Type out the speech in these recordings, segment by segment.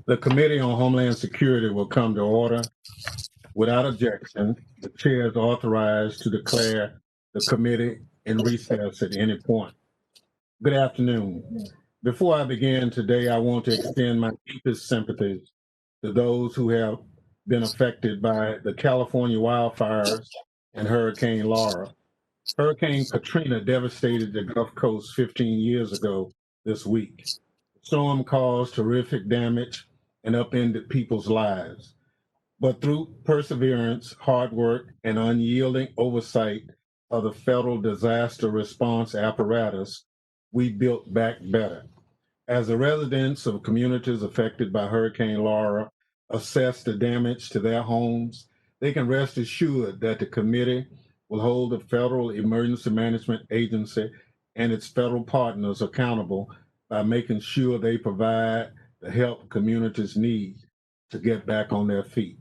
The Committee on Homeland Security will come to order. Without objection, the chair is authorized to declare the committee in recess at any point. Good afternoon. Before I begin today, I want to extend my deepest sympathies to those who have been affected by the California wildfires and Hurricane Laura. Hurricane Katrina devastated the Gulf Coast 15 years ago this week. The storm caused horrific damage and upended people's lives. But through perseverance, hard work, and unyielding oversight of the federal disaster response apparatus, we built back better. As the residents of communities affected by Hurricane Laura assess the damage to their homes, they can rest assured that the committee will hold the Federal Emergency Management Agency and its federal partners accountable by making sure they provide the help communities need to get back on their feet.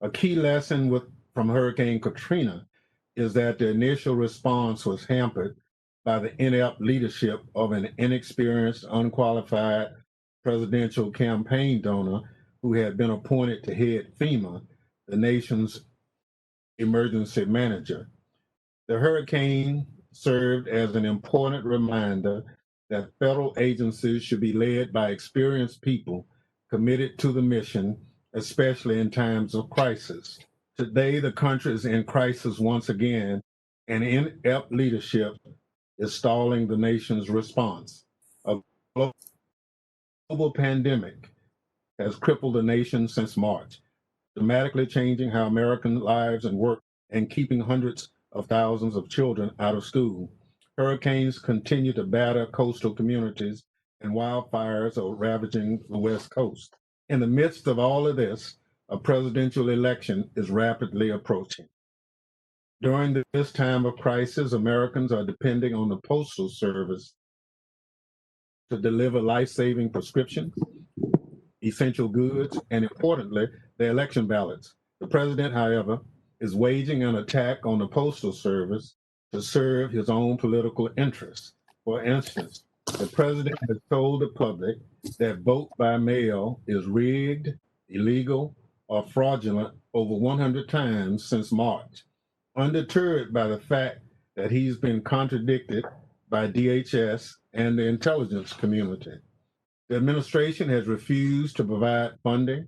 A key lesson from Hurricane Katrina is that the initial response was hampered by the inept leadership of an inexperienced, unqualified presidential campaign donor who had been appointed to head FEMA, the nation's emergency manager. The hurricane served as an important reminder that federal agencies should be led by experienced people committed to the mission, especially in times of crisis. Today, the country is in crisis once again, and inept leadership is stalling the nation's response. A global pandemic has crippled the nation since March, dramatically changing how American lives and work and keeping hundreds of thousands of children out of school. Hurricanes continue to batter coastal communities, and wildfires are ravaging the West Coast. In the midst of all of this, a presidential election is rapidly approaching. During this time of crisis, Americans are depending on the Postal Service to deliver life-saving prescriptions, essential goods, and importantly, the election ballots. The president, however, is waging an attack on the Postal Service to serve his own political interests. For instance, the president has told the public that vote by mail is rigged, illegal, or fraudulent over 100 times since March. Undeterred by the fact that he's been contradicted by DHS and the intelligence community. The administration has refused to provide funding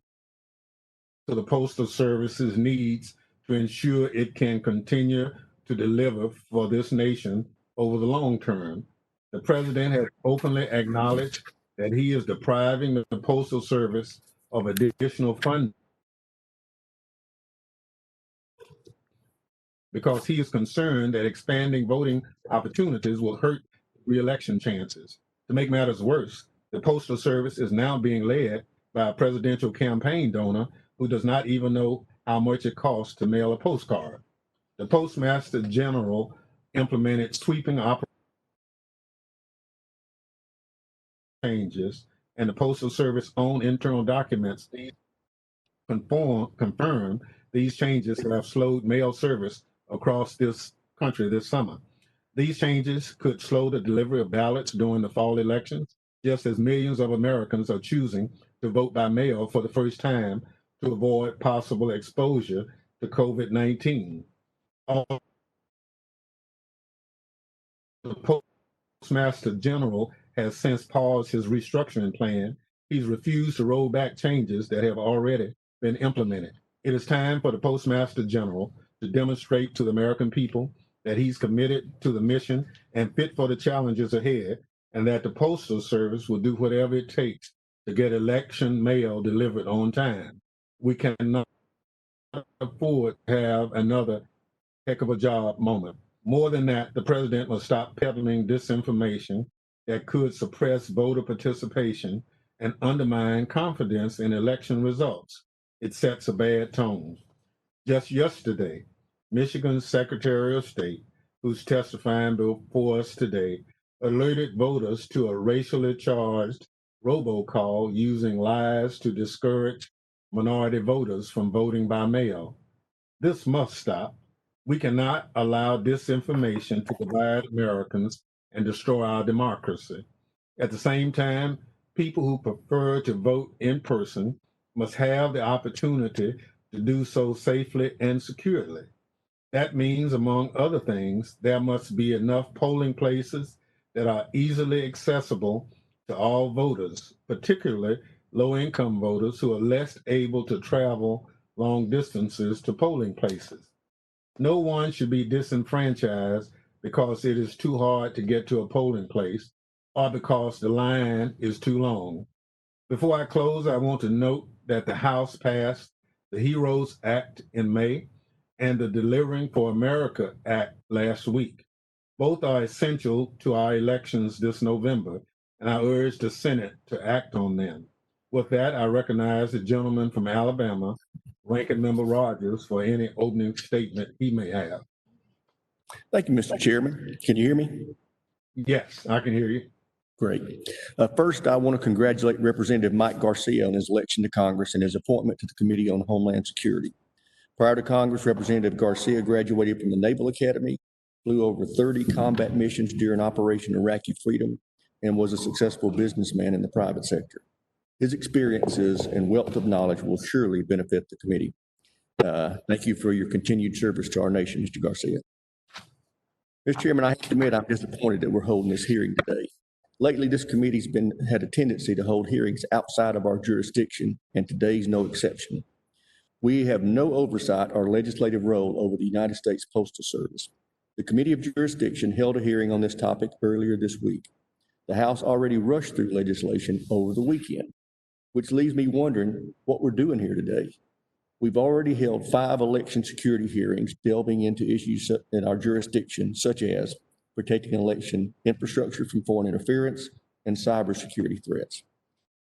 to the Postal Service's needs to ensure it can continue to deliver for this nation over the long term. The president has openly acknowledged that he is depriving the Postal Service of additional funding because he is concerned that expanding voting opportunities will hurt re-election chances. To make matters worse, the Postal Service is now being led by a presidential campaign donor who does not even know how much it costs to mail a postcard. The Postmaster General implemented sweeping changes, and the Postal Service own internal documents confirm these changes have slowed mail service across this country this summer. These changes could slow the delivery of ballots during the fall elections, just as millions of Americans are choosing to vote by mail for the first time to avoid possible exposure to COVID-19. The Postmaster General has since paused his restructuring plan. He's refused to roll back changes that have already been implemented. It is time for the Postmaster General to demonstrate to the American people that he's committed to the mission and fit for the challenges ahead, and that the Postal Service will do whatever it takes to get election mail delivered on time. We cannot afford to have another heck of a job moment. More than that, the president must stop peddling disinformation that could suppress voter participation and undermine confidence in election results. It sets a bad tone. Just yesterday, Michigan's Secretary of State, who's testifying before us today, alerted voters to a racially charged robocall using lies to discourage minority voters from voting by mail. This must stop. We cannot allow disinformation to divide Americans and destroy our democracy. At the same time, People who prefer to vote in person must have the opportunity to do so safely and securely. That means, among other things, there must be enough polling places that are easily accessible to all voters, particularly low-income voters who are less able to travel long distances to polling places. No one should be disenfranchised because it is too hard to get to a polling place or because the line is too long. Before I close, I want to note that the House passed the HEROES Act in May and the Delivering for America Act last week. Both are essential to our elections this November, and I urge the Senate to act on them. With that, I recognize the gentleman from Alabama, Ranking Member Rogers, for any opening statement he may have. Thank you, Mr. Chairman. Can you hear me? Yes, I can hear you. Great. First, I want to congratulate Representative Mike Garcia on his election to Congress and his appointment to the Committee on Homeland Security. Prior to Congress, Representative Garcia graduated from the Naval Academy, flew over 30 combat missions during Operation Iraqi Freedom, and was a successful businessman in the private sector. His experiences and wealth of knowledge will surely benefit the committee. Thank you for your continued service to our nation, Mr. Garcia. Mr. Chairman, I have to admit I'm disappointed that we're holding this hearing today. Lately, this committee's had a tendency to hold hearings outside of our jurisdiction, and today's no exception. We have no oversight or legislative role over the United States Postal Service. The Committee of Jurisdiction held a hearing on this topic earlier this week. The House already rushed through legislation over the weekend, which leaves me wondering what we're doing here today. We've already held 5 election security hearings delving into issues in our jurisdiction, such as protecting election infrastructure from foreign interference and cybersecurity threats.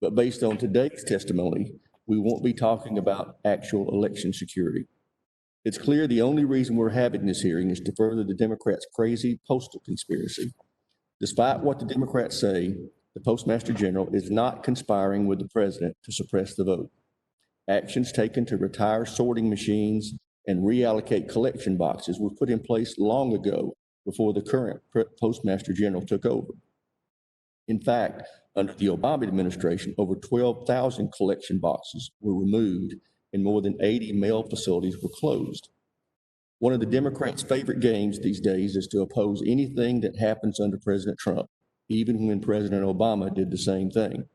But based on today's testimony, we won't be talking about actual election security. It's clear the only reason we're having this hearing is to further the Democrats' crazy postal conspiracy. Despite what the Democrats say, the Postmaster General is not conspiring with the president to suppress the vote. Actions taken to retire sorting machines and reallocate collection boxes were put in place long ago before the current Postmaster General took over. In fact, under the Obama administration, over 12,000 collection boxes were removed and more than 80 mail facilities were closed. One of the Democrats' favorite games these days is to oppose anything that happens under President Trump, even when President Obama did the same thing.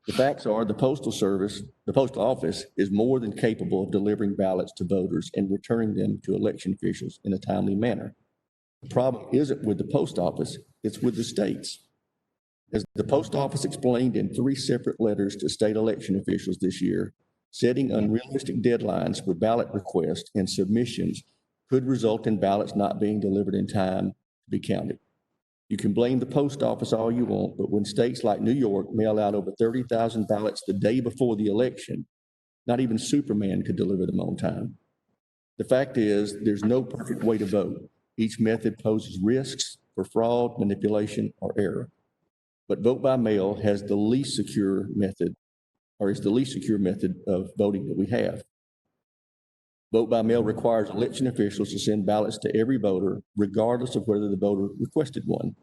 The facts are the Postal Office is more than capable of delivering ballots to voters and returning them to election officials in a timely manner. The problem isn't with the Post Office, it's with the states. As the Post Office explained in 3 separate letters to state election officials this year, setting unrealistic deadlines for ballot requests and submissions could result in ballots not being delivered in time to be counted. You can blame the Post Office all you want, but when states like New York mail out over 30,000 ballots the day before the election, not even Superman could deliver them on time. The fact is, there's no perfect way to vote. Each method poses risks for fraud, manipulation, or error. But vote by mail has the least secure method, or is the least secure method of voting that we have. Vote by mail requires election officials to send ballots to every voter, regardless of whether the voter requested one.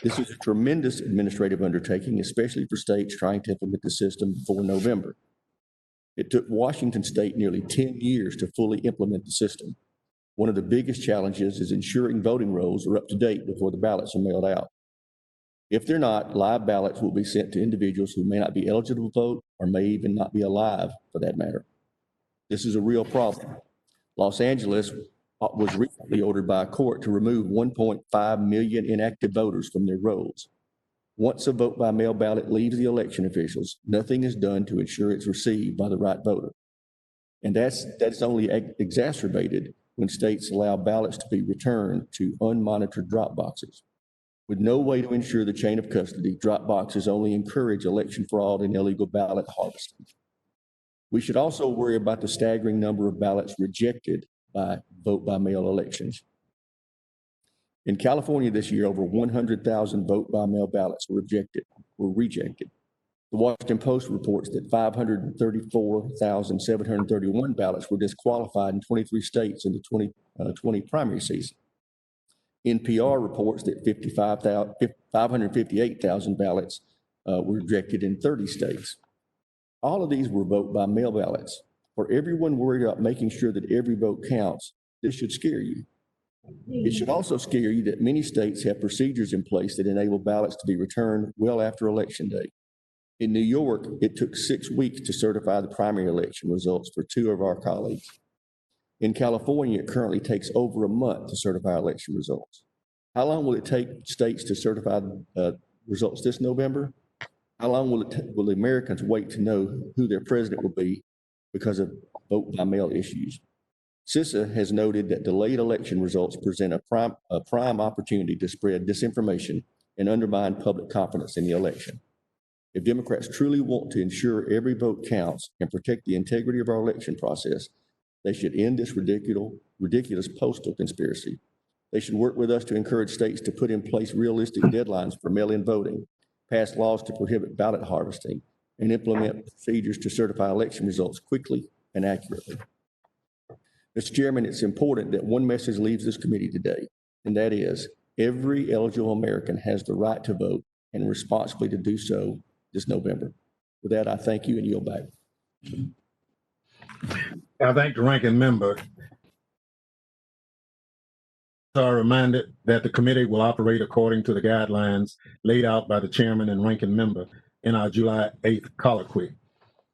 This is a tremendous administrative undertaking, especially for states trying to implement the system before November. It took Washington State nearly 10 years to fully implement the system. One of the biggest challenges is ensuring voting rolls are up to date before the ballots are mailed out. If they're not, live ballots will be sent to individuals who may not be eligible to vote or may even not be alive for that matter. This is a real problem. Los Angeles was recently ordered by a court to remove 1.5 million inactive voters from their rolls. Once a vote by mail ballot leaves the election officials, nothing is done to ensure it's received by the right voter. And that's only exacerbated when states allow ballots to be returned to unmonitored drop boxes. With no way to ensure the chain of custody, drop boxes only encourage election fraud and illegal ballot harvesting. We should also worry about the staggering number of ballots rejected by vote by mail elections. In California this year, over 100,000 vote by mail ballots were rejected. The Washington Post reports that 534,731 ballots were disqualified in 23 states in the 2020 primary season. NPR reports that 558,000 ballots were rejected in 30 states. All of these were vote by mail ballots. For everyone worried about making sure that every vote counts, this should scare you. It should also scare you that many states have procedures in place that enable ballots to be returned well after Election Day. In New York, it took 6 weeks to certify the primary election results for 2 of our colleagues. In California, it currently takes over a month to certify election results. How long will it take states to certify results this November? How long will the Americans wait to know who their president will be because of vote by mail issues? CISA has noted that delayed election results present a prime opportunity to spread disinformation and undermine public confidence in the election. If Democrats truly want to ensure every vote counts and protect the integrity of our election process, they should end this ridiculous postal conspiracy. They should work with us to encourage states to put in place realistic deadlines for mail-in voting, pass laws to prohibit ballot harvesting, and implement procedures to certify election results quickly and accurately. Mr. Chairman, it's important that one message leaves this committee today, and that is every eligible American has the right to vote and responsibly to do so this November. With that, I thank you and yield back. I thank the ranking member. Are reminded that the committee will operate according to the guidelines laid out by the chairman and ranking member in our July 8th colloquy.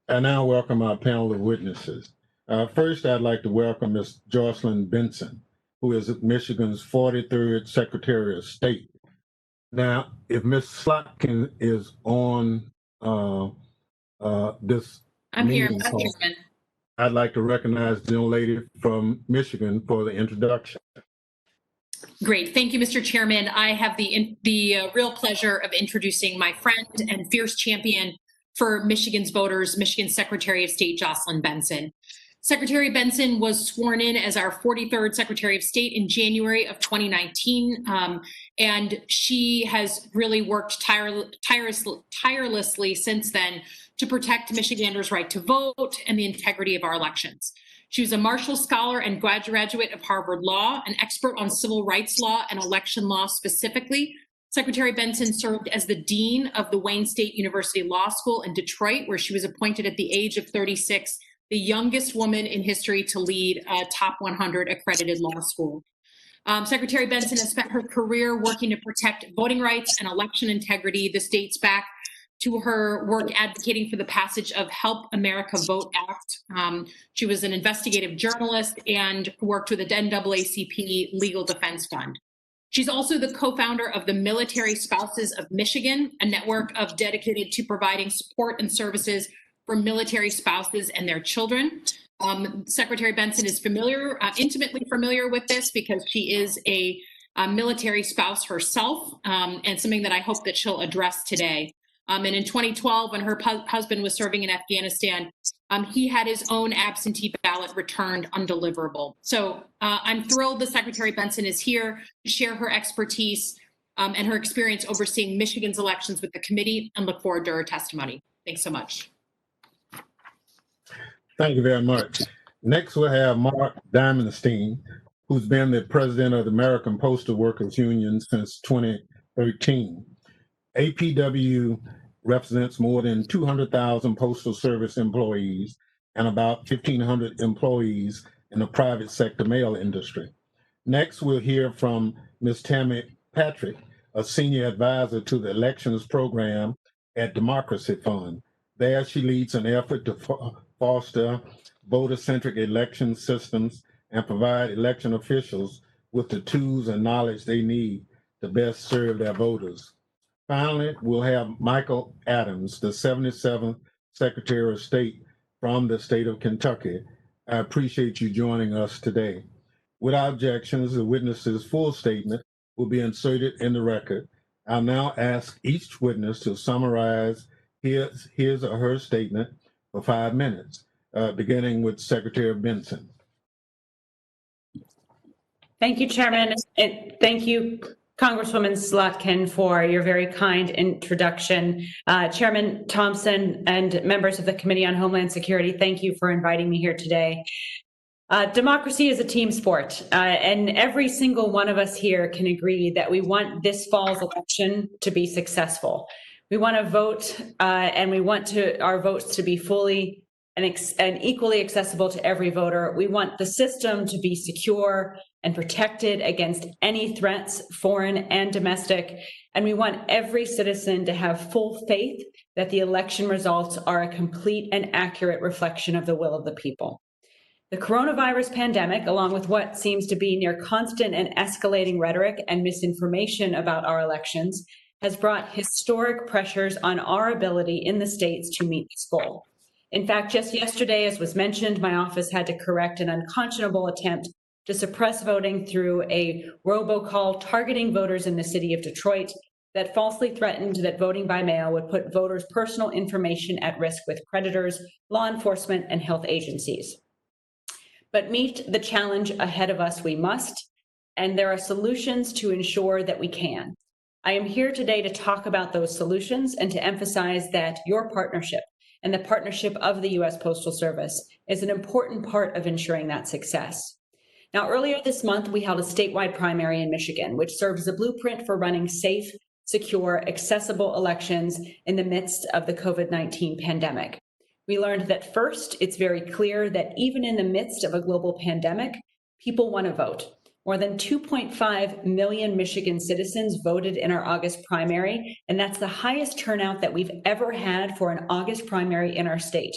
I now welcome our panel of witnesses. First, I'd like to welcome Ms. Jocelyn Benson, who is Michigan's 43rd Secretary of State. Now, if Ms. Slotkin is on this I'm here, meeting Mr. call, Chairman. I'd like to recognize the young lady from Michigan for the introduction. Great. Thank you, Mr. Chairman. I have the real pleasure of introducing my friend and fierce champion for Michigan's voters, Michigan Secretary of State Jocelyn Benson. Secretary Benson was sworn in as our 43rd Secretary of State in January of 2019, and she has really worked tirelessly since then to protect Michiganders' right to vote and the integrity of our elections. She was a Marshall Scholar and graduate of Harvard Law, an expert on civil rights law and election law specifically. Secretary Benson served as the Dean of the Wayne State University Law School in Detroit, where she was appointed at the age of 36, the youngest woman in history to lead a top 100 accredited law school. Secretary Benson has spent her career working to protect voting rights and election integrity. This dates back to her work advocating for the passage of Help America Vote Act. She was an investigative journalist and worked with the NAACP Legal Defense Fund. She's also the co-founder of the Military Spouses of Michigan, a network dedicated to providing support and services for military spouses and their children. Secretary Benson is intimately familiar with this because she is a military spouse herself, and something that I hope that she'll address today. And in 2012, when her husband was serving in Afghanistan, he had his own absentee ballot returned undeliverable. So I'm thrilled that Secretary Benson is here to share her expertise and her experience overseeing Michigan's elections with the committee, and look forward to her testimony. Thanks so much. Thank you very much. Next, we'll have Mark Diamondstein, who's been the president of the American Postal Workers Union since 2013. APW represents more than 200,000 Postal Service employees and about 1,500 employees in the private sector mail industry. Next, we'll hear from Ms. Tammy Patrick, a senior advisor to the elections program at Democracy Fund. There, she leads an effort to foster voter-centric election systems and provide election officials with the tools and knowledge they need to best serve their voters. Finally, we'll have Michael Adams, the 77th Secretary of State from the state of Kentucky. I appreciate you joining us today. Without objections, the witness's full statement will be inserted in the record. I'll now ask each witness to summarize his or her statement for 5 minutes, beginning with Secretary Benson. Thank you, Chairman, and thank you, Congresswoman Slotkin, for your very kind introduction. Chairman Thompson and members of the Committee on Homeland Security, thank you for inviting me here today. Democracy is a team sport, and every single one of us here can agree that we want this fall's election to be successful. We want to vote and we want our votes to be fully and equally accessible to every voter. We want the system to be secure and protected against any threats, foreign and domestic. And we want every citizen to have full faith that the election results are a complete and accurate reflection of the will of the people. The coronavirus pandemic, along with what seems to be near constant and escalating rhetoric and misinformation about our elections, has brought historic pressures on our ability in the states to meet this goal. In fact, just yesterday, as was mentioned, my office had to correct an unconscionable attempt to suppress voting through a robocall targeting voters in the city of Detroit that falsely threatened that voting by mail would put voters' personal information at risk with creditors, law enforcement, and health agencies. But meet the challenge ahead of us we must, and there are solutions to ensure that we can. I am here today to talk about those solutions and to emphasize that your partnership and the partnership of the U.S. Postal Service is an important part of ensuring that success. Now, earlier this month, we held a statewide primary in Michigan, which serves as a blueprint for running safe, secure, accessible elections in the midst of the COVID-19 pandemic. We learned that first, it's very clear that even in the midst of a global pandemic, people want to vote. More than 2.5 million Michigan citizens voted in our August primary, and that's the highest turnout that we've ever had for an August primary in our state.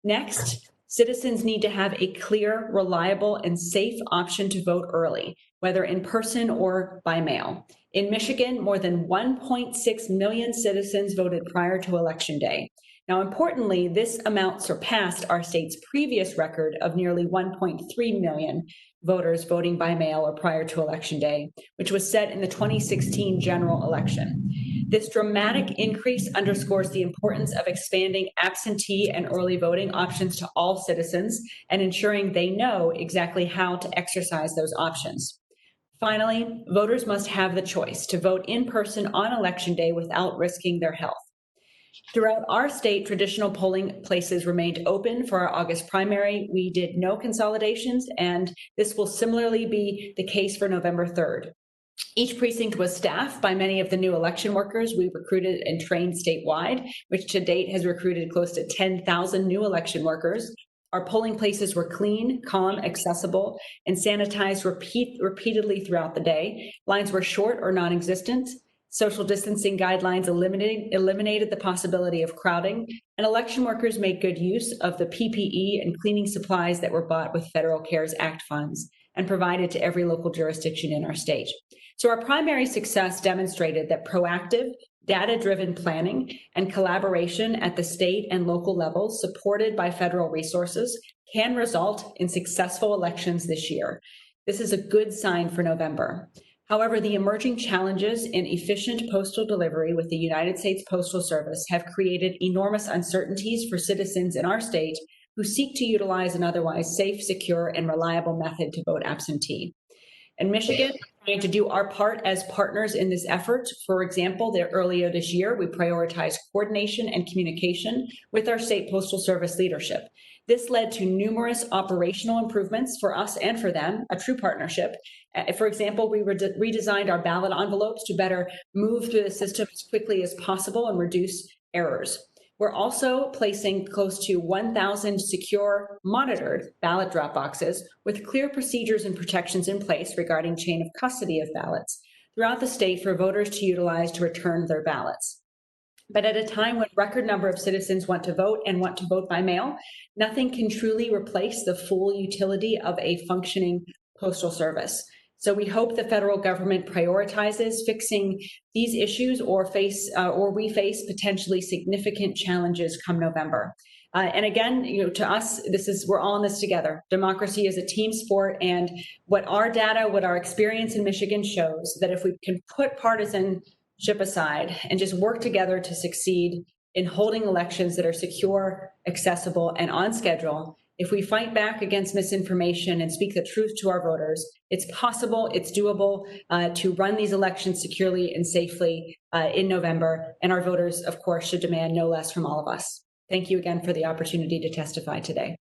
Next, citizens need to have a clear, reliable, and safe option to vote early, whether in person or by mail. In Michigan, more than 1.6 million citizens voted prior to Election Day. Now, importantly, this amount surpassed our state's previous record of nearly 1.3 million voters voting by mail or prior to Election Day, which was set in the 2016 general election. This dramatic increase underscores the importance of expanding absentee and early voting options to all citizens and ensuring they know exactly how to exercise those options. Finally, voters must have the choice to vote in person on Election Day without risking their health. Throughout our state, traditional polling places remained open for our August primary. We did no consolidations, and this will similarly be the case for November 3rd. Each precinct was staffed by many of the new election workers we recruited and trained statewide, which to date has recruited close to 10,000 new election workers. Our polling places were clean, calm, accessible, and sanitized repeatedly throughout the day. Lines were short or non-existent. Social distancing guidelines eliminated the possibility of crowding, and election workers made good use of the PPE and cleaning supplies that were bought with Federal CARES Act funds and provided to every local jurisdiction in our state. So our primary success demonstrated that proactive, data-driven planning and collaboration at the state and local levels, supported by federal resources, can result in successful elections this year. This is a good sign for November. However, the emerging challenges in efficient postal delivery with the United States Postal Service have created enormous uncertainties for citizens in our state who seek to utilize an otherwise safe, secure, and reliable method to vote absentee. In Michigan, we're trying to do our part as partners in this effort. For example, earlier this year, we prioritized coordination and communication with our state postal service leadership. This led to numerous operational improvements for us and for them, a true partnership. For example, we redesigned our ballot envelopes to better move through the system as quickly as possible and reduce errors. We're also placing close to 1,000 secure, monitored ballot drop boxes with clear procedures and protections in place regarding chain of custody of ballots throughout the state for voters to utilize to return their ballots. But at a time when record number of citizens want to vote and want to vote by mail, nothing can truly replace the full utility of a functioning postal service. So we hope the federal government prioritizes fixing these issues or we face potentially significant challenges come November. And again, to us, we're all in this together. Democracy is a team sport, and what our data, what our experience in Michigan shows, that if we can put partisanship aside and just work together to succeed in holding elections that are secure, accessible, and on schedule, if we fight back against misinformation and speak the truth to our voters, it's possible, it's doable to run these elections securely and safely in November. And our voters, of course, should demand no less from all of us. Thank you again for the opportunity to testify today.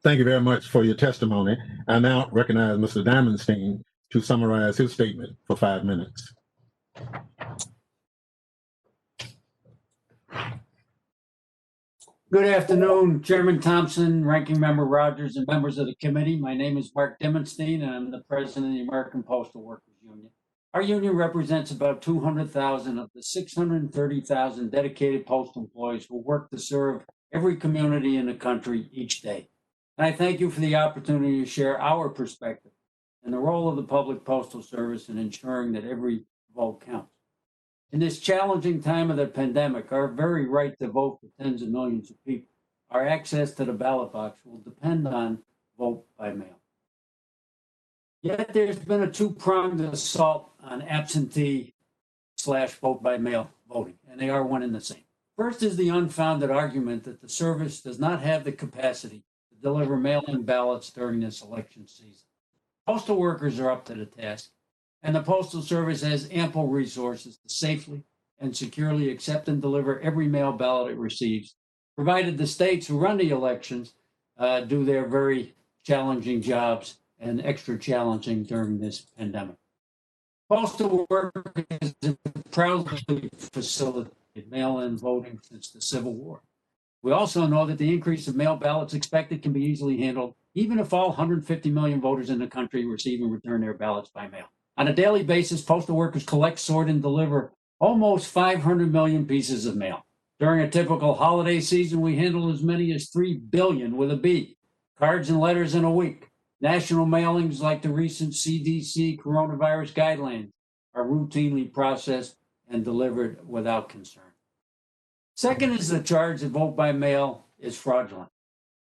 Thank you very much for your testimony. I now recognize Mr. Diamonstein to summarize his statement for 5 minutes. Good afternoon, Chairman Thompson, Ranking Member Rogers, and members of the committee. My name is Mark Dimmenstein, and I'm the president of the American Postal Workers Union. Our union represents about 200,000 of the 630,000 dedicated postal employees who work to serve every community in the country each day. And I thank you for the opportunity to share our perspective and the role of the public postal service in ensuring that every vote counts. In this challenging time of the pandemic, our very right to vote for tens of millions of people, our access to the ballot box will depend on vote by mail. Yet there's been a two-pronged assault on absentee/vote by mail voting, and they are one and the same. First is the unfounded argument that the service does not have the capacity to deliver mail-in ballots during this election season. Postal workers are up to the task, and the Postal Service has ample resources to safely and securely accept and deliver every mail ballot it receives, provided the states who run the elections do their very challenging jobs and extra challenging during this pandemic. Postal workers have proudly facilitated mail-in voting since the Civil War. We also know that the increase of mail ballots expected can be easily handled, even if all 150 million voters in the country receive and return their ballots by mail. On a daily basis, postal workers collect, sort, and deliver almost 500 million pieces of mail. During a typical holiday season, we handle as many as 3 billion with a B cards and letters in a week. National mailings like the recent CDC coronavirus guidelines are routinely processed and delivered without concern. Second is the charge that vote by mail is fraudulent.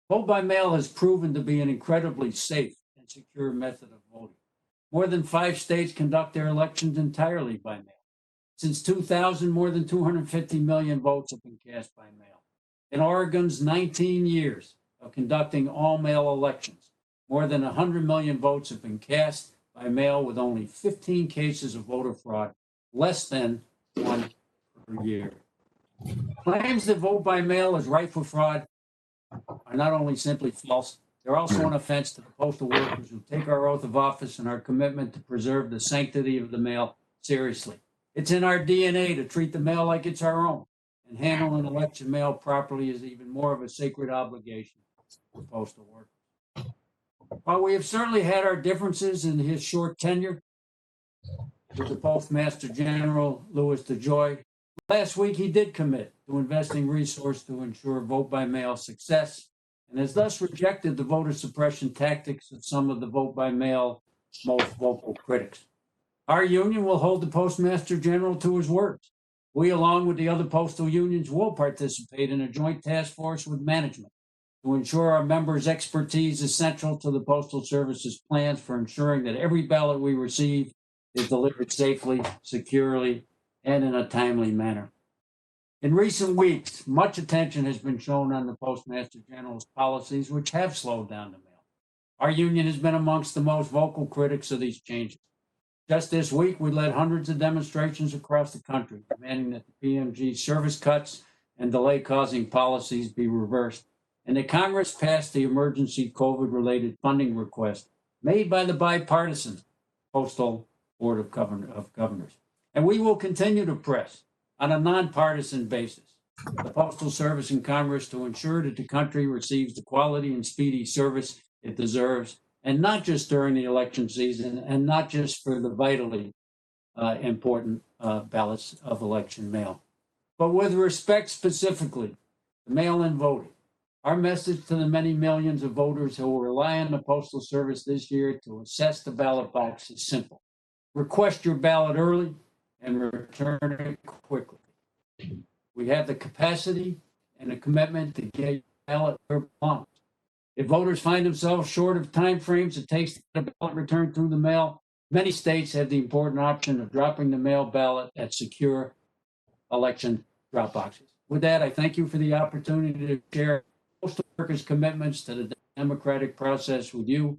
Vote by mail has proven to be an incredibly safe and secure method of voting. More than 5 states conduct their elections entirely by mail. Since 2000, more than 250 million votes have been cast by mail. In Oregon's 19 years of conducting all-mail elections, more than 100 million votes have been cast by mail, with only 15 cases of voter fraud, less than 1 per year. Claims that vote by mail is rife for fraud are not only simply false, they're also an offense to the postal workers who take our oath of office and our commitment to preserve the sanctity of the mail seriously. It's in our DNA to treat the mail like it's our own, and handling election mail properly is even more of a sacred obligation for postal workers. While we have certainly had our differences in his short tenure with the Postmaster General, Louis DeJoy, last week he did commit to investing resources to ensure vote by mail success, and has thus rejected the voter suppression tactics of some of the vote by mail most vocal critics. Our union will hold the Postmaster General to his words. We, along with the other postal unions, will participate in a joint task force with management to ensure our members' expertise is central to the Postal Service's plans for ensuring that every ballot we receive is delivered safely, securely, and in a timely manner. In recent weeks, much attention has been shown on the Postmaster General's policies, which have slowed down the mail. Our union has been amongst the most vocal critics of these changes. Just this week, we led hundreds of demonstrations across the country, demanding that the PMG service cuts and delay-causing policies be reversed, and that Congress pass the emergency COVID-related funding request made by the bipartisan Postal Board of Governors. And we will continue to press on a nonpartisan basis the Postal Service and Congress to ensure that the country receives the quality and speedy service it deserves, and not just during the election season, and not just for the vitally important ballots of election mail. But with respect specifically to mail-in voting, our message to the many millions of voters who will rely on the Postal Service this year to assess the ballot box is simple. Request your ballot early and return it quickly. We have the capacity and the commitment to get your ballot where it belongs. If voters find themselves short of time frames it takes to get a ballot returned through the mail, many states have the important option of dropping the mail ballot at secure election drop boxes. With that, I thank you for the opportunity to share postal workers' commitments to the democratic process with you,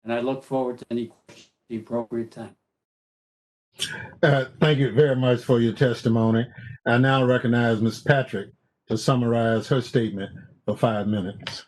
and I look forward to any questions at the appropriate time. Thank you very much for your testimony. I now recognize Ms. Patrick to summarize her statement for 5 minutes.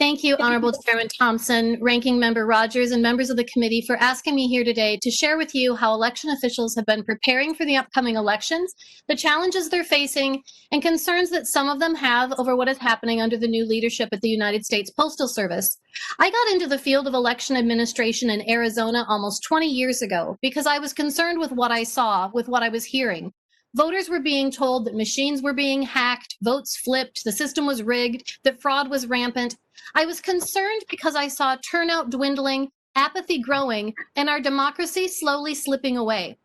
Thank you, Honorable Chairman Thompson, Ranking Member Rogers, and members of the committee for asking me here today to share with you how election officials have been preparing for the upcoming elections, the challenges they're facing, and concerns that some of them have over what is happening under the new leadership at the United States Postal Service. I got into the field of election administration in Arizona almost 20 years ago because I was concerned with what I saw, with what I was hearing. Voters were being told that machines were being hacked, votes flipped, the system was rigged, that fraud was rampant. I was concerned because I saw turnout dwindling, apathy growing, and our democracy slowly slipping away.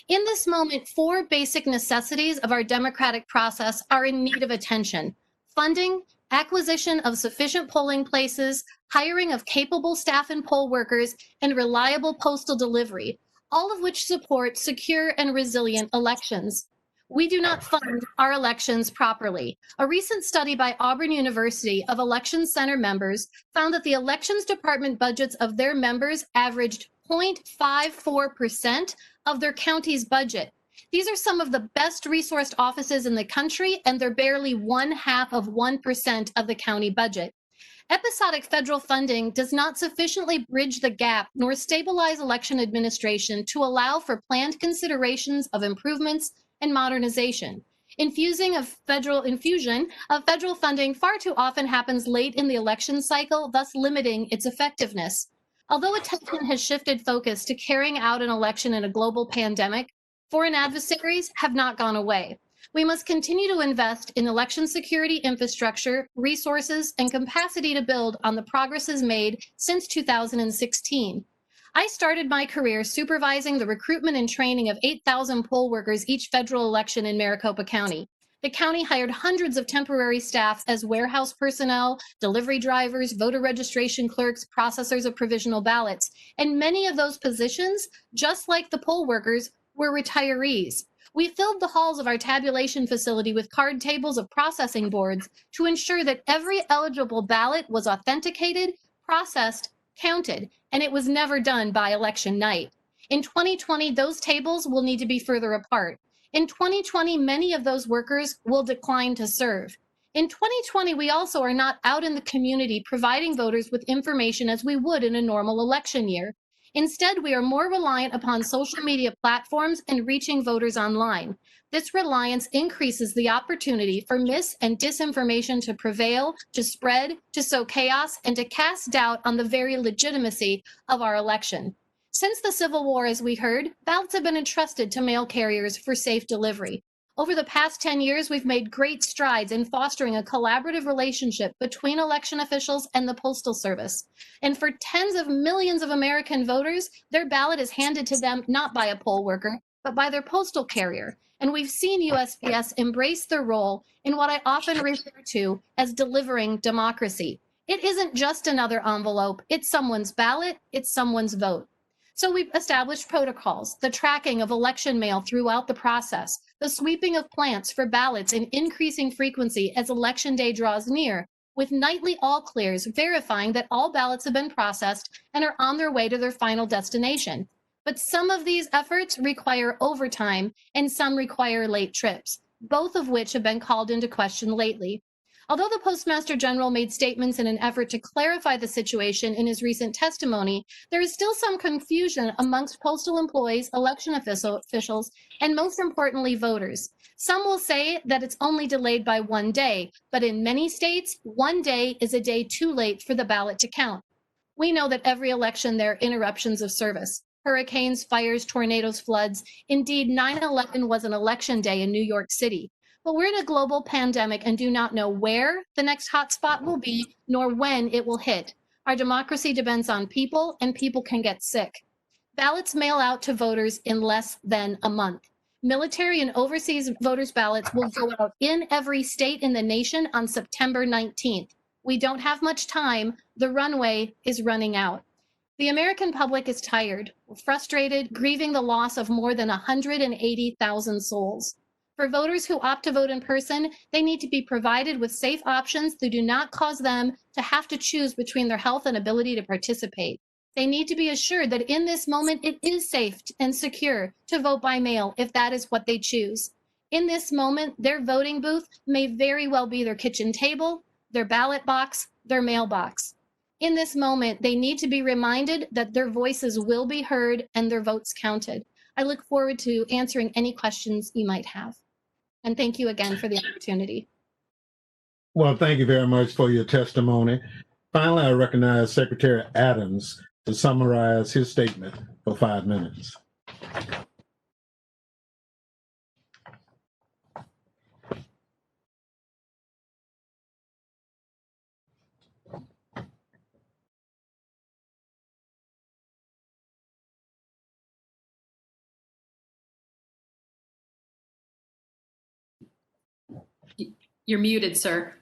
In this moment, 4 basic necessities of our democratic process are in need of attention: funding, acquisition of sufficient polling places, hiring of capable staff and poll workers, and reliable postal delivery, all of which support secure and resilient elections. We do not fund our elections properly. A recent study by Auburn University of election center members found that the elections department budgets of their members averaged 0.54% of their county's budget. These are some of the best resourced offices in the country, and they're barely 0.5% of the county budget. Episodic federal funding does not sufficiently bridge the gap nor stabilize election administration to allow for planned considerations of improvements and modernization. Infusion of federal funding far too often happens late in the election cycle, thus limiting its effectiveness. Although attention has shifted focus to carrying out an election in a global pandemic, foreign adversaries have not gone away. We must continue to invest in election security infrastructure, resources, and capacity to build on the progresses made since 2016. I started my career supervising the recruitment and training of 8,000 poll workers each federal election in Maricopa County. The county hired hundreds of temporary staff as warehouse personnel, delivery drivers, voter registration clerks, processors of provisional ballots, and many of those positions, just like the poll workers, were retirees. We filled the halls of our tabulation facility with card tables of processing boards to ensure that every eligible ballot was authenticated, processed, counted, and it was never done by election night. In 2020, those tables will need to be further apart. In 2020, many of those workers will decline to serve. In 2020, we also are not out in the community providing voters with information as we would in a normal election year. Instead, we are more reliant upon social media platforms and reaching voters online. This reliance increases the opportunity for mis- and disinformation to prevail, to spread, to sow chaos, and to cast doubt on the very legitimacy of our election. Since the Civil War, as we heard, ballots have been entrusted to mail carriers for safe delivery. Over the past 10 years, we've made great strides in fostering a collaborative relationship between election officials and the Postal Service. And for tens of millions of American voters, their ballot is handed to them not by a poll worker, but by their postal carrier. And we've seen USPS embrace their role in what I often refer to as delivering democracy. It isn't just another envelope, it's someone's ballot, it's someone's vote. So we've established protocols, the tracking of election mail throughout the process, the sweeping of plants for ballots in increasing frequency as election day draws near, with nightly all clears verifying that all ballots have been processed and are on their way to their final destination. But some of these efforts require overtime and some require late trips, both of which have been called into question lately. Although the Postmaster General made statements in an effort to clarify the situation in his recent testimony, there is still some confusion amongst postal employees, election officials, and most importantly, voters. Some will say that it's only delayed by 1 day, but in many states, 1 day is a day too late for the ballot to count. We know that every election there are interruptions of service. Hurricanes, fires, tornadoes, floods. Indeed, 9/11 was an election day in New York City. But we're in a global pandemic and do not know where the next hotspot will be, nor when it will hit. Our democracy depends on people, and people can get sick. Ballots mail out to voters in less than a month. Military and overseas voters' ballots will go out in every state in the nation on September 19th. We don't have much time. The runway is running out. The American public is tired, frustrated, grieving the loss of more than 180,000 souls. For voters who opt to vote in person, they need to be provided with safe options that do not cause them to have to choose between their health and ability to participate. They need to be assured that in this moment, it is safe and secure to vote by mail if that is what they choose. In this moment, their voting booth may very well be their kitchen table, their ballot box, their mailbox. In this moment, they need to be reminded that their voices will be heard and their votes counted. I look forward to answering any questions you might have. And thank you again for the opportunity. Well, thank you very much for your testimony. Finally, I recognize Secretary Adams to summarize his statement for 5 minutes. You're muted, sir.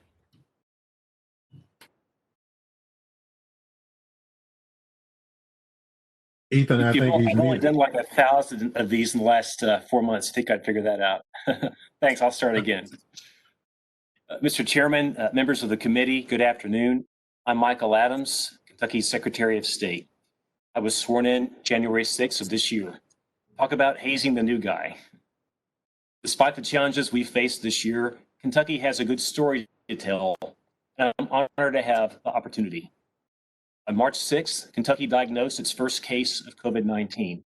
Ethan, I think he's I've only muted. done like 1,000 of these in the last 4 months. I think I'd figure that out. Thanks. I'll start again. Mr. Chairman, members of the committee, good afternoon. I'm Michael Adams, Kentucky's Secretary of State. I was sworn in January 6th of this year. Talk about hazing the new guy. Despite the challenges we faced this year, Kentucky has a good story to tell, and I'm honored to have the opportunity. On March 6th, Kentucky diagnosed its first case of COVID-19.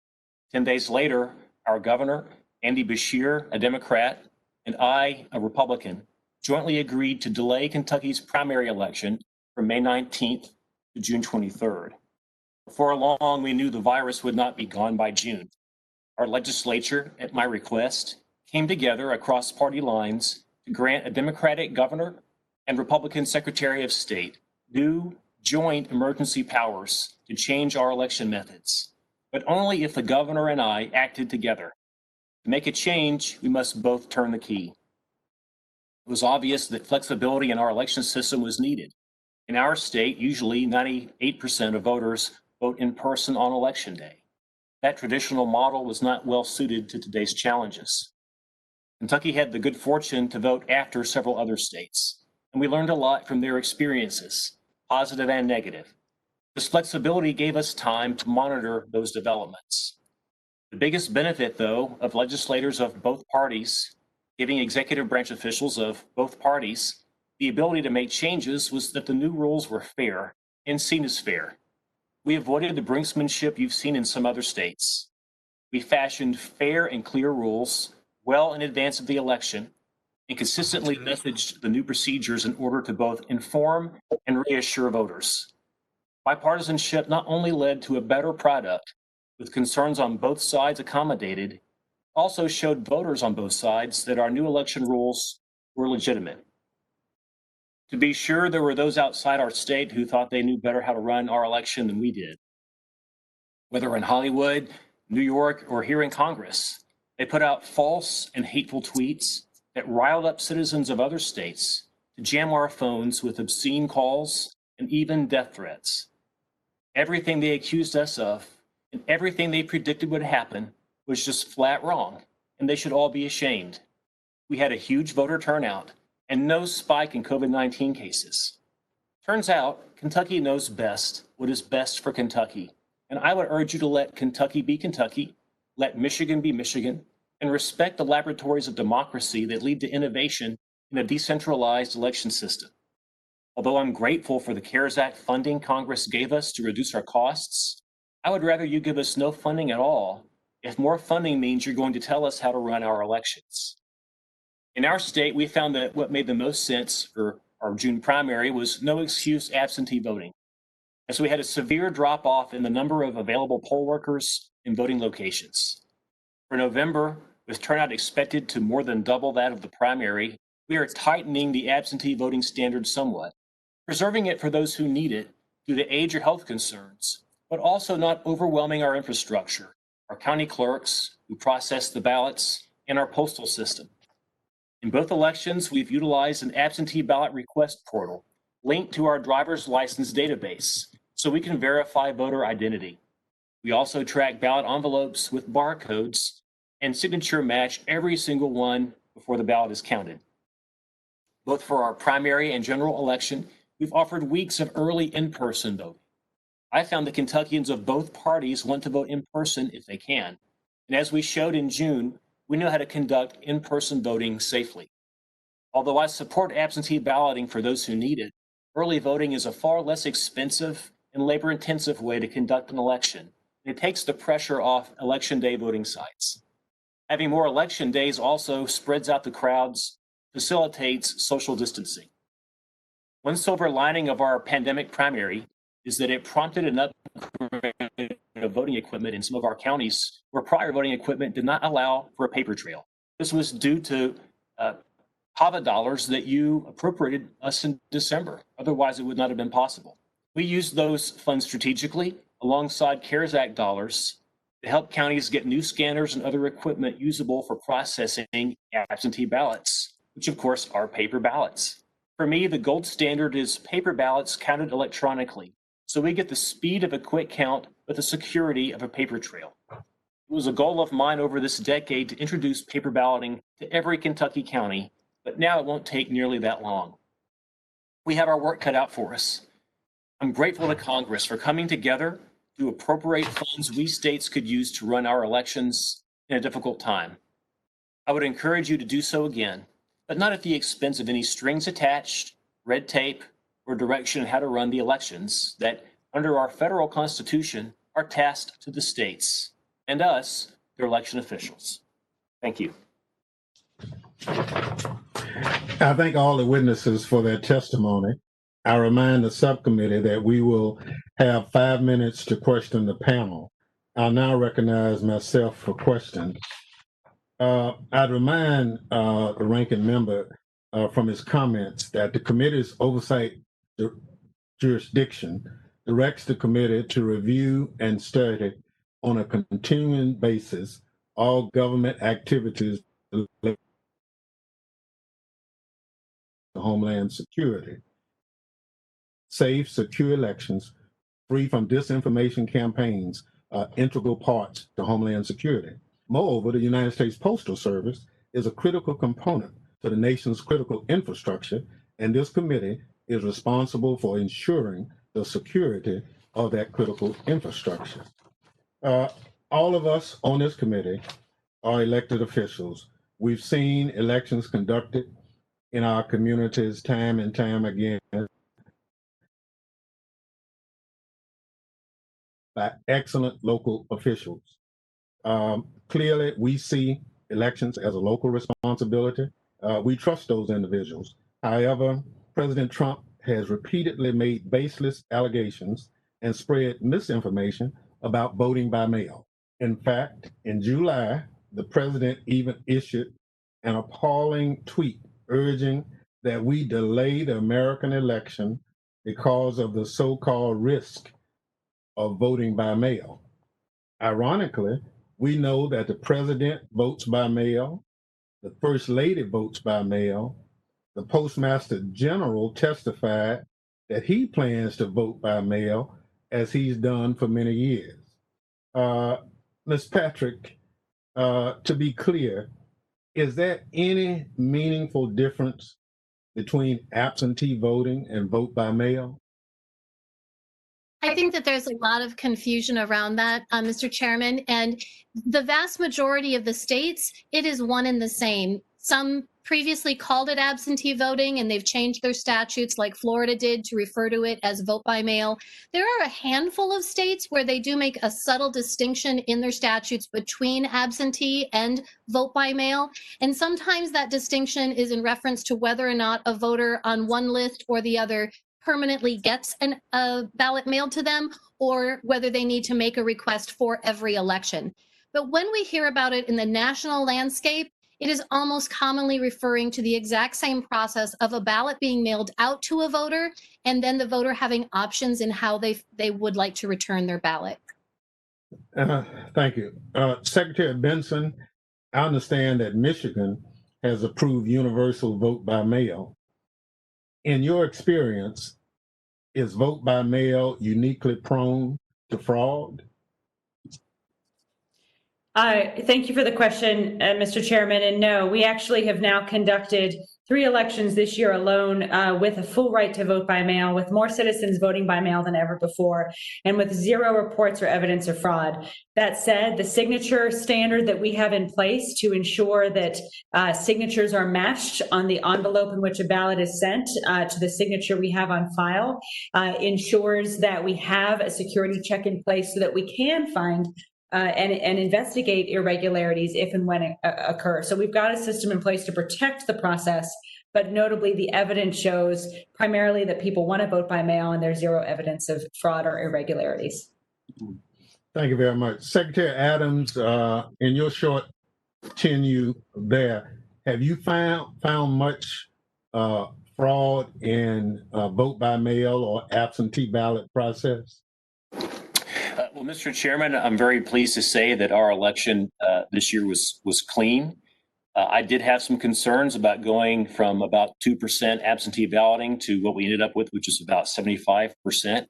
10 days later, our governor, Andy Beshear, a Democrat, and I, a Republican, jointly agreed to delay Kentucky's primary election from May 19th to June 23rd. Before long, we knew the virus would not be gone by June. Our legislature, at my request, came together across party lines to grant a Democratic governor and Republican Secretary of State new joint emergency powers to change our election methods, but only if the governor and I acted together. To make a change, we must both turn the key. It was obvious that flexibility in our election system was needed. In our state, usually 98% of voters vote in person on election day. That traditional model was not well suited to today's challenges. Kentucky had the good fortune to vote after several other states, and we learned a lot from their experiences, positive and negative. This flexibility gave us time to monitor those developments. The biggest benefit, though, of legislators of both parties giving executive branch officials of both parties the ability to make changes was that the new rules were fair and seen as fair. We avoided the brinksmanship you've seen in some other states. We fashioned fair and clear rules well in advance of the election and consistently messaged the new procedures in order to both inform and reassure voters. Bipartisanship not only led to a better product with concerns on both sides accommodated, also showed voters on both sides that our new election rules were legitimate. To be sure, there were those outside our state who thought they knew better how to run our election than we did. Whether in Hollywood, New York, or here in Congress, they put out false and hateful tweets that riled up citizens of other states to jam our phones with obscene calls and even death threats. Everything they accused us of and everything they predicted would happen was just flat wrong, and they should all be ashamed. We had a huge voter turnout and no spike in COVID-19 cases. Turns out, Kentucky knows best what is best for Kentucky, and I would urge you to let Kentucky be Kentucky, let Michigan be Michigan, and respect the laboratories of democracy that lead to innovation in a decentralized election system. Although I'm grateful for the CARES Act funding Congress gave us to reduce our costs, I would rather you give us no funding at all if more funding means you're going to tell us how to run our elections. In our state, we found that what made the most sense for our June primary was no excuse absentee voting, as we had a severe drop off in the number of available poll workers in voting locations. For November, with turnout expected to more than double that of the primary, we are tightening the absentee voting standard somewhat, preserving it for those who need it due to age or health concerns, but also not overwhelming our infrastructure, our county clerks who process the ballots, and our postal system. In both elections, we've utilized an absentee ballot request portal linked to our driver's license database so we can verify voter identity. We also track ballot envelopes with barcodes and signature match every single one before the ballot is counted. Both for our primary and general election, we've offered weeks of early in-person voting. I found that Kentuckians of both parties want to vote in person if they can. And as we showed in June, we know how to conduct in-person voting safely. Although I support absentee balloting for those who need it, early voting is a far less expensive and labor-intensive way to conduct an election. It takes the pressure off election day voting sites. Having more election days also spreads out the crowds, facilitates social distancing. One silver lining of our pandemic primary is that it prompted an upgrade of voting equipment in some of our counties where prior voting equipment did not allow for a paper trail. This was due to HAVA dollars that you appropriated us in December. Otherwise, it would not have been possible. We used those funds strategically alongside CARES Act dollars to help counties get new scanners and other equipment usable for processing absentee ballots, which of course are paper ballots. For me, the gold standard is paper ballots counted electronically, so we get the speed of a quick count but the security of a paper trail. It was a goal of mine over this decade to introduce paper balloting to every Kentucky county, but now it won't take nearly that long. We have our work cut out for us. I'm grateful to Congress for coming together to appropriate funds we states could use to run our elections in a difficult time. I would encourage you to do so again, but not at the expense of any strings attached, red tape, or direction on how to run the elections that, under our federal constitution, are tasked to the states and us, their election officials. Thank you. I thank all the witnesses for their testimony. I remind the subcommittee that we will have 5 minutes to question the panel. I'll now recognize myself for questions. I'd remind the ranking member from his comments that the committee's oversight jurisdiction directs the committee to review and study on a continuing basis all government activities related to Homeland Security. Safe, secure elections, free from disinformation campaigns, are integral parts to Homeland Security. Moreover, the United States Postal Service is a critical component to the nation's critical infrastructure, and this committee is responsible for ensuring the security of that critical infrastructure. All of us on this committee are elected officials. We've seen elections conducted in our communities time and time again by excellent local officials. Clearly, we see elections as a local responsibility. We trust those individuals. However, President Trump has repeatedly made baseless allegations and spread misinformation about voting by mail. In fact, in July, the president even issued an appalling tweet urging that we delay the American election because of the so-called risk of voting by mail. Ironically, we know that the president votes by mail, the first lady votes by mail, the postmaster general testified that he plans to vote by mail as he's done for many years. Ms. Patrick, to be clear, is there any meaningful difference between absentee voting and vote by mail? I think that there's a lot of confusion around that, Mr. Chairman, and the vast majority of the states, it is one and the same. Some previously called it absentee voting, and they've changed their statutes like Florida did to refer to it as vote by mail. There are a handful of states where they do make a subtle distinction in their statutes between absentee and vote by mail. And sometimes that distinction is in reference to whether or not a voter on one list or the other permanently gets a ballot mailed to them, or whether they need to make a request for every election. But when we hear about it in the national landscape, it is almost commonly referring to the exact same process of a ballot being mailed out to a voter, and then the voter having options in how they would like to return their ballot. Thank you. Secretary Benson, I understand that Michigan has approved universal vote by mail. In your experience, is vote by mail uniquely prone to fraud? Thank you for the question, Mr. Chairman. And no, we actually have now conducted 3 elections this year alone with a full right to vote by mail, with more citizens voting by mail than ever before, and with 0 reports or evidence of fraud. That said, the signature standard that we have in place to ensure that signatures are matched on the envelope in which a ballot is sent to the signature we have on file ensures that we have a security check in place so that we can find and investigate irregularities if and when it occurs. So we've got a system in place to protect the process, but notably the evidence shows primarily that people want to vote by mail and there's 0 evidence of fraud or irregularities. Thank you very much. Secretary Adams, in your short tenure there, have you found much fraud in vote by mail or absentee ballot process? Well, Mr. Chairman, I'm very pleased to say that our election this year was clean. I did have some concerns about going from about 2% absentee balloting to what we ended up with, which is about 75%.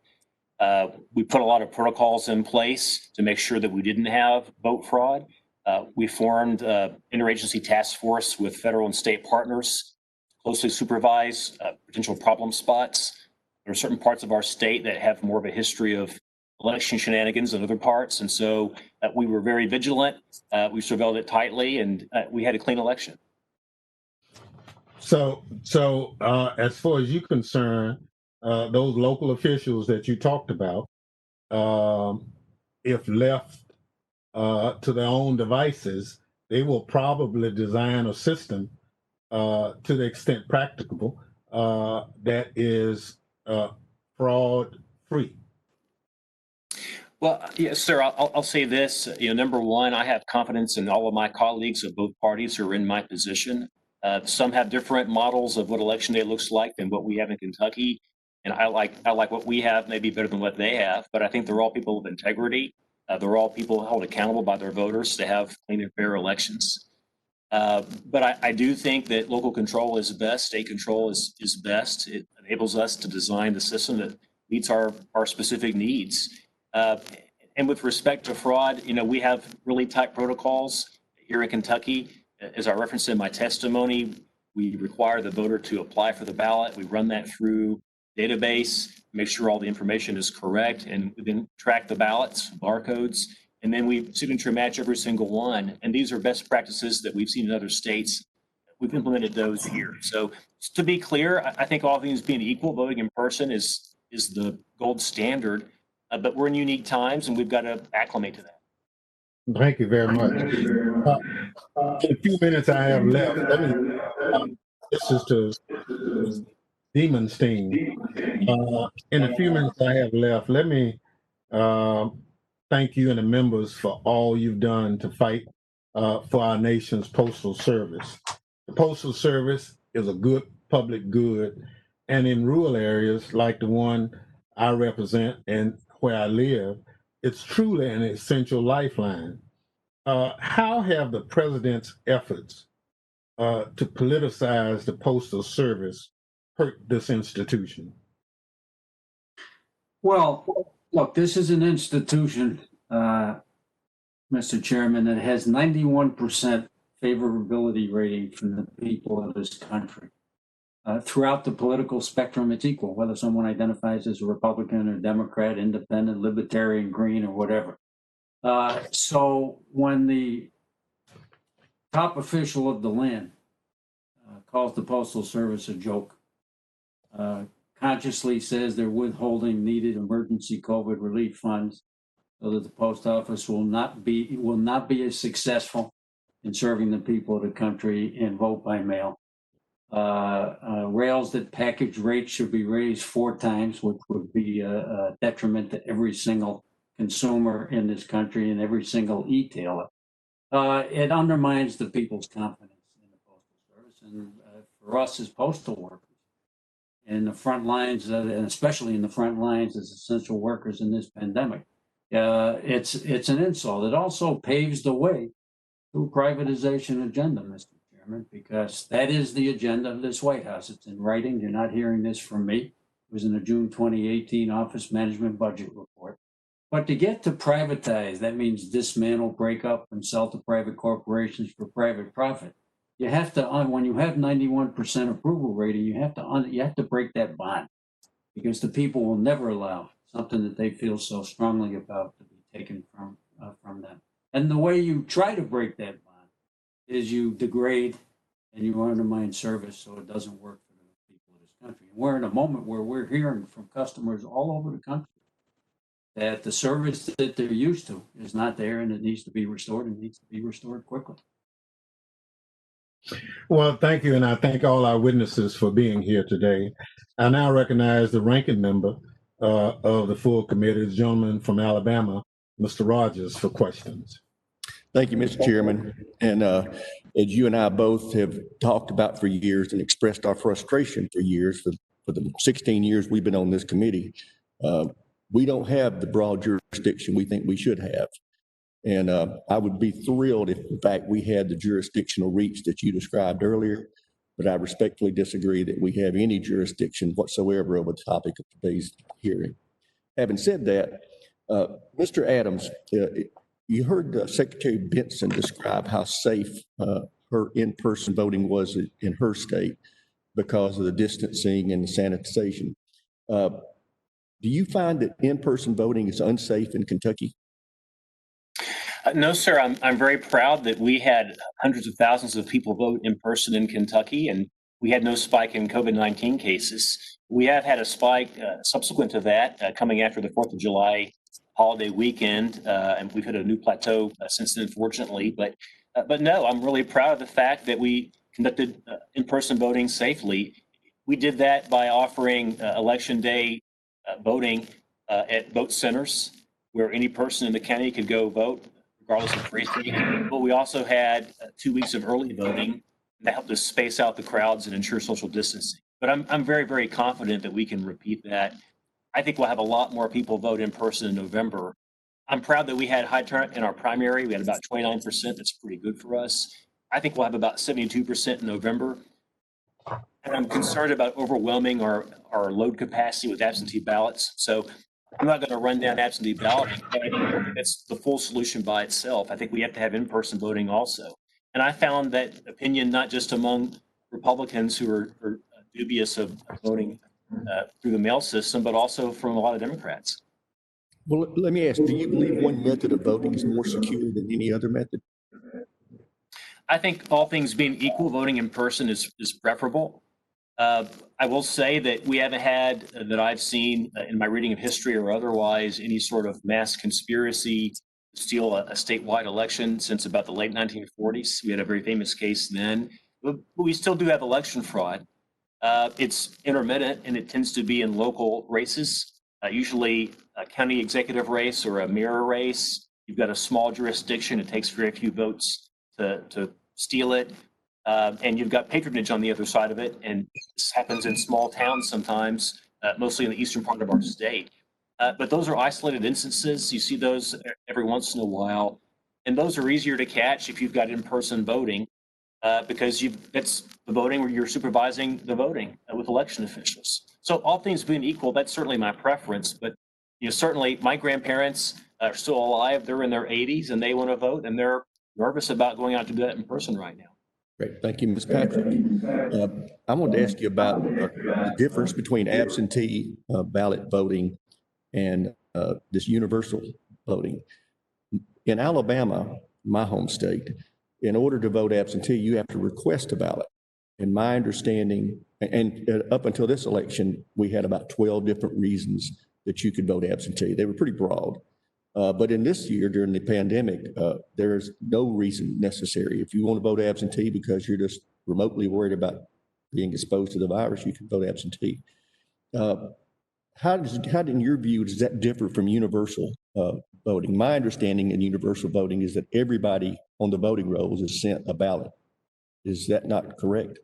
We put a lot of protocols in place to make sure that we didn't have vote fraud. We formed an interagency task force with federal and state partners, closely supervise potential problem spots. There are certain parts of our state that have more of a history of election shenanigans than other parts. And so we were very vigilant. We surveilled it tightly, and we had a clean election. So as far as you're concerned, those local officials that you talked about, if left to their own devices, they will probably design a system to the extent practicable that is fraud free. Well, yes, sir. I'll say this. Number one, I have confidence in all of my colleagues of both parties who are in my position. Some have different models of what election day looks like than what we have in Kentucky, and I like what we have maybe better than what they have. But I think they're all people of integrity. They're all people held accountable by their voters to have clean and fair elections. But I do think that local control is best. State control is best. It enables us to design the system that meets our specific needs. And with respect to fraud, we have really tight protocols here in Kentucky. As I referenced in my testimony, we require the voter to apply for the ballot. We run that through database, make sure all the information is correct, and we then track the ballots, barcodes, and then we signature match every single one. And these are best practices that we've seen in other states. We've implemented those here. So to be clear, I think all things being equal, voting in person is the gold standard. But we're in unique times, and we've got to acclimate to that. Thank you very much. In the few minutes I have left, this is to Demon Sting. In the few minutes I have left, let me thank you and the members for all you've done to fight for our nation's postal service. The postal service is a good public good, and in rural areas like the one I represent and where I live, it's truly an essential lifeline. How have the president's efforts to politicize the postal service hurt this institution? Well, look, this is an institution, Mr. Chairman, that has 91% favorability rating from the people of this country. Throughout the political spectrum, it's equal, whether someone identifies as a Republican or Democrat, independent, libertarian, green, or whatever. So when the top official of the land calls the Postal Service a joke, consciously says they're withholding needed emergency COVID relief funds so that the post office will not be as successful in serving the people of the country and vote by mail. Rails that package rates should be raised 4 times, which would be a detriment to every single consumer in this country and every single e-tailer. It undermines the people's confidence in the Postal Service, and for us as postal workers in the front lines, and especially in the front lines as essential workers in this pandemic, it's an insult. It also paves the way to a privatization agenda, Mr. Chairman, because that is the agenda of this White House. It's in writing. You're not hearing this from me. It was in the June 2018 Office Management Budget Report. But to get to privatize, that means dismantle, break up, and sell to private corporations for private profit. you have to, when you have 91% approval rating, you have to break that bond, because the people will never allow something that they feel so strongly about to be taken from them. And the way you try to break that bond is you degrade and you undermine service so it doesn't work for the people of this country. And we're in a moment where we're hearing from customers all over the country that the service that they're used to is not there, and it needs to be restored, and needs to be restored quickly. Well, thank you, and I thank all our witnesses for being here today. I now recognize the ranking member of the full committee, the gentleman from Alabama, Mr. Rogers, for questions. Thank you, Mr. Chairman. And as you and I both have talked about for years and expressed our frustration for years, for the 16 years we've been on this committee, we don't have the broad jurisdiction we think we should have. And I would be thrilled if, in fact, we had the jurisdictional reach that you described earlier, but I respectfully disagree that we have any jurisdiction whatsoever over the topic of today's hearing. Having said that, Mr. Adams, you heard Secretary Benson describe how safe her in-person voting was in her state because of the distancing and the sanitization. Do you find that in-person voting is unsafe in Kentucky? No, sir. I'm very proud that we had hundreds of thousands of people vote in person in Kentucky, and we had no spike in COVID-19 cases. We have had a spike subsequent to that coming after the 4th of July holiday weekend, and we've hit a new plateau since then, fortunately. But no, I'm really proud of the fact that we conducted in-person voting safely. We did that by offering election day voting at vote centers where any person in the county could go vote, regardless of race. But we also had 2 weeks of early voting that helped us space out the crowds and ensure social distancing. But I'm very, very confident that we can repeat that. I think we'll have a lot more people vote in person in November. I'm proud that we had high turnout in our primary. We had about 29%. That's pretty good for us. I think we'll have about 72% in November. And I'm concerned about overwhelming our load capacity with absentee ballots. So I'm not going to run down absentee balloting, but I don't think that's the full solution by itself. I think we have to have in-person voting also. And I found that opinion not just among Republicans who are dubious of voting through the mail system, but also from a lot of Democrats. Well, let me ask, do you believe one method of voting is more secure than any other method? I think all things being equal, voting in person is preferable. I will say that we haven't had, that I've seen in my reading of history or otherwise, any sort of mass conspiracy to steal a statewide election since about the late 1940s. We had a very famous case then, but we still do have election fraud. It's intermittent, and it tends to be in local races, usually a county executive race or a mayor race. You've got a small jurisdiction. It takes very few votes to steal it. And you've got patronage on the other side of it. And this happens in small towns sometimes, mostly in the eastern part of our state. But those are isolated instances. You see those every once in a while. And those are easier to catch if you've got in-person voting, because that's the voting where you're supervising the voting with election officials. So all things being equal, that's certainly my preference. But certainly my grandparents are still alive. They're in their 80s and they want to vote, and they're nervous about going out to do that in person right now. Great. Thank you, Ms. Patrick. I wanted to ask you about the difference between absentee ballot voting and this universal voting. In Alabama, my home state, in order to vote absentee, you have to request a ballot. In my understanding, and up until this election, we had about 12 different reasons that you could vote absentee. They were pretty broad. But in this year, during the pandemic, there's no reason necessary. If you want to vote absentee because you're just remotely worried about being exposed to the virus, you can vote absentee. How, in your view, does that differ from universal voting? My understanding in universal voting is that everybody on the voting rolls is sent a ballot. Is that not correct?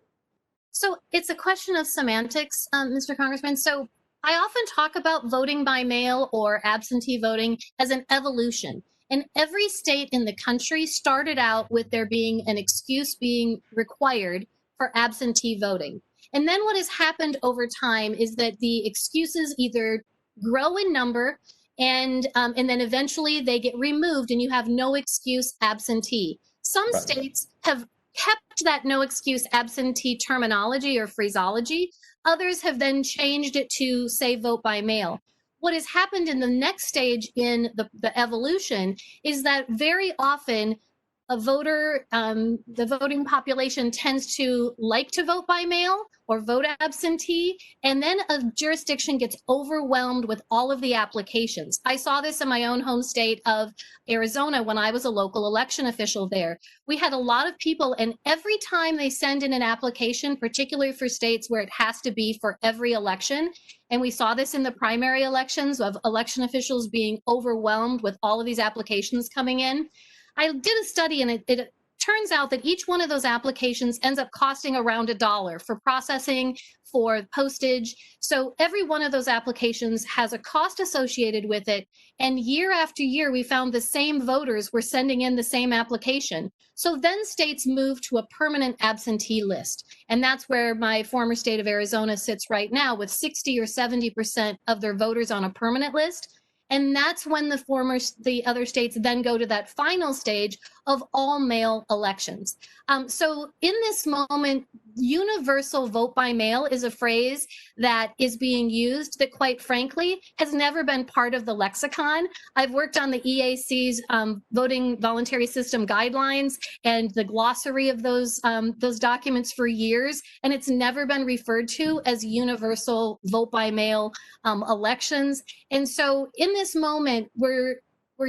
So it's a question of semantics, Mr. Congressman. So I often talk about voting by mail or absentee voting as an evolution. And every state in the country started out with there being an excuse being required for absentee voting. And then what has happened over time is that the excuses either grow in number and then eventually they get removed and you have no excuse absentee. Some states have kept that no excuse absentee terminology or phraseology. Others have then changed it to say vote by mail. What has happened in the next stage in the evolution is that very often a voter, the voting population tends to like to vote by mail or vote absentee, and then a jurisdiction gets overwhelmed with all of the applications. I saw this in my own home state of Arizona when I was a local election official there. We had a lot of people, and every time they send in an application, particularly for states where it has to be for every election, and we saw this in the primary elections of election officials being overwhelmed with all of these applications coming in. I did a study, and it turns out that each one of those applications ends up costing around $1 for processing, for postage. So every one of those applications has a cost associated with it. And year after year, we found the same voters were sending in the same application. So then states moved to a permanent absentee list. And that's where my former state of Arizona sits right now, with 60 or 70% of their voters on a permanent list. And that's when the other states then go to that final stage of all mail elections. So in this moment, universal vote by mail is a phrase that is being used that, quite frankly, has never been part of the lexicon. I've worked on the EAC's voting voluntary system guidelines and the glossary of those documents for years, and it's never been referred to as universal vote by mail elections. And so in this moment, we're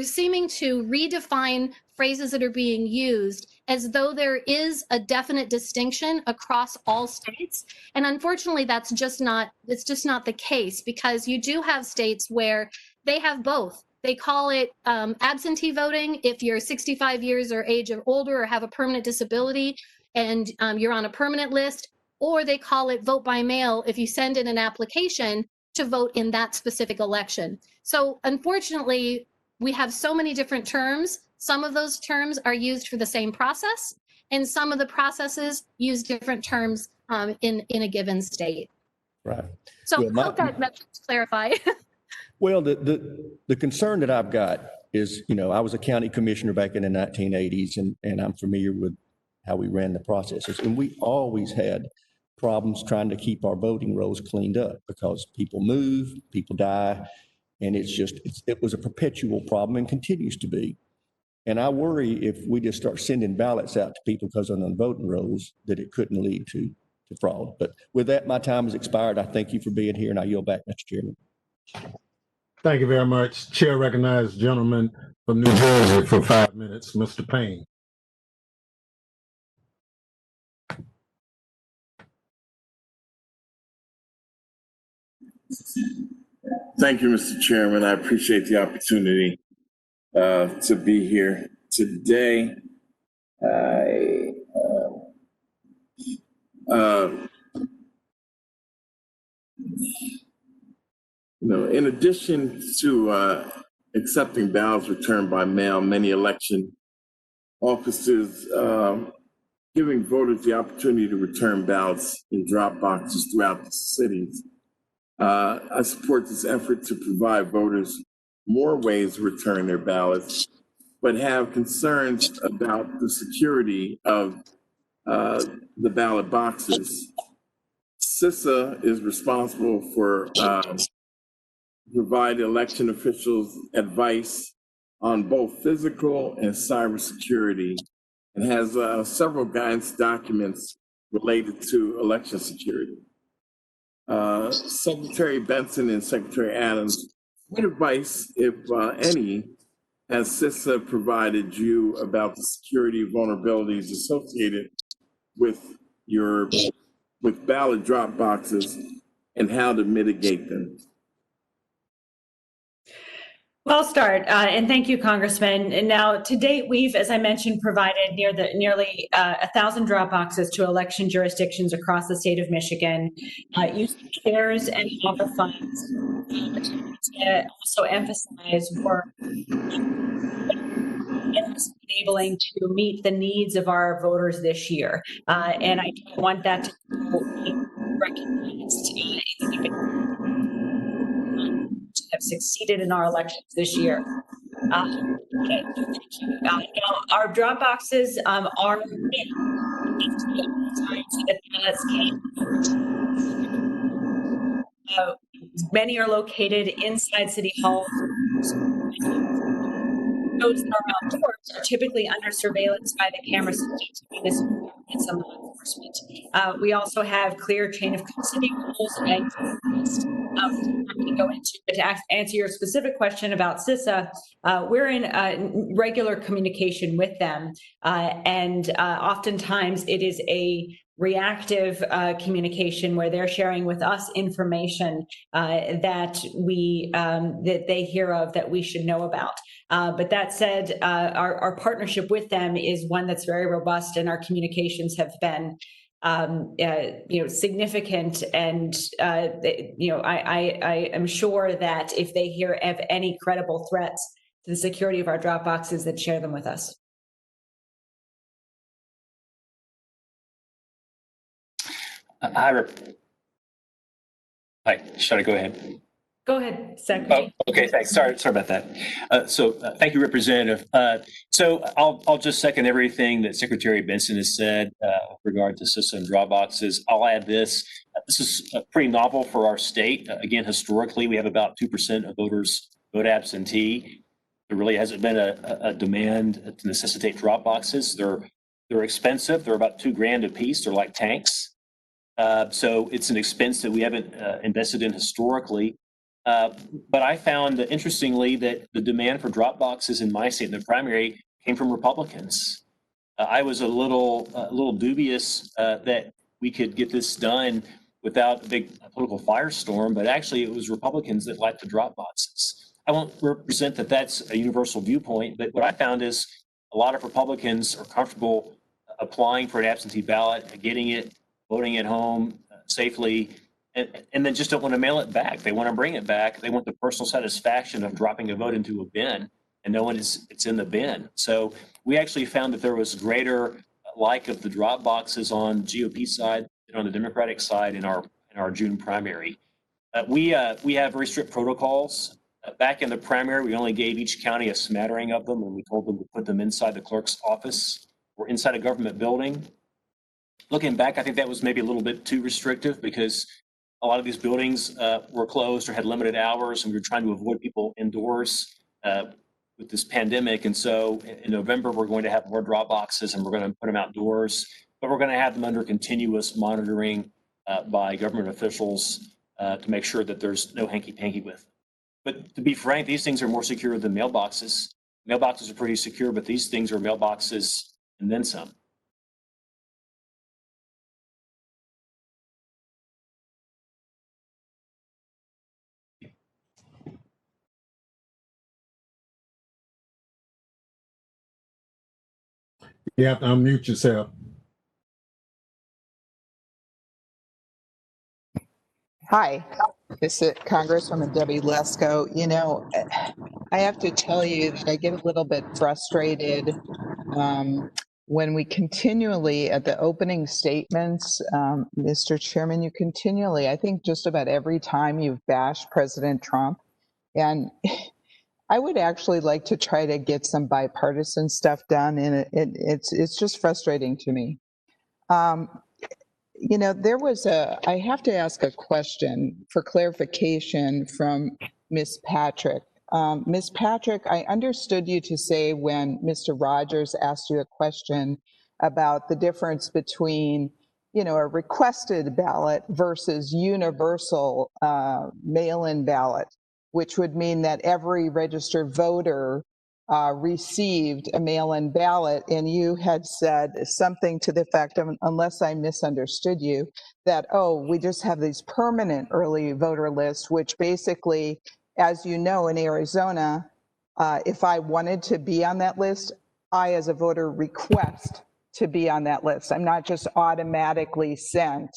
seeming to redefine phrases that are being used as though there is a definite distinction across all states. And unfortunately, it's just not the case, because you do have states where they have both. They call it absentee voting if you're 65 years or age or older or have a permanent disability and you're on a permanent list, or they call it vote by mail if you send in an application to vote in that specific election. So unfortunately, we have so many different terms. Some of those terms are used for the same process, and some of the processes use different terms in a given state. Right. So Well, I hope that helps clarify. Well, the concern that I've got is, I was a county commissioner back in the 1980s, and I'm familiar with how we ran the processes. And we always had problems trying to keep our voting rolls cleaned up, because people move, people die, and it was a perpetual problem and continues to be. And I worry if we just start sending ballots out to people because they're on voting rolls, that it couldn't lead to fraud. But with that, my time has expired. I thank you for being here, and I yield back, Mr. Chairman. Thank you very much. Chair recognizes gentleman from New Jersey for 5 minutes, Mr. Payne. Thank you, Mr. Chairman. I appreciate the opportunity to be here today. In addition to accepting ballots returned by mail, many election officers giving voters the opportunity to return ballots in drop boxes throughout the cities. I support this effort to provide voters more ways to return their ballots, but have concerns about the security of the ballot boxes. CISA is responsible for providing election officials advice on both physical and cybersecurity, and has several guidance documents related to election security. Secretary Benson and Secretary Adams, what advice, if any, has CISA provided you about the security vulnerabilities associated with ballot drop boxes and how to mitigate them? Well, I'll start, and thank you, Congressman. And now, to date, we've, as I mentioned, provided nearly 1,000 drop boxes to election jurisdictions across the state of Michigan, using CARES and ARPA funds. To also emphasize work enabling to meet the needs of our voters this year, and I don't want that to be recognized have succeeded in our elections this year. Okay, thank you. Now, our drop boxes are in time so that ballots can. Many are located inside City Hall. Those that are outdoors are typically under surveillance by the camera systems and some law enforcement. We also have clear chain of custody rules and I'm going to go into, but to answer your specific question about CISA, we're in regular communication with them, and oftentimes it is a reactive communication where they're sharing with us information that they hear of that we should know about. But that said, our partnership with them is one that's very robust, and our communications have been significant. And I am sure that if they hear of any credible threats to the security of our drop boxes, that share them with us. Hi, should I go ahead? Go ahead, Secretary. Oh, okay, thanks. Sorry about that. Thank you, Representative. So I'll just second everything that Secretary Benson has said with regard to CISA and drop boxes. I'll add this. This is pretty novel for our state. Again, historically, we have about 2% of voters vote absentee. There really hasn't been a demand to necessitate drop boxes. They're expensive. They're about $2,000 a piece. They're like tanks. So it's an expense that we haven't invested in historically. But I found, interestingly, that the demand for drop boxes in my state in the primary came from Republicans. I was a little dubious that we could get this done without a big political firestorm, but actually it was Republicans that liked the drop boxes. I won't represent that that's a universal viewpoint, but what I found is a lot of Republicans are comfortable applying for an absentee ballot, getting it, voting at home safely, and then just don't want to mail it back. They want to bring it back. They want the personal satisfaction of dropping a vote into a bin and knowing it's in the bin. So we actually found that there was greater like of the drop boxes on GOP side than on the Democratic side in our June primary. We have very strict protocols. Back in the primary, we only gave each county a smattering of them, and we told them to put them inside the clerk's office or inside a government building. Looking back, I think that was maybe a little bit too restrictive because a lot of these buildings were closed or had limited hours, and we were trying to avoid people indoors with this pandemic. And so in November, we're going to have more drop boxes, and we're going to put them outdoors, but we're going to have them under continuous monitoring by government officials to make sure that there's no hanky-panky with. But to be frank, these things are more secure than mailboxes. Mailboxes are pretty secure, but these things are mailboxes and then some. You have to unmute yourself. Hi, this is Congresswoman Debbie Lesko. You know, I have to tell you that I get a little bit frustrated when we continually, at the opening statements, Mr. Chairman, you continually, I think just about every time you've bashed President Trump. And I would actually like to try to get some bipartisan stuff done, and it's just frustrating to me. You know, I have to ask a question for clarification from Ms. Patrick. Ms. Patrick, I understood you to say when Mr. Rogers asked you a question about the difference between, you know, a requested ballot versus universal mail-in ballot, which would mean that every registered voter received a mail-in ballot, and you had said something to the effect of, unless I misunderstood you, that, oh, we just have these permanent early voter lists, which basically, as you know, in Arizona, if I wanted to be on that list, I, as a voter, request to be on that list. I'm not just automatically sent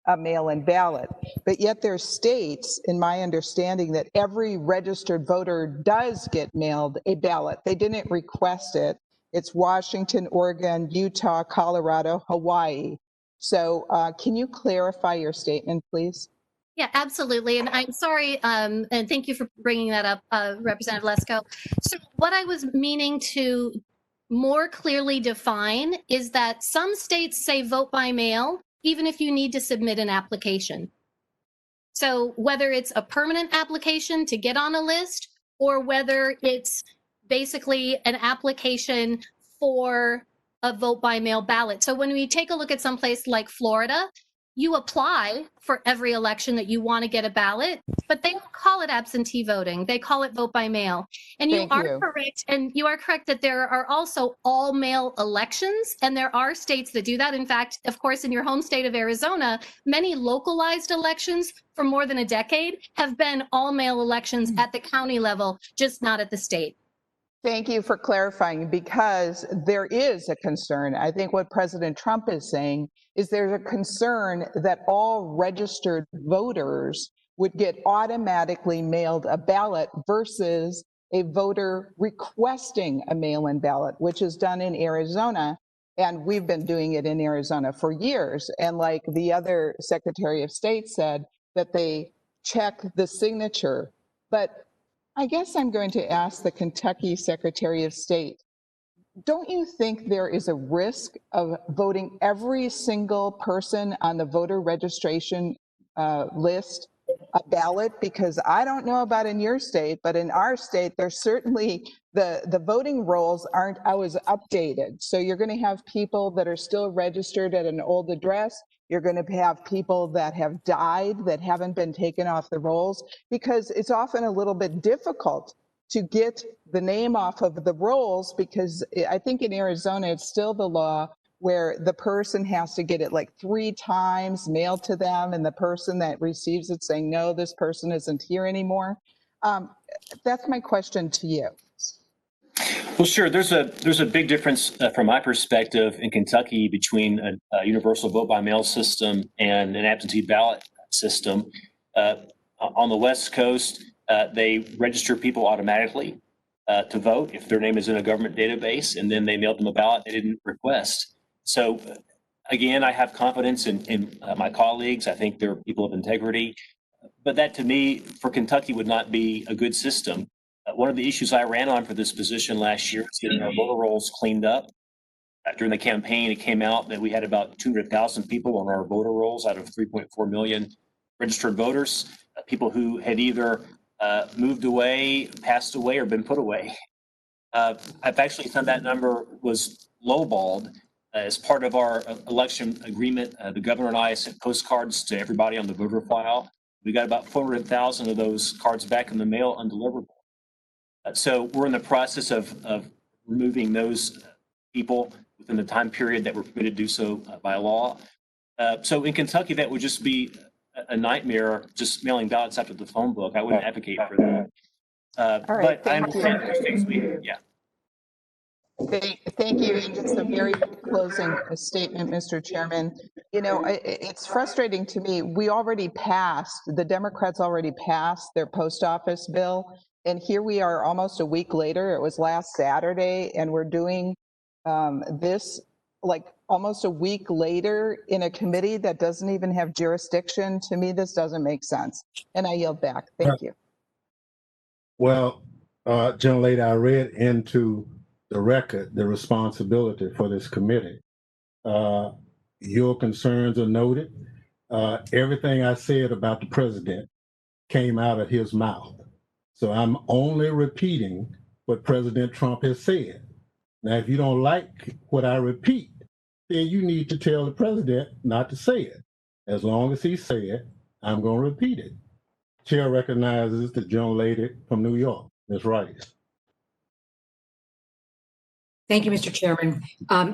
a mail-in ballot. But yet there's states, in my understanding, that every registered voter does get mailed a ballot. They didn't request it. It's Washington, Oregon, Utah, Colorado, Hawaii. So can you clarify your statement, please? Yeah, absolutely. And I'm sorry, and thank you for bringing that up, Representative Lesko. So what I was meaning to more clearly define is that some states say vote by mail, even if you need to submit an application. So whether it's a permanent application to get on a list, or whether it's basically an application for a vote by mail ballot. So when we take a look at someplace like Florida, you apply for every election that you want to get a ballot, but they don't call it absentee voting. They call it vote by mail. And you Thank are you. correct. And you are correct that there are also all mail elections, and there are states that do that. In fact, of course, in your home state of Arizona, many localized elections for more than a decade have been all mail elections at the county level, just not at the state. Thank you for clarifying, because there is a concern. I think what President Trump is saying is there's a concern that all registered voters would get automatically mailed a ballot versus a voter requesting a mail-in ballot, which is done in Arizona. And we've been doing it in Arizona for years. And like the other Secretary of State said, that they check the signature. But I guess I'm going to ask the Kentucky Secretary of State, don't you think there is a risk of voting every single person on the voter registration list a ballot? Because I don't know about in your state, but in our state, there's certainly the voting rolls aren't always updated. So you're going to have people that are still registered at an old address. You're going to have people that have died that haven't been taken off the rolls, because it's often a little bit difficult to get the name off of the rolls, because I think in Arizona, it's still the law where the person has to get it like 3 times mailed to them, and the person that receives it saying, no, this person isn't here anymore. That's my question to you. Well, sure. There's a big difference from my perspective in Kentucky between a universal vote by mail system and an absentee ballot system. On the West Coast, they register people automatically to vote if their name is in a government database, and then they mailed them a ballot they didn't request. So again, I have confidence in my colleagues. I think they're people of integrity. But that, to me, for Kentucky, would not be a good system. One of the issues I ran on for this position last year was getting our voter rolls cleaned up. During the campaign, it came out that we had about 200,000 people on our voter rolls out of 3.4 million registered voters, people who had either moved away, passed away, or been put away. I've actually found that number was lowballed. As part of our election agreement, the governor and I sent postcards to everybody on the voter file. We got about 400,000 of those cards back in the mail undeliverable. So we're in the process of removing those people within the time period that we're permitted to do so by law. So in Kentucky, that would just be a nightmare, just mailing ballots after the phone book. I wouldn't advocate for that. All right, But I thank you. understand there's things yeah. Thank you. And just a very closing statement, Mr. Chairman. You know, it's frustrating to me. The Democrats already passed their post office bill. And here we are almost a week later. It was last Saturday, and we're doing this like almost a week later in a committee that doesn't even have jurisdiction. To me, this doesn't make sense. And I yield back. Thank you. Well, General Lady, I read into the record the responsibility for this committee. Your concerns are noted. Everything I said about the president came out of his mouth. So I'm only repeating what President Trump has said. Now, if you don't like what I repeat, then you need to tell the president not to say it. As long as he say it, I'm going to repeat it. Chair recognizes the General Lady from New York, Ms. Rice. Thank you, Mr. Chairman.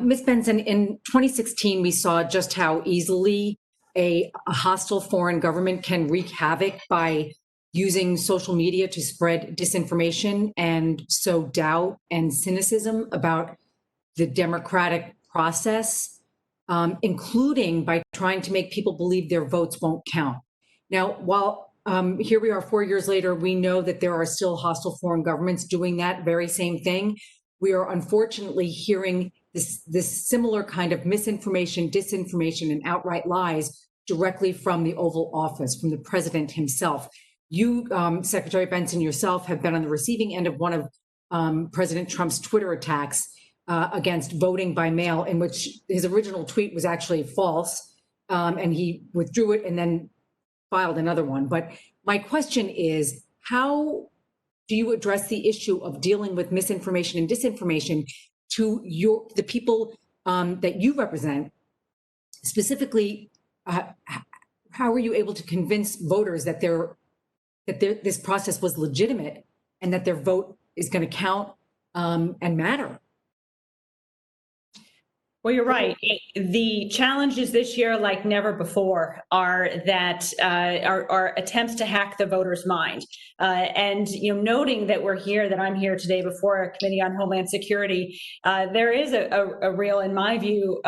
Ms. Benson, in 2016, we saw just how easily a hostile foreign government can wreak havoc by using social media to spread disinformation and sow doubt and cynicism about the democratic process, including by trying to make people believe their votes won't count. Now, while here we are 4 years later, we know that there are still hostile foreign governments doing that very same thing. We are unfortunately hearing this similar kind of misinformation, disinformation, and outright lies directly from the Oval Office, from the president himself. You, Secretary Benson, yourself have been on the receiving end of one of President Trump's Twitter attacks against voting by mail, in which his original tweet was actually false, and he withdrew it and then filed another one. But my question is, how do you address the issue of dealing with misinformation and disinformation to the people that you represent? Specifically, how are you able to convince voters that this process was legitimate and that their vote is going to count and matter? Well, you're right. The challenges this year, like never before, are that are attempts to hack the voter's mind. And noting that we're here, that I'm here today before a Committee on Homeland Security, there is a real, in my view,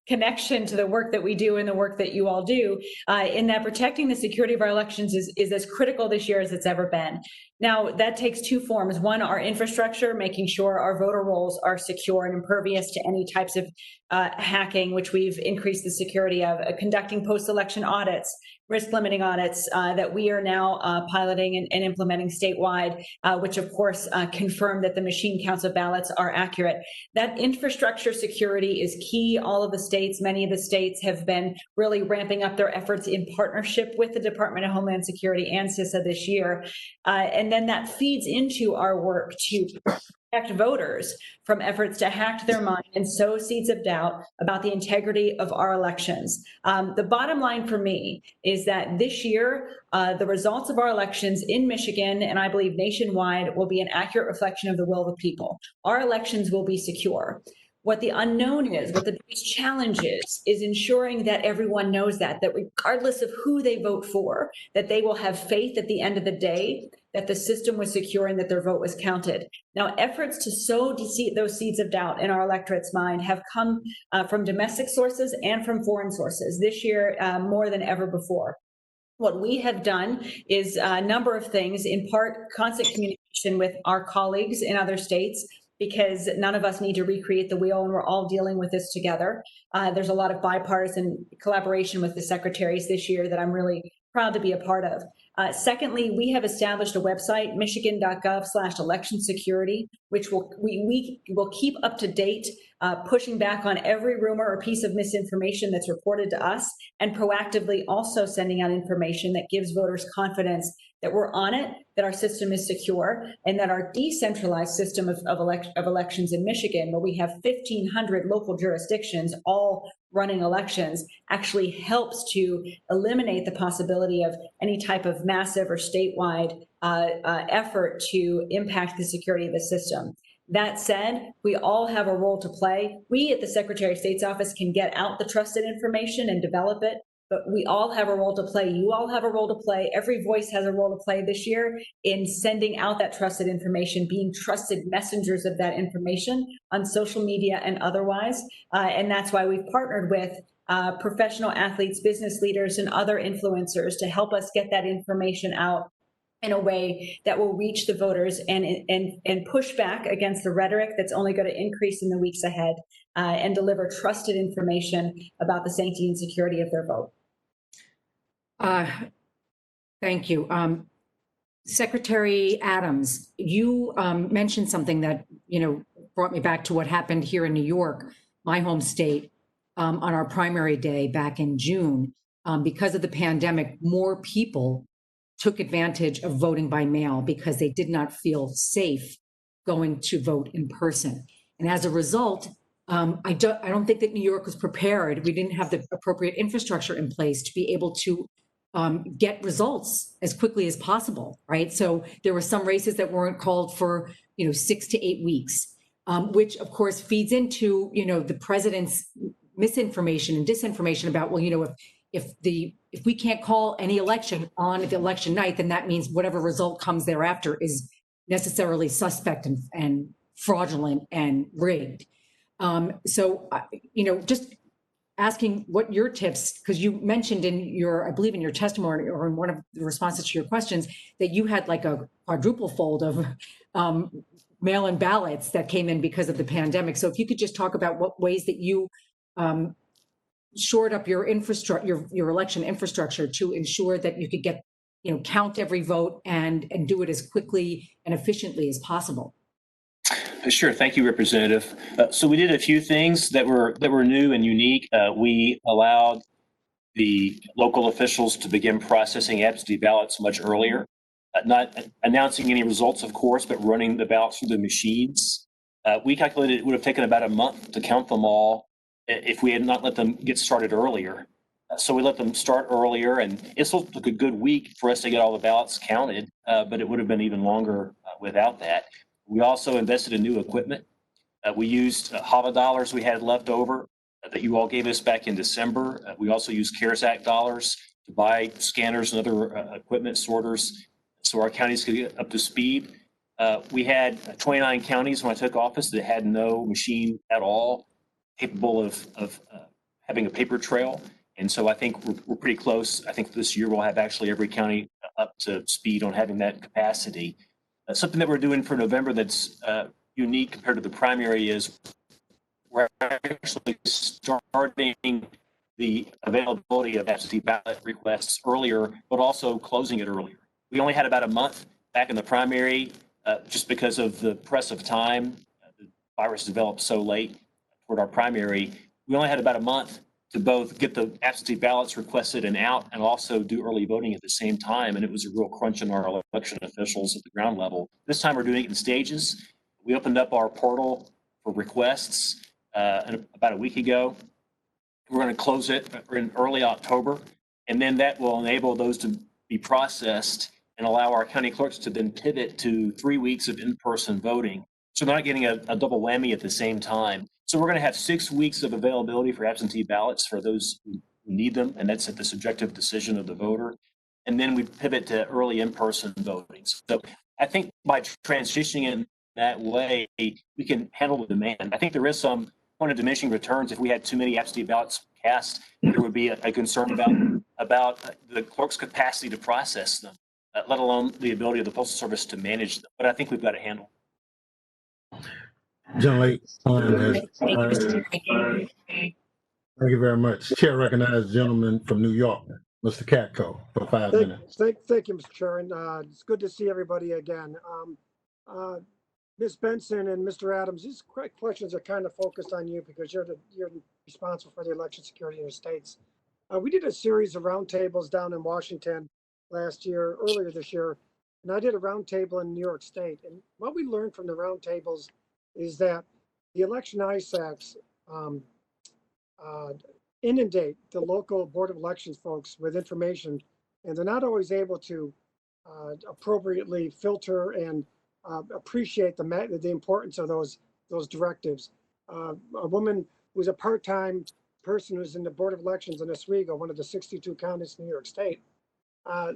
connection to the work that we do and the work that you all do, in that protecting the security of our elections is as critical this year as it's ever been. Now, that takes two forms. One, our infrastructure, making sure our voter rolls are secure and impervious to any types of hacking, which we've increased the security of, conducting post-election audits, risk limiting audits that we are now piloting and implementing statewide, which of course confirm that the machine counts of ballots are accurate. That infrastructure security is key. All of the states, many of the states have been really ramping up their efforts in partnership with the Department of Homeland Security and CISA this year. And then that feeds into our work to protect voters from efforts to hack their mind and sow seeds of doubt about the integrity of our elections. The bottom line for me is that this year, the results of our elections in Michigan, and I believe nationwide, will be an accurate reflection of the will of the people. Our elections will be secure. What the unknown is, what the biggest challenge is ensuring that everyone knows that regardless of who they vote for, that they will have faith at the end of the day that the system was secure and that their vote was counted. Now, efforts to sow those seeds of doubt in our electorate's mind have come from domestic sources and from foreign sources this year more than ever before. What we have done is a number of things, in part constant communication with our colleagues in other states, because none of us need to recreate the wheel and we're all dealing with this together. There's a lot of bipartisan collaboration with the secretaries this year that I'm really proud to be a part of. Secondly, we have established a website, michigan.gov/election security, which we will keep up to date, pushing back on every rumor or piece of misinformation that's reported to us, and proactively also sending out information that gives voters confidence that we're on it, that our system is secure, and that our decentralized system of elections in Michigan, where we have 1,500 local jurisdictions all running elections, actually helps to eliminate the possibility of any type of massive or statewide effort to impact the security of the system. That said, we all have a role to play. We at the Secretary of State's office can get out the trusted information and develop it, but we all have a role to play. You all have a role to play. Every voice has a role to play this year in sending out that trusted information, being trusted messengers of that information on social media and otherwise. And that's why we've partnered with professional athletes, business leaders, and other influencers to help us get that information out in a way that will reach the voters and push back against the rhetoric that's only going to increase in the weeks ahead, and deliver trusted information about the sanctity and security of their vote. Thank you. Secretary Adams, you mentioned something that, brought me back to what happened here in New York, my home state, on our primary day back in June. Because of the pandemic, more people took advantage of voting by mail because they did not feel safe going to vote in person. And as a result, I don't think that New York was prepared. We didn't have the appropriate infrastructure in place to be able to get results as quickly as possible, right? So there were some races that weren't called for, 6 to 8 weeks, which of course feeds into, the president's misinformation and disinformation about, well, if we can't call any election on the election night, then that means whatever result comes thereafter is necessarily suspect and fraudulent and rigged. So, just asking what your tips, because you mentioned I believe in your testimony or in one of the responses to your questions, that you had like a quadruple fold of mail-in ballots that came in because of the pandemic. So if you could just talk about what ways that you shored up your infrastructure, your election infrastructure to ensure that you could get, count every vote and do it as quickly and efficiently as possible? Sure. Thank you, Representative. So we did a few things that were new and unique. We allowed the local officials to begin processing absentee ballots much earlier, not announcing any results, of course, but running the ballots through the machines. We calculated it would have taken about a month to count them all if we had not let them get started earlier. So we let them start earlier, and it still took a good week for us to get all the ballots counted, but it would have been even longer without that. We also invested in new equipment. We used HAVA dollars we had left over that you all gave us back in December. We also used CARES Act dollars to buy scanners and other equipment sorters so our counties could get up to speed. We had 29 counties when I took office that had no machine at all capable of having a paper trail. And so I think we're pretty close. I think this year we'll have actually every county up to speed on having that capacity. Something that we're doing for November that's unique compared to the primary is we're actually starting the availability of absentee ballot requests earlier, but also closing it earlier. We only had about a month back in the primary just because of the press of time. The virus developed so late toward our primary. We only had about a month to both get the absentee ballots requested and out and also do early voting at the same time. And it was a real crunch on our election officials at the ground level. This time we're doing it in stages. We opened up our portal for requests about a week ago. We're going to close it in early October, and then that will enable those to be processed and allow our county clerks to then pivot to 3 weeks of in-person voting. So they're not getting a double whammy at the same time. So we're going to have 6 weeks of availability for absentee ballots for those who need them, and that's at the subjective decision of the voter. And then we pivot to early in-person voting. So I think by transitioning in that way, we can handle the demand. I think there is some point of diminishing returns. If we had too many absentee ballots cast, there would be a concern about the clerk's capacity to process them, let alone the ability of the Postal Service to manage them. But I think we've got a handle. Thank you very much. Chair recognizes the gentleman from New York, Mr. Katko, for 5 minutes. Thank you, Mr. Chairman. It's good to see everybody again. Ms. Benson and Mr. Adams, these questions are kind of focused on you because you're responsible for the election security in your states. We did a series of roundtables down in Washington earlier this year, and I did a roundtable in New York State. And what we learned from the roundtables is that the election ISACs inundate the local Board of Elections folks with information, and they're not always able to appropriately filter and appreciate the importance of those directives. A woman who's a part-time person who's in the Board of Elections in Oswego, one of the 62 counties in New York State,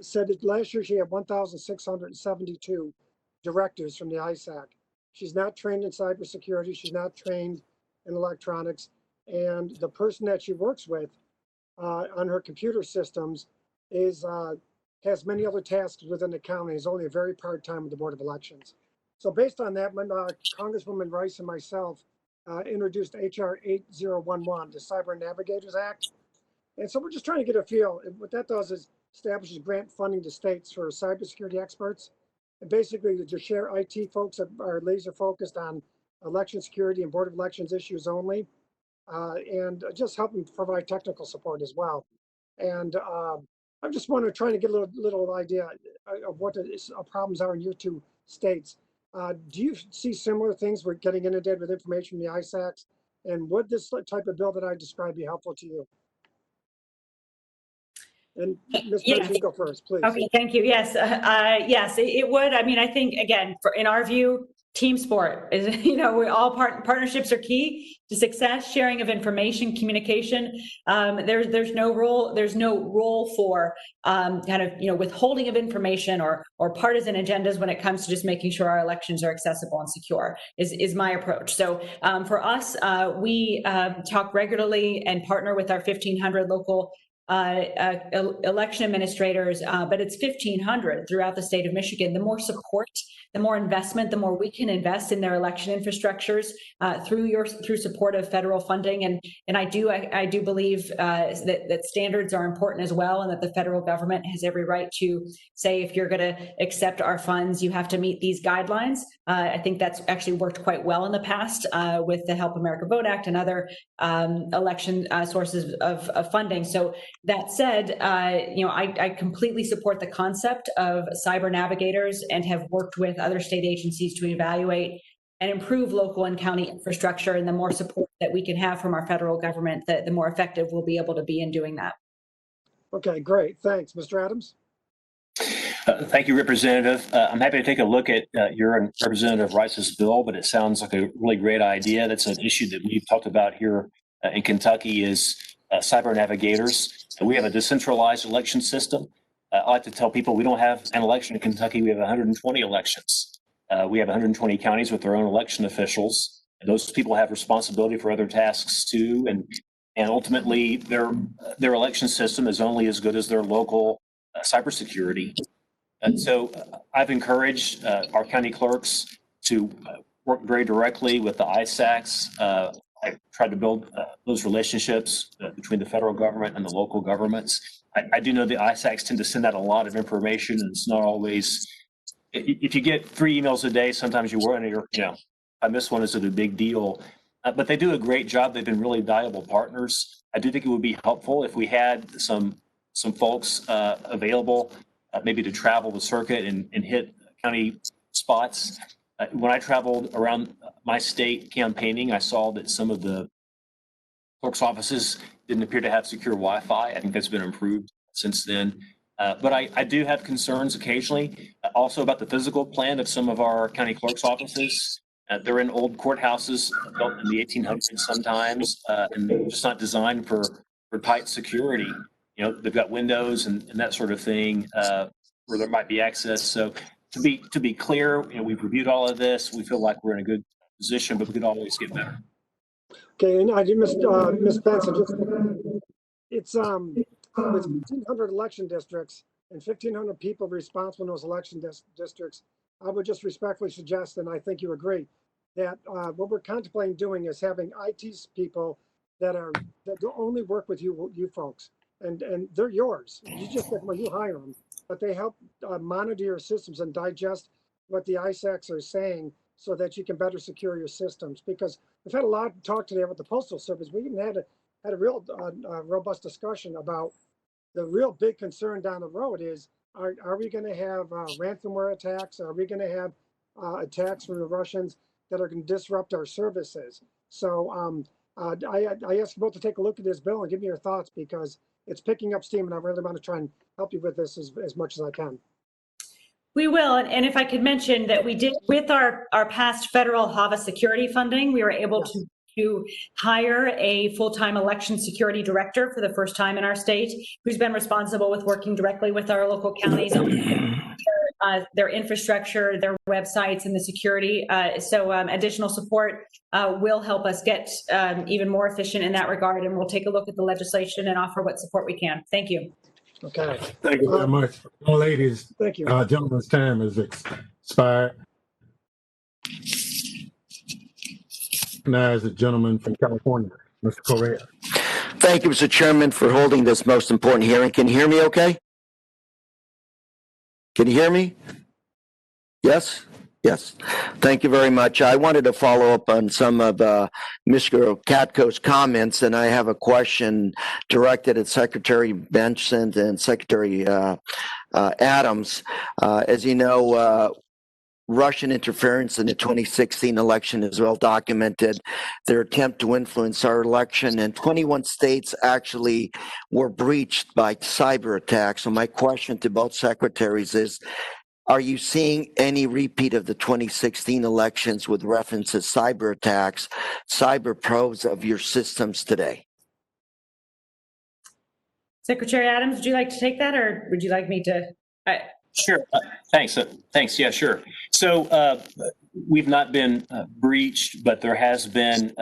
said that last year she had 1,672 directives from the ISAC. She's not trained in cybersecurity. She's not trained in electronics. And the person that she works with on her computer systems has many other tasks within the county. Is only a very part-time with the Board of Elections. So based on that, Congresswoman Rice and myself introduced HR 8011, the Cyber Navigators Act. And so we're just trying to get a feel. What that does is establishes grant funding to states for cybersecurity experts. And basically to share IT folks that are laser focused on election security and Board of Elections issues only. And just helping provide technical support as well. And I'm just trying to get a little idea of what the problems are in your two states. Do you see similar things? We're getting inundated with information from the ISACs, and would this type of bill that I described be helpful to you? And Ms. Benson, go first, please. Okay, thank you. Yes, yes, it would. I mean, I think again, in our view, team sport is, we all partnerships are key to success, sharing of information, communication. There's no role for withholding of information or partisan agendas when it comes to just making sure our elections are accessible and secure is my approach. So for us, we talk regularly and partner with our 1,500 local election administrators, but it's 1,500 throughout the state of Michigan. The more support, the more investment, the more we can invest in their election infrastructures through support of federal funding. And I do believe that standards are important as well, and that the federal government has every right to say, if you're going to accept our funds, you have to meet these guidelines. I think that's actually worked quite well in the past with the Help America Vote Act and other election sources of funding. So that said, I completely support the concept of cyber navigators and have worked with other state agencies to evaluate and improve local and county infrastructure. And the more support that we can have from our federal government, the more effective we'll be able to be in doing that. Okay, great. Thanks. Mr. Adams? Thank you, Representative. I'm happy to take a look at your and Representative Rice's bill, but it sounds like a really great idea. That's an issue that we've talked about here in Kentucky is cyber navigators. We have a decentralized election system. I like to tell people we don't have an election in Kentucky. We have 120 elections. We have 120 counties with their own election officials. And those people have responsibility for other tasks too. And ultimately, their election system is only as good as their local cybersecurity. And so I've encouraged our county clerks to work very directly with the ISACs. I tried to build those relationships between the federal government and the local governments. I do know the ISACs tend to send out a lot of information, and it's not always, if you get 3 emails a day, sometimes you wonder, I miss one, is it a big deal? But they do a great job. They've been really valuable partners. I do think it would be helpful if we had some folks available, maybe to travel the circuit and hit county spots. When I traveled around my state campaigning, I saw that some of the clerk's offices didn't appear to have secure Wi-Fi. I think that's been improved since then. But I do have concerns occasionally also about the physical plan of some of our county clerk's offices. They're in old courthouses built in the 1800s sometimes, and they're just not designed for tight security. They've got windows and that sort of thing where there might be access. So to be clear, we've reviewed all of this. We feel like we're in a good position, but we could always get better. Okay, and I did Miss Benson. It's with 1,500 election districts and 1,500 people responsible in those election districts. I would just respectfully suggest, and I think you agree, that what we're contemplating doing is having IT people that only work with you folks, and they're yours. You just get them, you hire them, but they help monitor your systems and digest what the ISACs are saying, so that you can better secure your systems. Because we've had a lot of talk today about the Postal Service. We even had a real robust discussion about the real big concern down the road is, are we going to have ransomware attacks? Are we going to have attacks from the Russians that are going to disrupt our services? So I ask you both to take a look at this bill and give me your thoughts, because it's picking up steam, and I really want to try and help you with this as much as I can. We will, and if I could mention that we did, with our past federal HAVA security funding, we were able to hire a full-time election security director for the first time in our state, who's been responsible with working directly with our local counties on their infrastructure, their websites, and the security. So additional support will help us get even more efficient in that regard, and we'll take a look at the legislation and offer what support we can. Thank you. Okay. Thank you very much. Well, ladies, thank you. Gentlemen's time has expired. Recognize the gentleman from California, Mr. Correa. Thank you, Mr. Chairman, for holding this most important hearing. Can you hear me okay? Can you hear me? Yes? Yes. Thank you very much. I wanted to follow up on some of Mr. Katko's comments, and I have a question directed at Secretary Benson and Secretary Adams. As you know, Russian interference in the 2016 election is well documented. Their attempt to influence our election, and 21 states actually were breached by cyber attacks. So my question to both secretaries is, are you seeing any repeat of the 2016 elections with reference to cyber attacks, cyber probes of your systems today? Secretary Adams, would you like to take that, or would you like me to? Sure. Thanks. Thanks. Yeah, sure. So we've not been breached, but there has been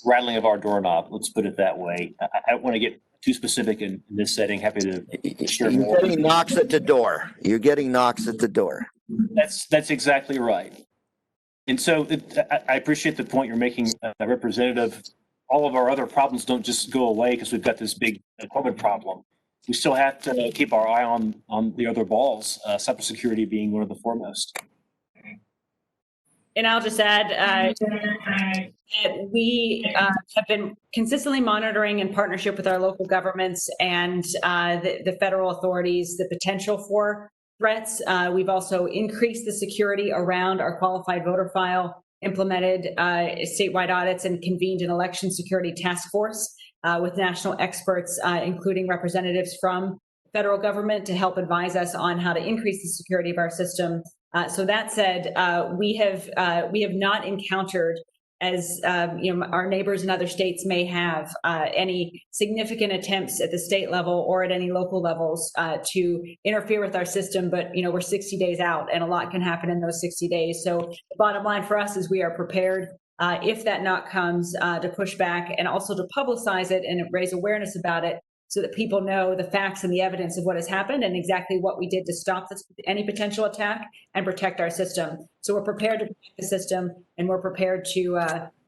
rattling of our doorknob. Let's put it that way. I don't want to get too specific in this setting. Happy to share You're more. getting knocks at the door. You're getting knocks at the door. That's exactly right. And so I appreciate the point you're making, Representative. All of our other problems don't just go away because we've got this big COVID problem. We still have to keep our eye on the other balls, cybersecurity being one of the foremost. And I'll just add, we have been consistently monitoring in partnership with our local governments and the federal authorities the potential for threats. We've also increased the security around our qualified voter file, implemented statewide audits, and convened an election security task force with national experts, including representatives from federal government, to help advise us on how to increase the security of our system. So that said, we have not encountered, as our neighbors in other states may have, any significant attempts at the state level or at any local levels to interfere with our system. But we're 60 days out, and a lot can happen in those 60 days. So the bottom line for us is we are prepared, if that knock comes, to push back and also to publicize it and raise awareness about it, so that people know the facts and the evidence of what has happened and exactly what we did to stop any potential attack and protect our system. So we're prepared to protect the system, and we're prepared to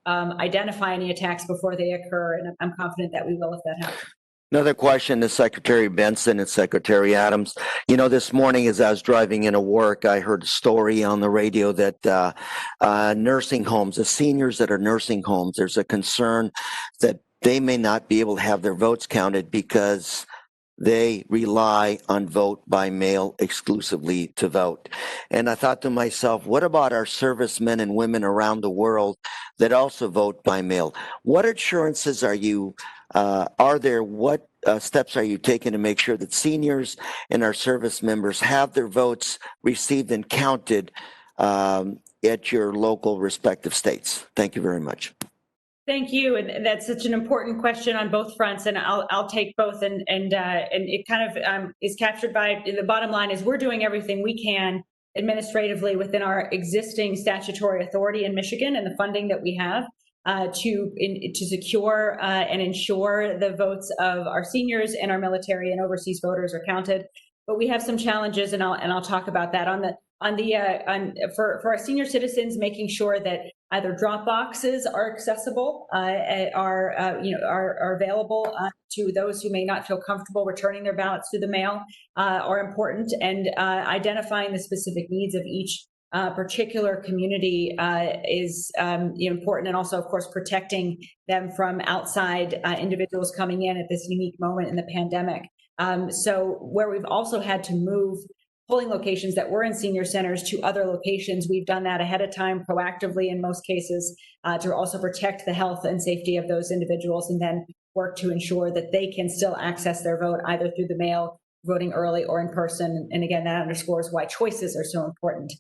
identify any attacks before they occur. And I'm confident that we will if that happens. Another question to Secretary Benson and Secretary Adams. This morning as I was driving into work, I heard a story on the radio that nursing homes, the seniors that are nursing homes, there's a concern that they may not be able to have their votes counted because they rely on vote by mail exclusively to vote. And I thought to myself, what about our servicemen and women around the world that also vote by mail? What assurances are there? What steps are you taking to make sure that seniors and our service members have their votes received and counted at your local respective states? Thank you very much. Thank you, and that's such an important question on both fronts, and I'll take both. And it kind of is captured by the bottom line is we're doing everything we can administratively within our existing statutory authority in Michigan and the funding that we have to secure and ensure the votes of our seniors and our military and overseas voters are counted. But we have some challenges, and I'll talk about that for our senior citizens, making sure that either drop boxes are accessible, are available to those who may not feel comfortable returning their ballots through the mail, are important, and identifying the specific needs of each particular community is important, and also, of course, protecting them from outside individuals coming in at this unique moment in the pandemic. So where we've also had to move polling locations that were in senior centers to other locations, we've done that ahead of time, proactively in most cases, to also protect the health and safety of those individuals, and then work to ensure that they can still access their vote either through the mail, voting early, or in person. And again, that underscores why choices are so important.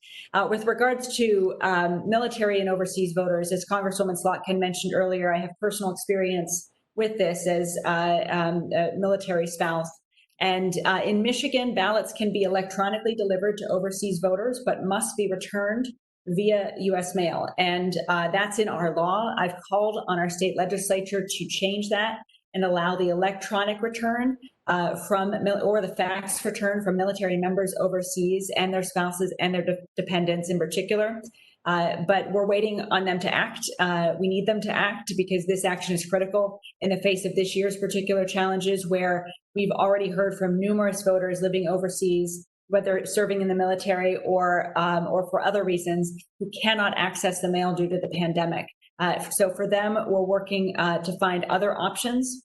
With regards to military and overseas voters, as Congresswoman Slotkin mentioned earlier, I have personal experience with this as a military spouse. And in Michigan, ballots can be electronically delivered to overseas voters, but must be returned via U.S. mail. And that's in our law. I've called on our state legislature to change that and allow the electronic return or the fax return from military members overseas and their spouses and their dependents in particular. But we're waiting on them to act. We need them to act because this action is critical in the face of this year's particular challenges, where we've already heard from numerous voters living overseas, whether serving in the military or for other reasons, who cannot access the mail due to the pandemic. So for them, we're working to find other options,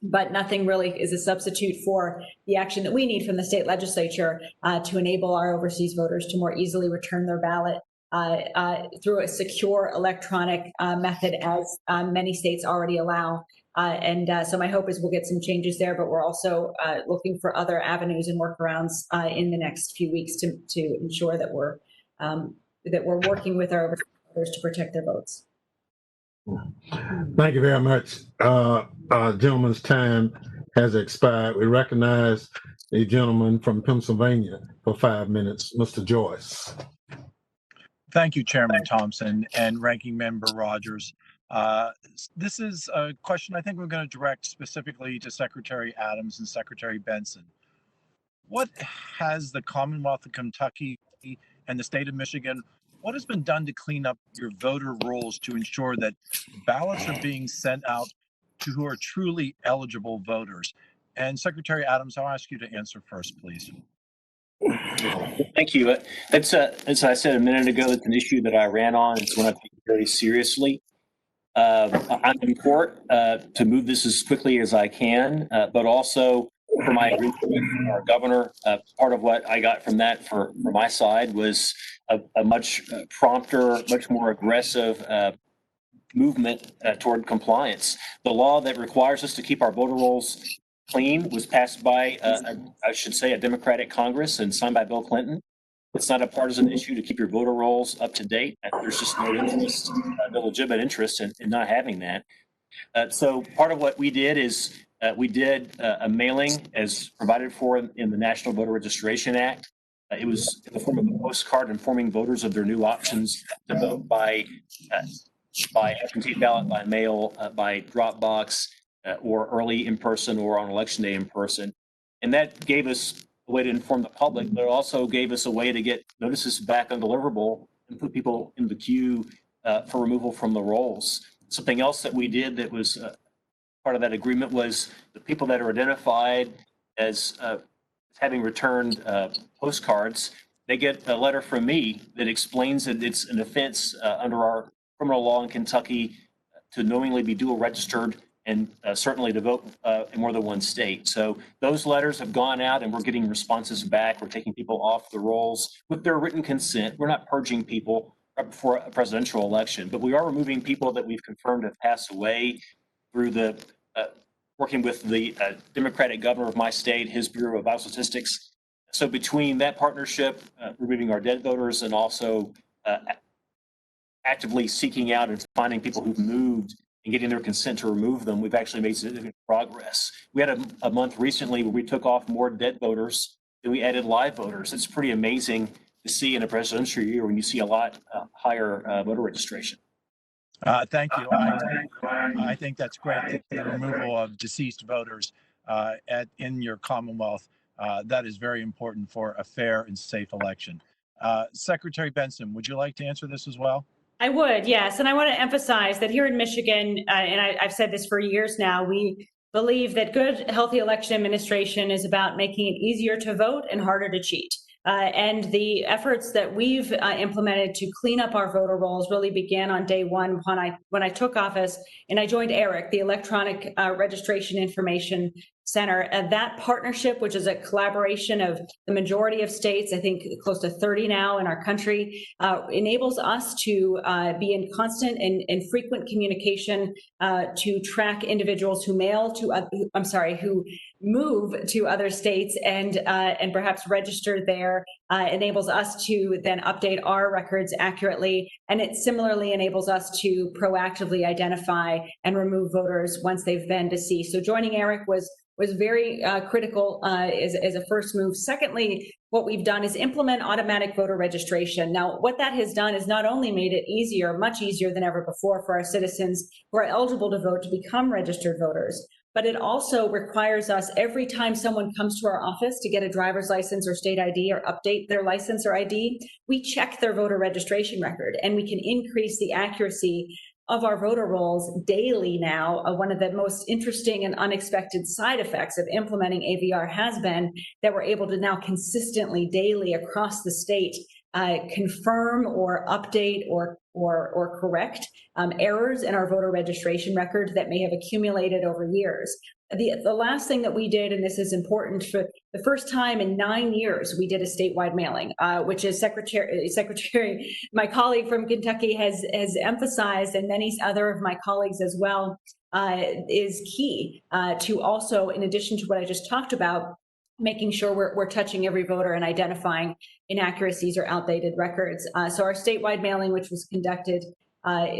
but nothing really is a substitute for the action that we need from the state legislature to enable our overseas voters to more easily return their ballot through a secure electronic method, as many states already allow. So my hope is we'll get some changes there, but we're also looking for other avenues and workarounds in the next few weeks to ensure that we're working with our voters to protect their votes. Thank you very much. Gentleman's time has expired. We recognize a gentleman from Pennsylvania for 5 minutes, Mr. Joyce. Thank you, Chairman Thompson and Ranking Member Rogers. This is a question I think we're going to direct specifically to Secretary Adams and Secretary Benson. What has the Commonwealth of Kentucky and the state of Michigan, what has been done to clean up your voter rolls to ensure that ballots are being sent out to who are truly eligible voters? And Secretary Adams, I'll ask you to answer first, please. Thank you. That's, as I said a minute ago, it's an issue that I ran on. It's one I take very seriously. I'm in court to move this as quickly as I can, but also for my agreement with our governor, part of what I got from that for my side was a much prompter, much more aggressive movement toward compliance. The law that requires us to keep our voter rolls clean was passed by, I should say, a Democratic Congress and signed by Bill Clinton. It's not a partisan issue to keep your voter rolls up to date. There's just no interest, no legitimate interest in not having that. So part of what we did is we did a mailing as provided for in the National Voter Registration Act. It was in the form of a postcard informing voters of their new options to vote by absentee ballot, by mail, by drop box, or early in person or on election day in person. And that gave us a way to inform the public, but it also gave us a way to get notices back undeliverable and put people in the queue for removal from the rolls. Something else that we did that was part of that agreement was the people that are identified as having returned postcards, they get a letter from me that explains that it's an offense under our criminal law in Kentucky to knowingly be dual registered and certainly to vote in more than one state. So those letters have gone out and we're getting responses back. We're taking people off the rolls with their written consent. We're not purging people right before a presidential election, but we are removing people that we've confirmed have passed away through the working with the Democratic governor of my state, his Bureau of Biostatistics. So between that partnership, removing our dead voters, and also actively seeking out and finding people who've moved and getting their consent to remove them, we've actually made significant progress. We had a month recently where we took off more dead voters than we added live voters. It's pretty amazing to see in a presidential year when you see a lot higher voter registration. Thank you. I think that's great. The removal of deceased voters in your Commonwealth, that is very important for a fair and safe election. Secretary Benson, would you like to answer this as well? I would, yes. And I want to emphasize that here in Michigan, and I've said this for years now, we believe that good, healthy election administration is about making it easier to vote and harder to cheat. And the efforts that we've implemented to clean up our voter rolls really began on day one when I took office and I joined ERIC, the Electronic Registration Information Center. That partnership, which is a collaboration of the majority of states, I think close to 30 now in our country, enables us to be in constant and frequent communication to track individuals who who move to other states and perhaps register there. Enables us to then update our records accurately, and it similarly enables us to proactively identify and remove voters once they've been deceased. So joining ERIC was very critical as a first move. Secondly, what we've done is implement automatic voter registration. Now, what that has done is not only made it easier, much easier than ever before for our citizens who are eligible to vote to become registered voters, but it also requires us every time someone comes to our office to get a driver's license or state ID or update their license or ID, we check their voter registration record, and we can increase the accuracy of our voter rolls daily now. One of the most interesting and unexpected side effects of implementing AVR has been that we're able to now consistently daily across the state confirm or update or correct errors in our voter registration record that may have accumulated over years. The last thing that we did, and this is important, for the first time in 9 years, we did a statewide mailing, which is Secretary, my colleague from Kentucky has emphasized, and many other of my colleagues as well, is key to also, in addition to what I just talked about, making sure we're touching every voter and identifying inaccuracies or outdated records. So our statewide mailing, which was conducted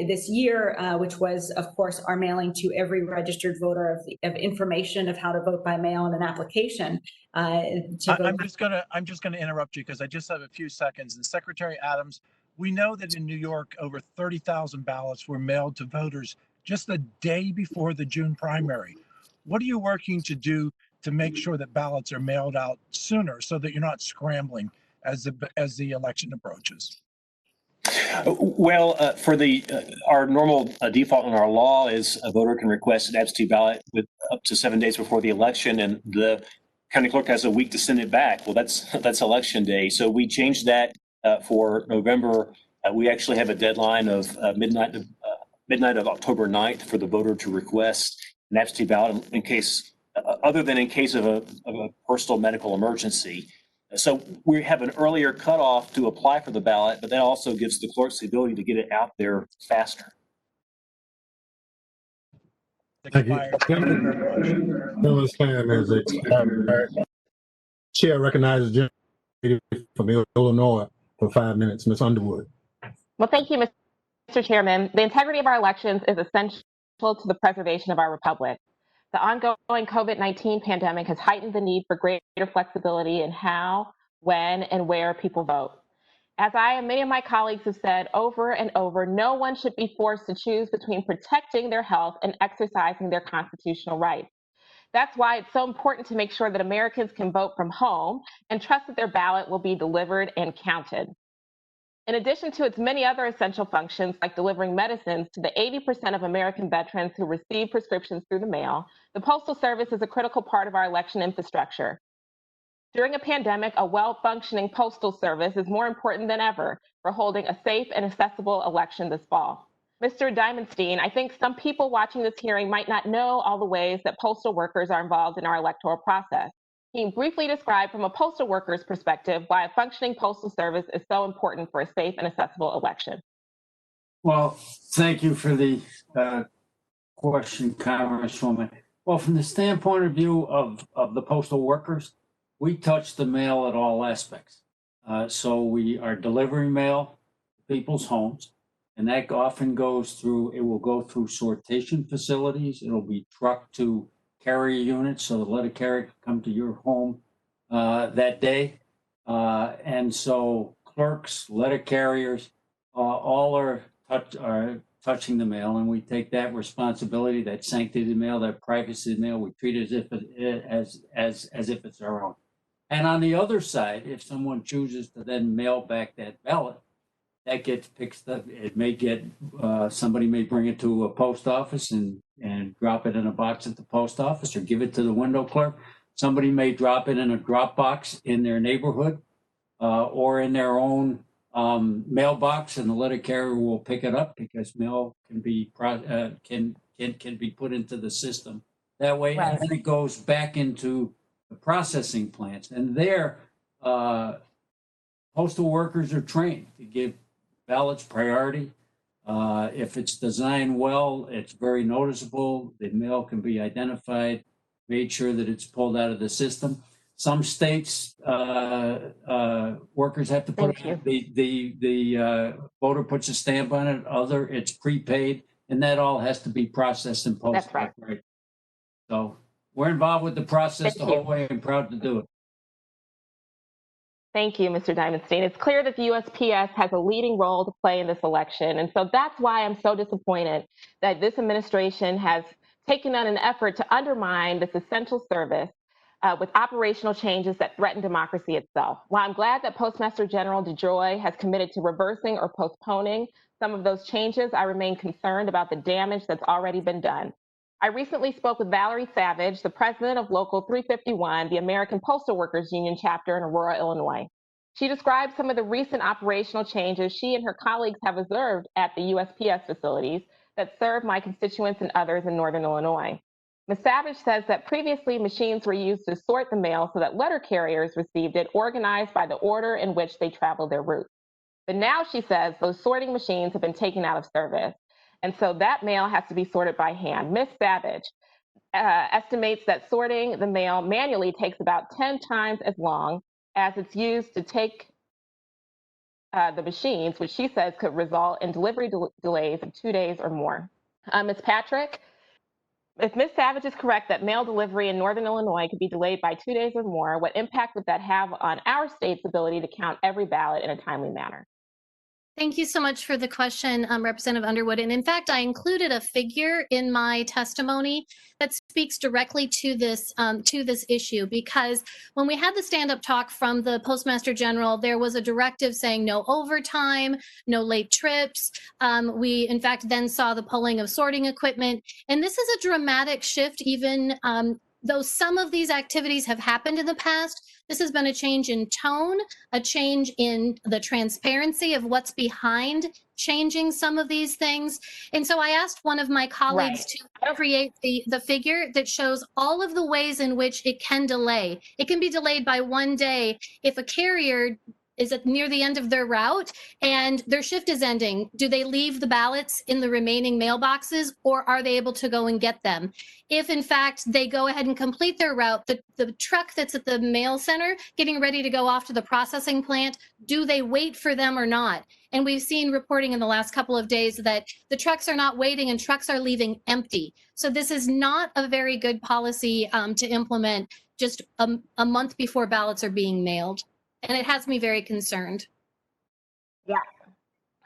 this year, which was, of course, our mailing to every registered voter of information of how to vote by mail and an application. I'm just gonna interrupt you because I just have a few seconds. And Secretary Adams, We know that in New York, over 30,000 ballots were mailed to voters just a day before the June primary. What are you working to do to make sure that ballots are mailed out sooner so that you're not scrambling as the election approaches? Well, for our normal default in our law is a voter can request an absentee ballot with up to 7 days before the election, and the county clerk has a week to send it back. Well, that's election day, so we changed that for November. We actually have a deadline of midnight of October 9th for the voter to request an absentee ballot in case, other than in case of a personal medical emergency. So we have an earlier cutoff to apply for the ballot, but that also gives the clerks the ability to get it out there faster. Thank you. Gentleman's time has expired. Chair recognizes Jim from Illinois for 5 minutes. Ms. Underwood. Well, thank you, Mr. Chairman. The integrity of our elections is essential to the preservation of our republic. The ongoing COVID-19 pandemic has heightened the need for greater flexibility in how, when, and where people vote. As I and many of my colleagues have said over and over, no one should be forced to choose between protecting their health and exercising their constitutional rights. That's why it's so important to make sure that Americans can vote from home and trust that their ballot will be delivered and counted. In addition to its many other essential functions, like delivering medicines to the 80% of American veterans who receive prescriptions through the mail, the Postal Service is a critical part of our election infrastructure. During a pandemic, a well-functioning Postal Service is more important than ever for holding a safe and accessible election this fall. Mr. Diamondstein, I think some people watching this hearing might not know all the ways that postal workers are involved in our electoral process. Can you briefly describe from a postal worker's perspective why a functioning postal service is so important for a safe and accessible election? Well, thank you for the question, Congresswoman. Well, from the standpoint of view of the postal workers, we touch the mail at all aspects. So we are delivering mail to people's homes, and that often goes through, it will go through sortation facilities. It'll be trucked to carrier units, so the letter carrier can come to your home that day. And so clerks, letter carriers, all are touching the mail, and we take that responsibility, that sanctity of the mail, that privacy of the mail. We treat it as if it's our own. And on the other side, if someone chooses to then mail back that ballot, that gets picked up. It may get, somebody may bring it to a post office and drop it in a box at the post office or give it to the window clerk. Somebody may drop it in a drop box in their neighborhood or in their own mailbox, and the letter carrier will pick it up because mail can be put into the system that way. Right. And then it goes back into the processing plants, and there postal workers are trained to give ballots priority. If it's designed well, it's very noticeable. The mail can be identified, made sure that it's pulled out of the system. Some states, workers have to put the voter puts a stamp on it. Other, it's prepaid, and that all has to be processed and posted. That's right. Right. So we're involved with the process the whole way, and proud to do it. Thank you, Mr. Diamondstein. It's clear that the USPS has a leading role to play in this election. And so that's why I'm so disappointed that this administration has taken on an effort to undermine this essential service with operational changes that threaten democracy itself. While I'm glad that Postmaster General DeJoy has committed to reversing or postponing some of those changes, I remain concerned about the damage that's already been done. I recently spoke with Valerie Savage, the president of Local 351, the American Postal Workers Union chapter in Aurora, Illinois. She described some of the recent operational changes she and her colleagues have observed at the USPS facilities that serve my constituents and others in Northern Illinois. Ms. Savage says that previously machines were used to sort the mail so that letter carriers received it organized by the order in which they traveled their route. But now she says those sorting machines have been taken out of service. And so that mail has to be sorted by hand. Ms. Savage estimates that sorting the mail manually takes about 10 times as long as it's used to take the machines, which she says could result in delivery delays of 2 days or more. Ms. Patrick, if Ms. Savage is correct that mail delivery in Northern Illinois could be delayed by 2 days or more, what impact would that have on our state's ability to count every ballot in a timely manner? Thank you so much for the question, Representative Underwood. And in fact, I included a figure in my testimony that speaks directly to this issue, because when we had the stand-up talk from the Postmaster General, there was a directive saying no overtime, no late trips. We, in fact, then saw the pulling of sorting equipment. And this is a dramatic shift, even though some of these activities have happened in the past. This has been a change in tone, a change in the transparency of what's behind changing some of these things. And so I asked one of my colleagues to create the figure that shows all of the ways in which it can delay. It can be delayed by 1 day if a carrier is at near the end of their route and their shift is ending. Do they leave the ballots in the remaining mailboxes, or are they able to go and get them? If in fact they go ahead and complete their route, the truck that's at the mail center getting ready to go off to the processing plant, do they wait for them or not? And we've seen reporting in the last couple of days that the trucks are not waiting and trucks are leaving empty. So this is not a very good policy to implement just a month before ballots are being mailed. And it has me very concerned. Yeah,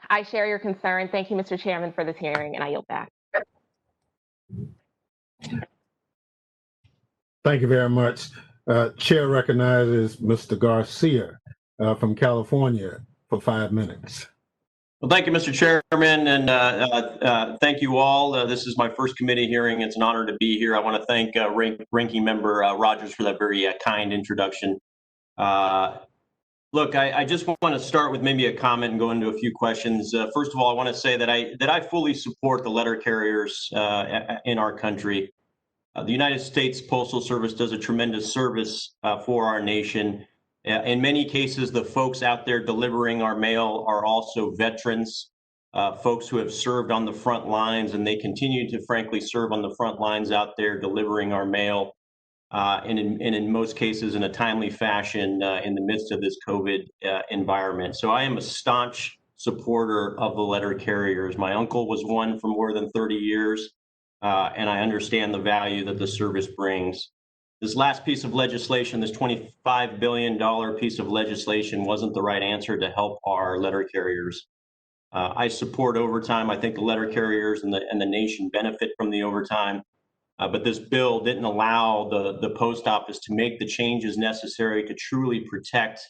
I share your concern. Thank you, Mr. Chairman, for this hearing, and I yield back. Thank you very much. Chair recognizes Mr. Garcia from California for 5 minutes. Well, thank you, Mr. Chairman, and thank you all. This is my first committee hearing. It's an honor to be here. I want to thank Ranking Member Rogers for that very kind introduction. Look, I just want to start with maybe a comment and go into a few questions. First of all, I want to say that I fully support the letter carriers in our country. The United States Postal Service does a tremendous service for our nation. In many cases, the folks out there delivering our mail are also veterans, folks who have served on the front lines, and they continue to frankly serve on the front lines out there delivering our mail. And in most cases in a timely fashion in the midst of this COVID environment. So I am a staunch supporter of the letter carriers. My uncle was one for more than 30 years, and I understand the value that the service brings. This last piece of legislation, this $25 billion piece of legislation, wasn't the right answer to help our letter carriers. I support overtime. I think the letter carriers and the nation benefit from the overtime. But this bill didn't allow the post office to make the changes necessary to truly protect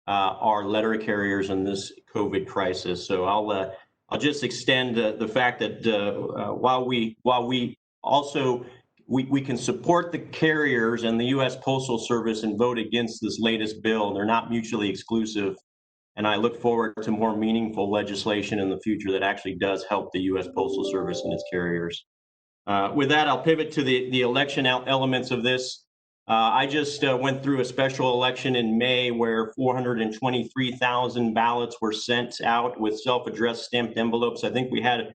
our letter carriers in this COVID crisis. So I'll just extend the fact that while we also we can support the carriers and the U.S. Postal Service and vote against this latest bill, they're not mutually exclusive. And I look forward to more meaningful legislation in the future that actually does help the U.S. Postal Service and its carriers. With that, I'll pivot to the election elements of this. I just went through a special election in May where 423,000 ballots were sent out with self-addressed stamped envelopes. I think we had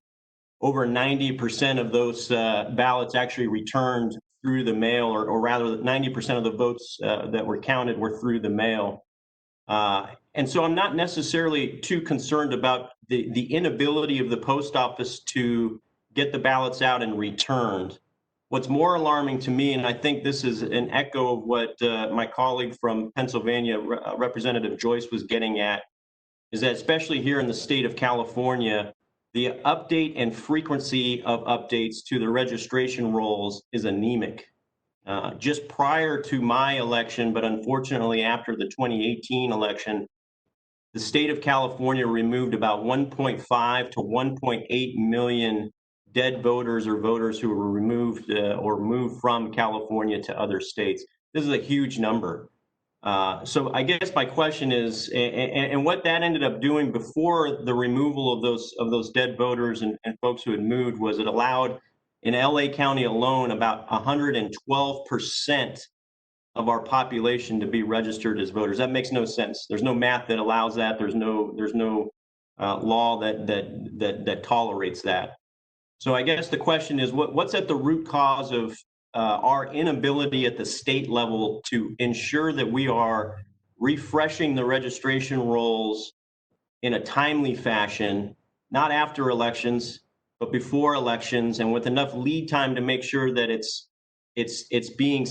over 90% of those ballots actually returned through the mail, or rather 90% of the votes that were counted were through the mail. And so I'm not necessarily too concerned about the inability of the post office to get the ballots out and returned. What's more alarming to me, and I think this is an echo of what my colleague from Pennsylvania, Representative Joyce, was getting at, is that especially here in the state of California, the update and frequency of updates to the registration rolls is anemic. Just prior to my election, but unfortunately after the 2018 election, the state of California removed about 1.5 to 1.8 million dead voters or voters who were removed or moved from California to other states. This is a huge number. So I guess my question is, and what that ended up doing before the removal of those dead voters and folks who had moved was it allowed in LA County alone about 112% of our population to be registered as voters. That makes no sense. There's no math that allows that. There's no law that tolerates that. So I guess the question is, what's at the root cause of our inability at the state level to ensure that we are refreshing the registration rolls in a timely fashion, not after elections, but before elections, and with enough lead time to make sure that it's being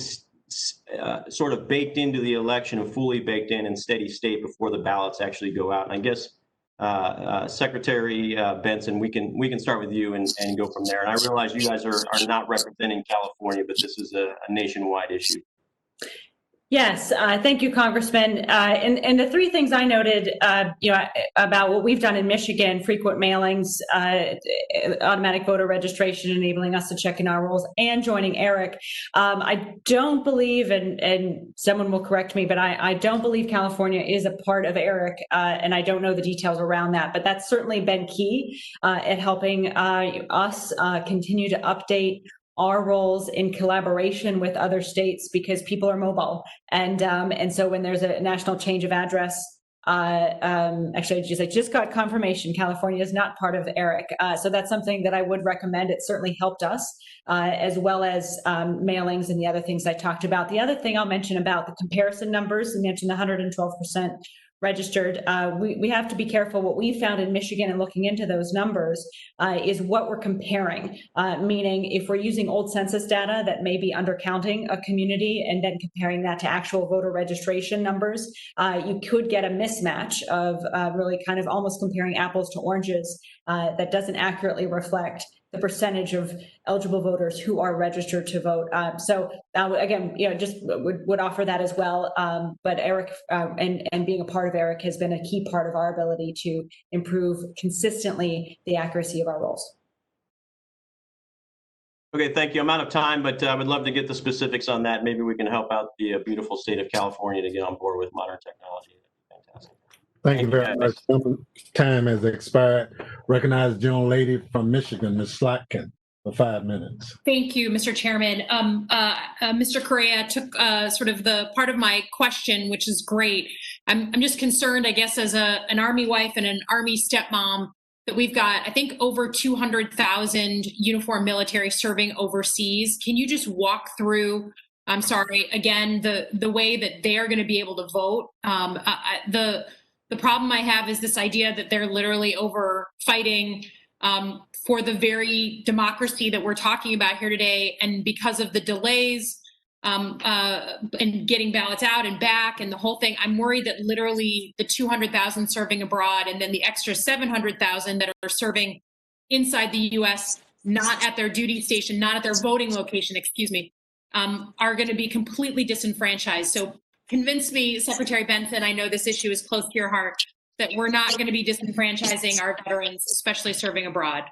sort of baked into the election and fully baked in steady state before the ballots actually go out. And I guess Secretary Benson, we can start with you and go from there. And I realize you guys are not representing California, but this is a nationwide issue. Yes, thank you, Congressman. And the three things I noted, about what we've done in Michigan: frequent mailings, automatic voter registration, enabling us to check in our rolls, and joining ERIC. I don't believe, and someone will correct me, but I don't believe California is a part of ERIC, and I don't know the details around that. But that's certainly been key at helping us continue to update our roles in collaboration with other states, because people are mobile. And so when there's a national change of address, actually, I just got confirmation California is not part of ERIC. So that's something that I would recommend. It certainly helped us, as well as mailings and the other things I talked about. The other thing I'll mention about the comparison numbers, you mentioned the 112% registered. We have to be careful. What we found in Michigan and looking into those numbers is what we're comparing, meaning if we're using old census data that may be undercounting a community and then comparing that to actual voter registration numbers, you could get a mismatch of really kind of almost comparing apples to oranges that doesn't accurately reflect the percentage of eligible voters who are registered to vote. So again, just would offer that as well. But ERIC and being a part of ERIC has been a key part of our ability to improve consistently the accuracy of our rolls. Okay, thank you. I'm out of time, but I would love to get the specifics on that. Maybe we can help out the beautiful state of California to get on board with modern technology. Fantastic. Thank you very much. Time has expired. Recognize the young lady from Michigan, Ms. Slotkin, for 5 minutes. Thank you, Mr. Chairman. Mr. Correa took sort of the part of my question, which is great. I'm just concerned, I guess, as an Army wife and an Army stepmom, that we've got, I think, over 200,000 uniformed military serving overseas. Can you just walk through, I'm sorry, again, the way that they are going to be able to vote? The problem I have is this idea that they're literally over fighting for the very democracy that we're talking about here today. And because of the delays and getting ballots out and back and the whole thing, I'm worried that literally the 200,000 serving abroad and then the extra 700,000 that are serving inside the U.S., not at their duty station, not at their voting location, are going to be completely disenfranchised. So convince me, Secretary Benson, I know this issue is close to your heart, that we're not going to be disenfranchising our veterans, especially serving abroad.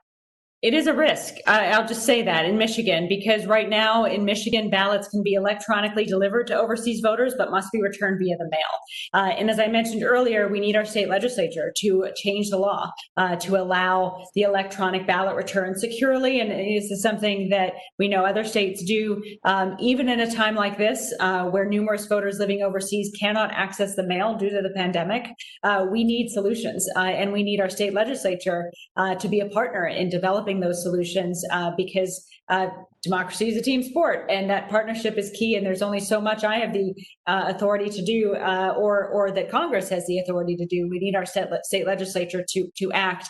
It is a risk. I'll just say that in Michigan, because right now in Michigan, ballots can be electronically delivered to overseas voters, but must be returned via the mail. And as I mentioned earlier, we need our state legislature to change the law to allow the electronic ballot return securely. And this is something that we know other states do, even in a time like this, where numerous voters living overseas cannot access the mail due to the pandemic. We need solutions, and we need our state legislature to be a partner in developing those solutions, because democracy is a team sport, and that partnership is key. And there's only so much I have the authority to do, or that Congress has the authority to do. We need our state legislature to act.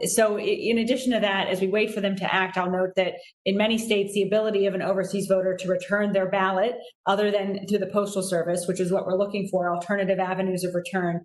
So in addition to that, as we wait for them to act, I'll note that in many states, the ability of an overseas voter to return their ballot, other than through the Postal Service, which is what we're looking for, alternative avenues of return,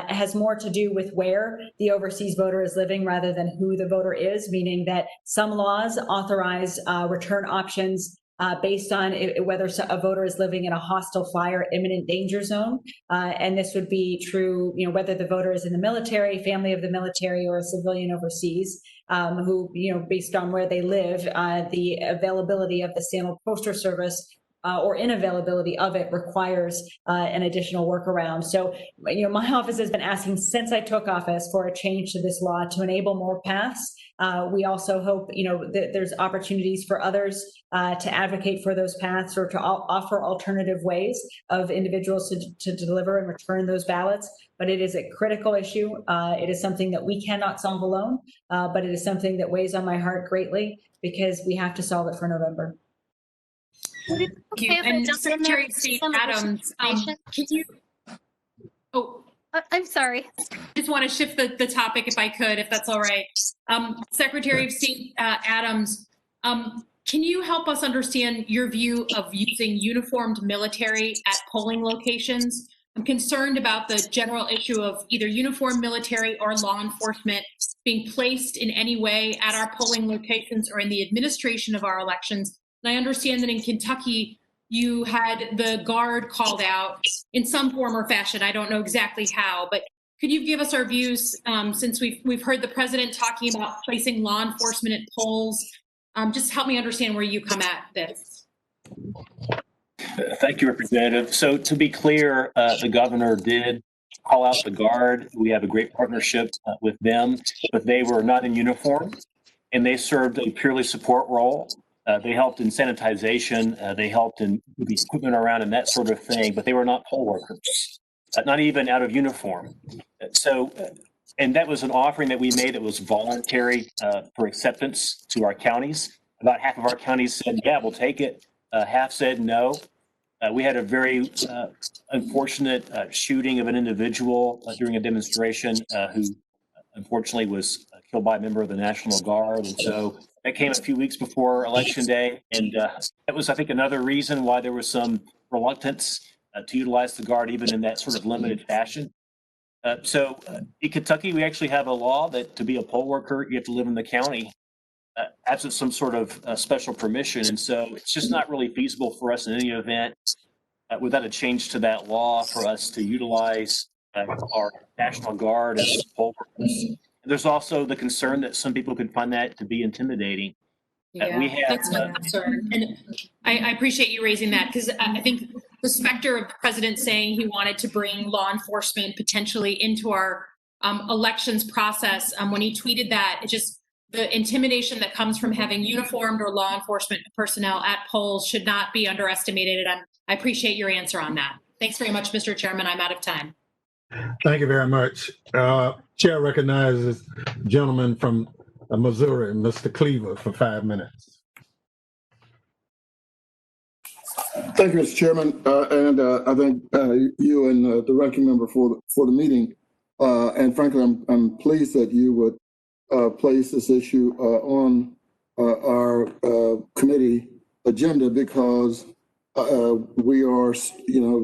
has more to do with where the overseas voter is living rather than who the voter is, meaning that some laws authorize return options based on whether a voter is living in a hostile fire imminent danger zone. And this would be true, whether the voter is in the military, family of the military, or a civilian overseas, who, based on where they live, the availability of the standard postal service or inavailability of it requires an additional workaround. So, my office has been asking since I took office for a change to this law to enable more paths. We also hope, that there's opportunities for others to advocate for those paths or to offer alternative ways of individuals to deliver and return those ballots. But it is a critical issue. It is something that we cannot solve alone, but it is something that weighs on my heart greatly because we have to solve it for November. Thank you. And Secretary of State Adams, can you? Oh, I'm sorry. I just want to shift the topic if I could, if that's all right. Secretary of State Adams, can you help us understand your view of using uniformed military at polling locations? I'm concerned about the general issue of either uniformed military or law enforcement being placed in any way at our polling locations or in the administration of our elections. And I understand that in Kentucky, you had the Guard called out in some form or fashion. I don't know exactly how, but could you give us our views since we've heard the president talking about placing law enforcement at polls? Just help me understand where you come at this. Thank you, Representative. So to be clear, the governor did call out the Guard. We have a great partnership with them, but they were not in uniform and they served a purely support role. They helped in sanitization. They helped in the equipment around and that sort of thing, but they were not poll workers, not even out of uniform. So, and that was an offering that we made that was voluntary for acceptance to our counties. About half of our counties said, yeah, we'll take it. Half said no. We had a very unfortunate shooting of an individual during a demonstration who unfortunately was killed by a member of the National Guard. And so that came a few weeks before Election Day. And that was, I think, another reason why there was some reluctance to utilize the Guard even in that sort of limited fashion. So in Kentucky, we actually have a law that to be a poll worker, you have to live in the county absent some sort of special permission. And so it's just not really feasible for us in any event without a change to that law for us to utilize our National Guard as poll workers. There's also the concern that some people could find that to be intimidating. Yeah, that's my concern. And I appreciate you raising that because I think the specter of the president saying he wanted to bring law enforcement potentially into our elections process, when he tweeted that, it just, the intimidation that comes from having uniformed or law enforcement personnel at polls should not be underestimated. And I appreciate your answer on that. Thanks very much, Mr. Chairman. I'm out of time. Thank you very much. Chair recognizes the gentleman from Missouri, Mr. Cleaver, for 5 minutes. Thank you, Mr. Chairman. I thank you and the ranking member for the meeting. And frankly, I'm pleased that you would place this issue on our committee agenda because we are,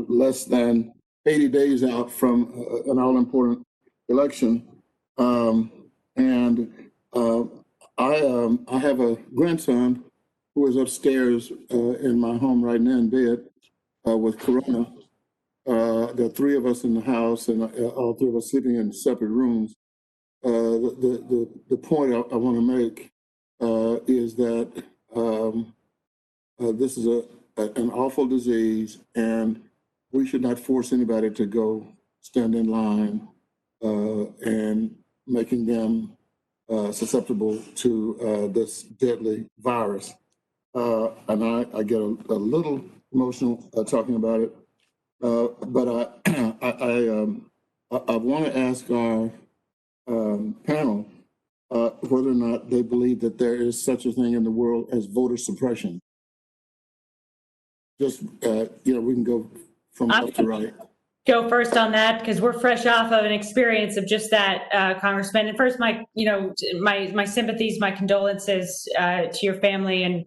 less than 80 days out from an all-important election. I have a grandson who is upstairs in my home right now in bed with corona. There are three of us in the house and all three of us sleeping in separate rooms. The point I want to make is that this is an awful disease, and we should not force anybody to go stand in line and making them susceptible to this deadly virus. And I get a little emotional talking about it, but I want to ask our panel whether or not they believe that there is such a thing in the world as voter suppression. Just, we can go from left to right. Go first on that because we're fresh off of an experience of just that, Congressman. And first, my sympathies, my condolences to your family. And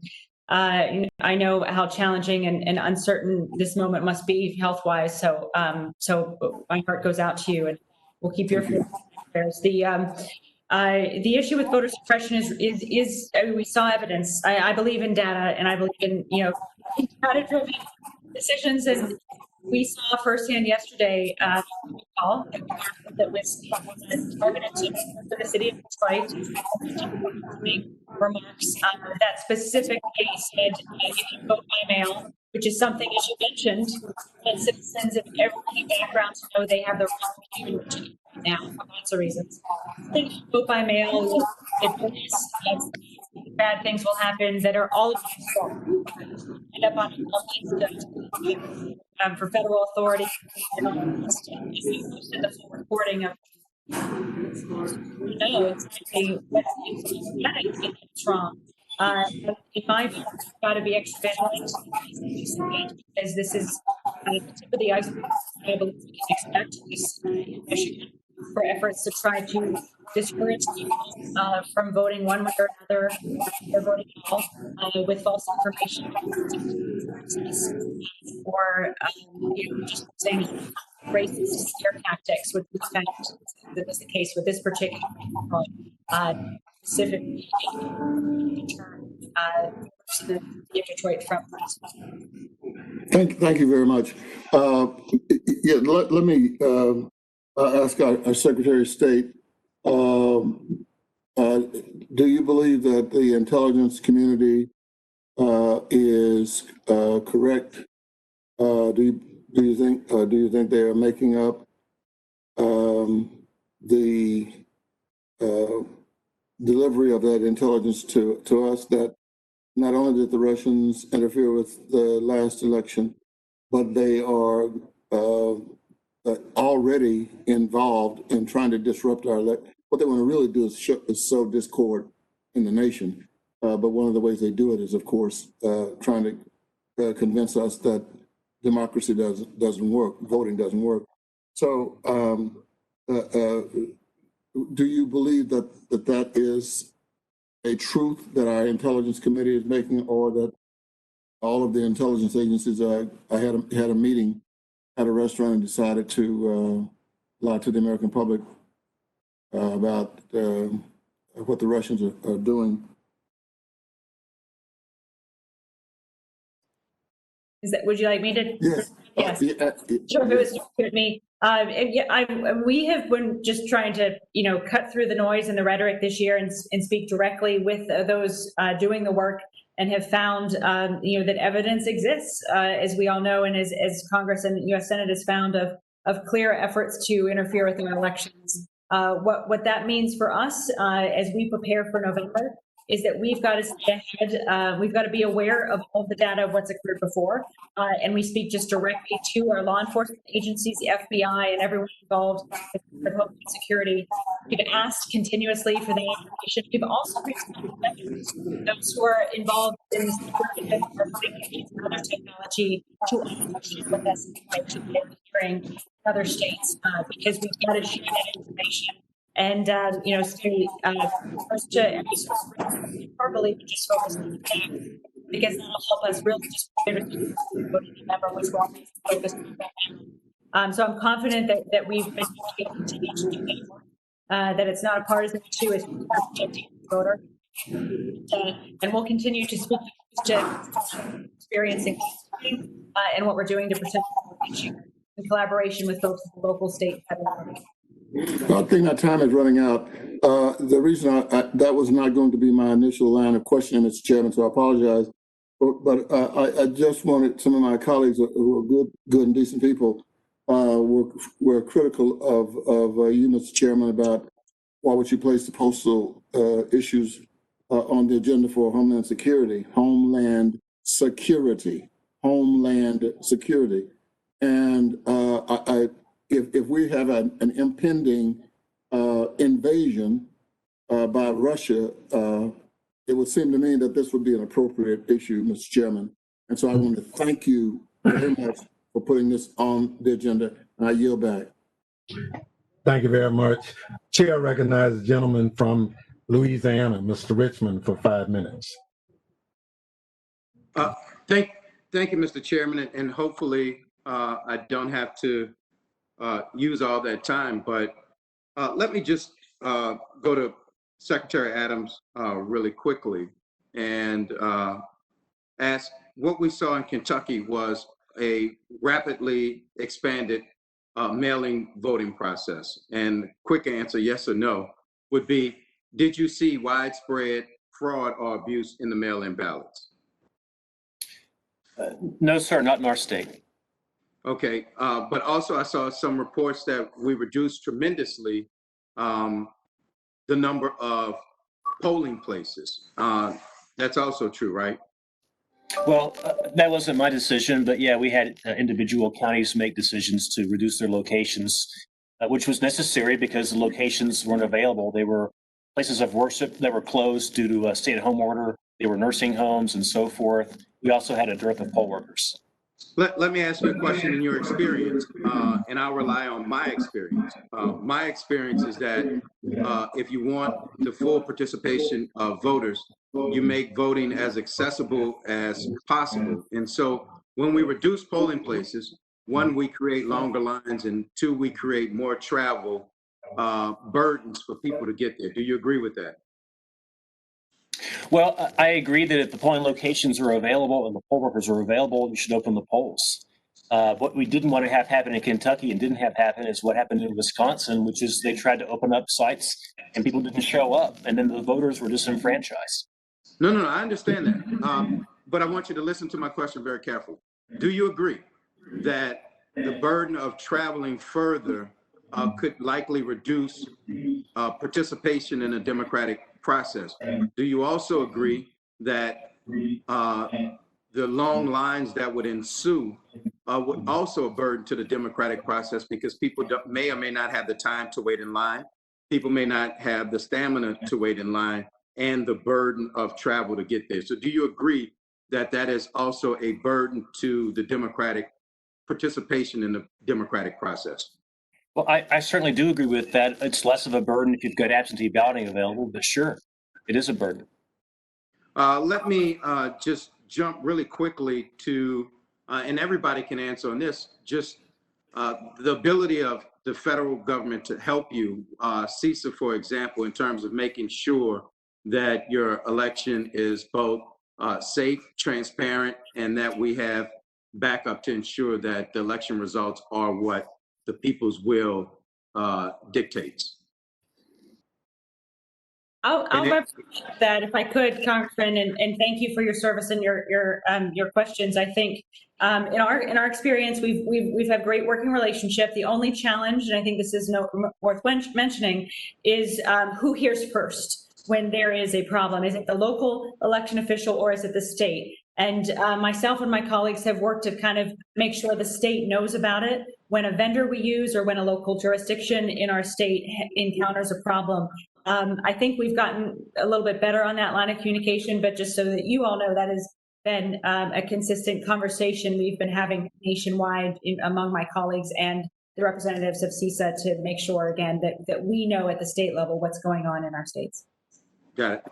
I know how challenging and uncertain this moment must be health-wise. So my heart goes out to you, and we'll keep your prayers. The issue with voter suppression is we saw evidence. I believe in data, and I believe in data-driven decisions. And we saw firsthand yesterday a call that was targeted to the city of Detroit to make remarks that specifically said if you vote by mail, which is something, as you mentioned, that citizens of every background know they have the right to do now for lots of reasons. If you vote by mail, bad things will happen that are all end up on a list for federal authority. If you posted the full recording of exactly what's wrong. In my view, it's got to be extra vigilant because this is the tip of the iceberg. I believe we can expect this in Michigan for efforts to try to discourage people from voting one way or another, or voting at all, with false information, or just saying racist scare tactics, which we found that was the case with this particular specifically the Detroit from. Thank you very much. Yeah, let me ask our Secretary of State. Do you believe that the intelligence community is correct? Do you think they are making up the delivery of that intelligence to us, that not only did the Russians interfere with the last election, but they are already involved in trying to disrupt our election? What they want to really do is sow discord in the nation. But one of the ways they do it is, of course, trying to convince us that democracy doesn't work, voting doesn't work. So do you believe that is a truth that our intelligence committee is making, or that all of the intelligence agencies had a meeting at a restaurant and decided to lie to the American public about what the Russians are doing? Would you like me to? Yes. Yes. Sure. If it was me. We have been just trying to, cut through the noise and the rhetoric this year and speak directly with those doing the work, and have found, that evidence exists, as we all know, and as Congress and U.S. Senate has found, of clear efforts to interfere with our elections. What that means for us as we prepare for November is that we've got to stay ahead. We've got to be aware of all the data of what's occurred before. And we speak just directly to our law enforcement agencies, the FBI, and everyone involved with Homeland Security. We've asked continuously for the information. We've also reached those who are involved in this other technology to also share with us information that we're hearing in other states, because we've got to share that information. And, stay first to verbally, but just focus on the fact, because that'll help us really just remember which one is focused on. So I'm confident that we've been able to continue to do that work, that it's not a partisan issue, it's a voter. And we'll continue to speak to experiencing and what we're doing to protect the issue in collaboration with folks at the local, state, and federal level. I think our time is running out. The reason that was not going to be my initial line of questioning, Mr. Chairman, so I apologize. But I just wanted some of my colleagues who are good and decent people were critical of you, Mr. Chairman, about why would you place the postal issues on the agenda for Homeland Security. And if we have an impending invasion by Russia, it would seem to me that this would be an appropriate issue, Mr. Chairman. And so I want to thank you very much for putting this on the agenda, and I yield back. Thank you very much. Chair recognizes the gentleman from Louisiana, Mr. Richmond, for 5 minutes. Thank you, Mr. Chairman, and hopefully I don't have to use all that time, but let me just go to Secretary Adams really quickly and ask, what we saw in Kentucky was a rapidly expanded mailing voting process. And quick answer, yes or no, would be, did you see widespread fraud or abuse in the mail-in ballots? No, sir, not in our state. Okay, but also I saw some reports that we reduced tremendously the number of polling places. That's also true, right? Well, that wasn't my decision, but yeah, we had individual counties make decisions to reduce their locations, which was necessary because the locations weren't available. They were places of worship that were closed due to a stay-at-home order. They were nursing homes and so forth. We also had a dearth of poll workers. Let me ask you a question in your experience, and I'll rely on my experience. My experience is that if you want the full participation of voters, you make voting as accessible as possible. And so when we reduce polling places, one, we create longer lines, and two, we create more travel burdens for people to get there. Do you agree with that? Well, I agree that if the polling locations are available and the poll workers are available, you should open the polls. What we didn't want to have happen in Kentucky and didn't have happen is what happened in Wisconsin, which is they tried to open up sites and people didn't show up, and then the voters were disenfranchised. No, I understand that. But I want you to listen to my question very carefully. Do you agree that the burden of traveling further could likely reduce participation in a democratic process? Do you also agree that the long lines that would ensue would also a burden to the democratic process, because people may or may not have the time to wait in line. People may not have the stamina to wait in line and the burden of travel to get there. So do you agree that that is also a burden to the democratic participation in the democratic process? Well, I certainly do agree with that. It's less of a burden if you've got absentee balloting available, but sure, it is a burden. Let me just jump really quickly to, and everybody can answer on this, just the ability of the federal government to help you, CISA, for example, in terms of making sure that your election is both safe, transparent, and that we have backup to ensure that the election results are what the people's will dictates. I'll represent that if I could, Congressman, and thank you for your service and your questions. I think in our experience, we've had great working relationship. The only challenge, and I think this is worth mentioning, is who hears first when there is a problem. Is it the local election official or is it the state? And myself and my colleagues have worked to kind of make sure the state knows about it when a vendor we use or when a local jurisdiction in our state encounters a problem. I think we've gotten a little bit better on that line of communication, but just so that you all know, that has been a consistent conversation we've been having nationwide among my colleagues and the representatives of CISA to make sure, again, that we know at the state level what's going on in our states. Got it.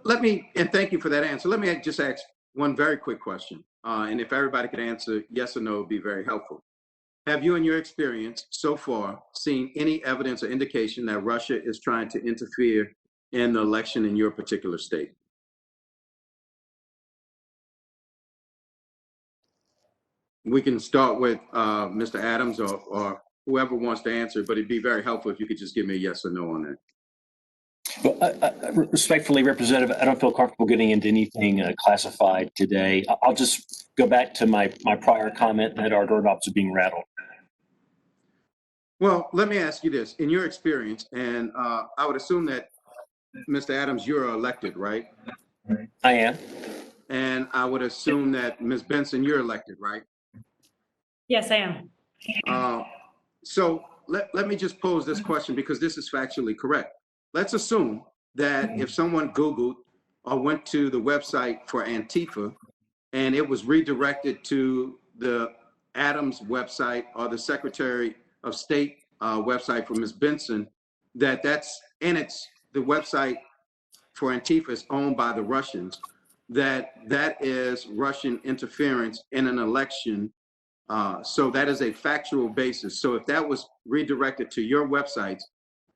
Let me, and thank you for that answer. Let me just ask one very quick question. And if everybody could answer yes or no, it would be very helpful. Have you, in your experience so far, seen any evidence or indication that Russia is trying to interfere in the election in your particular state? We can start with Mr. Adams or whoever wants to answer, but it'd be very helpful if you could just give me a yes or no on that. Well, respectfully, Representative, I don't feel comfortable getting into anything classified today. I'll just go back to my prior comment that our doorknobs are being rattled. Well, let me ask you this. In your experience, and I would assume that, Mr. Adams, you're elected, right? I am. And I would assume that, Ms. Benson, you're elected, right? Yes, I am. So let me just pose this question because this is factually correct. Let's assume that if someone Googled or went to the website for Antifa and it was redirected to the Adams website or the Secretary of State website for Ms. Benson, the website for Antifa is owned by the Russians, that is Russian interference in an election. So that is a factual basis. So if that was redirected to your websites,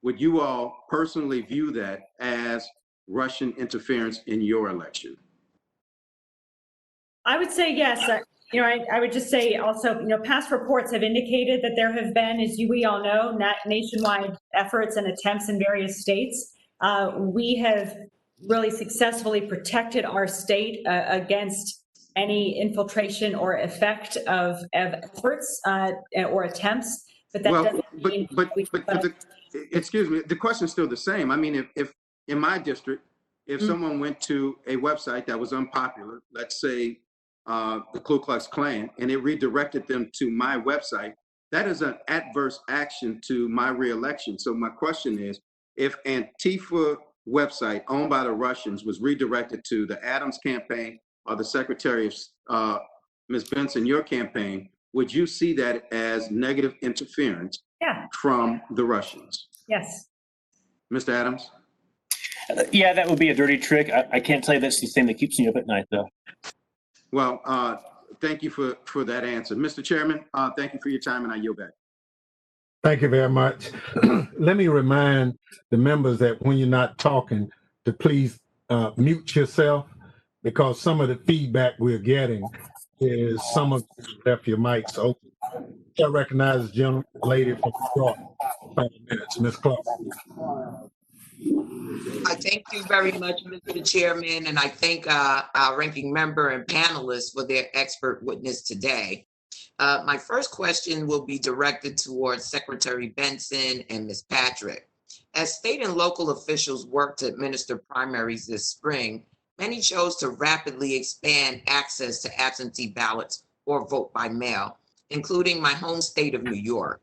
would you all personally view that as Russian interference in your election? I would say yes. I would just say also, past reports have indicated that there have been, as we all know, nationwide efforts and attempts in various states. We have really successfully protected our state against any infiltration or effect of efforts or attempts. But that doesn't mean excuse me, the question is still the same. I mean, if in my district, if someone went to a website that was unpopular, let's say the Ku Klux Klan, and it redirected them to my website, that is an adverse action to my reelection. So my question is, if Antifa website owned by the Russians was redirected to the Adams campaign or the Secretary of Ms. Benson, your campaign, would you see that as negative interference from the Russians? Yes. Mr. Adams? Yeah, that would be a dirty trick. I can't tell you that's the thing that keeps me up at night, though. Well, thank you for that answer. Mr. Chairman, thank you for your time, and I yield back. Thank you very much. Let me remind the members that when you're not talking, to please mute yourself, because some of the feedback we're getting is some of you left your mics open. I recognize the gentle lady from New York. 5 minutes, Ms. Clark. I thank you very much, Mr. Chairman, and I thank our ranking member and panelists for their expert witness today. My first question will be directed towards Secretary Benson and Ms. Patrick. As state and local officials work to administer primaries this spring, many chose to rapidly expand access to absentee ballots or vote by mail, including my home state of New York.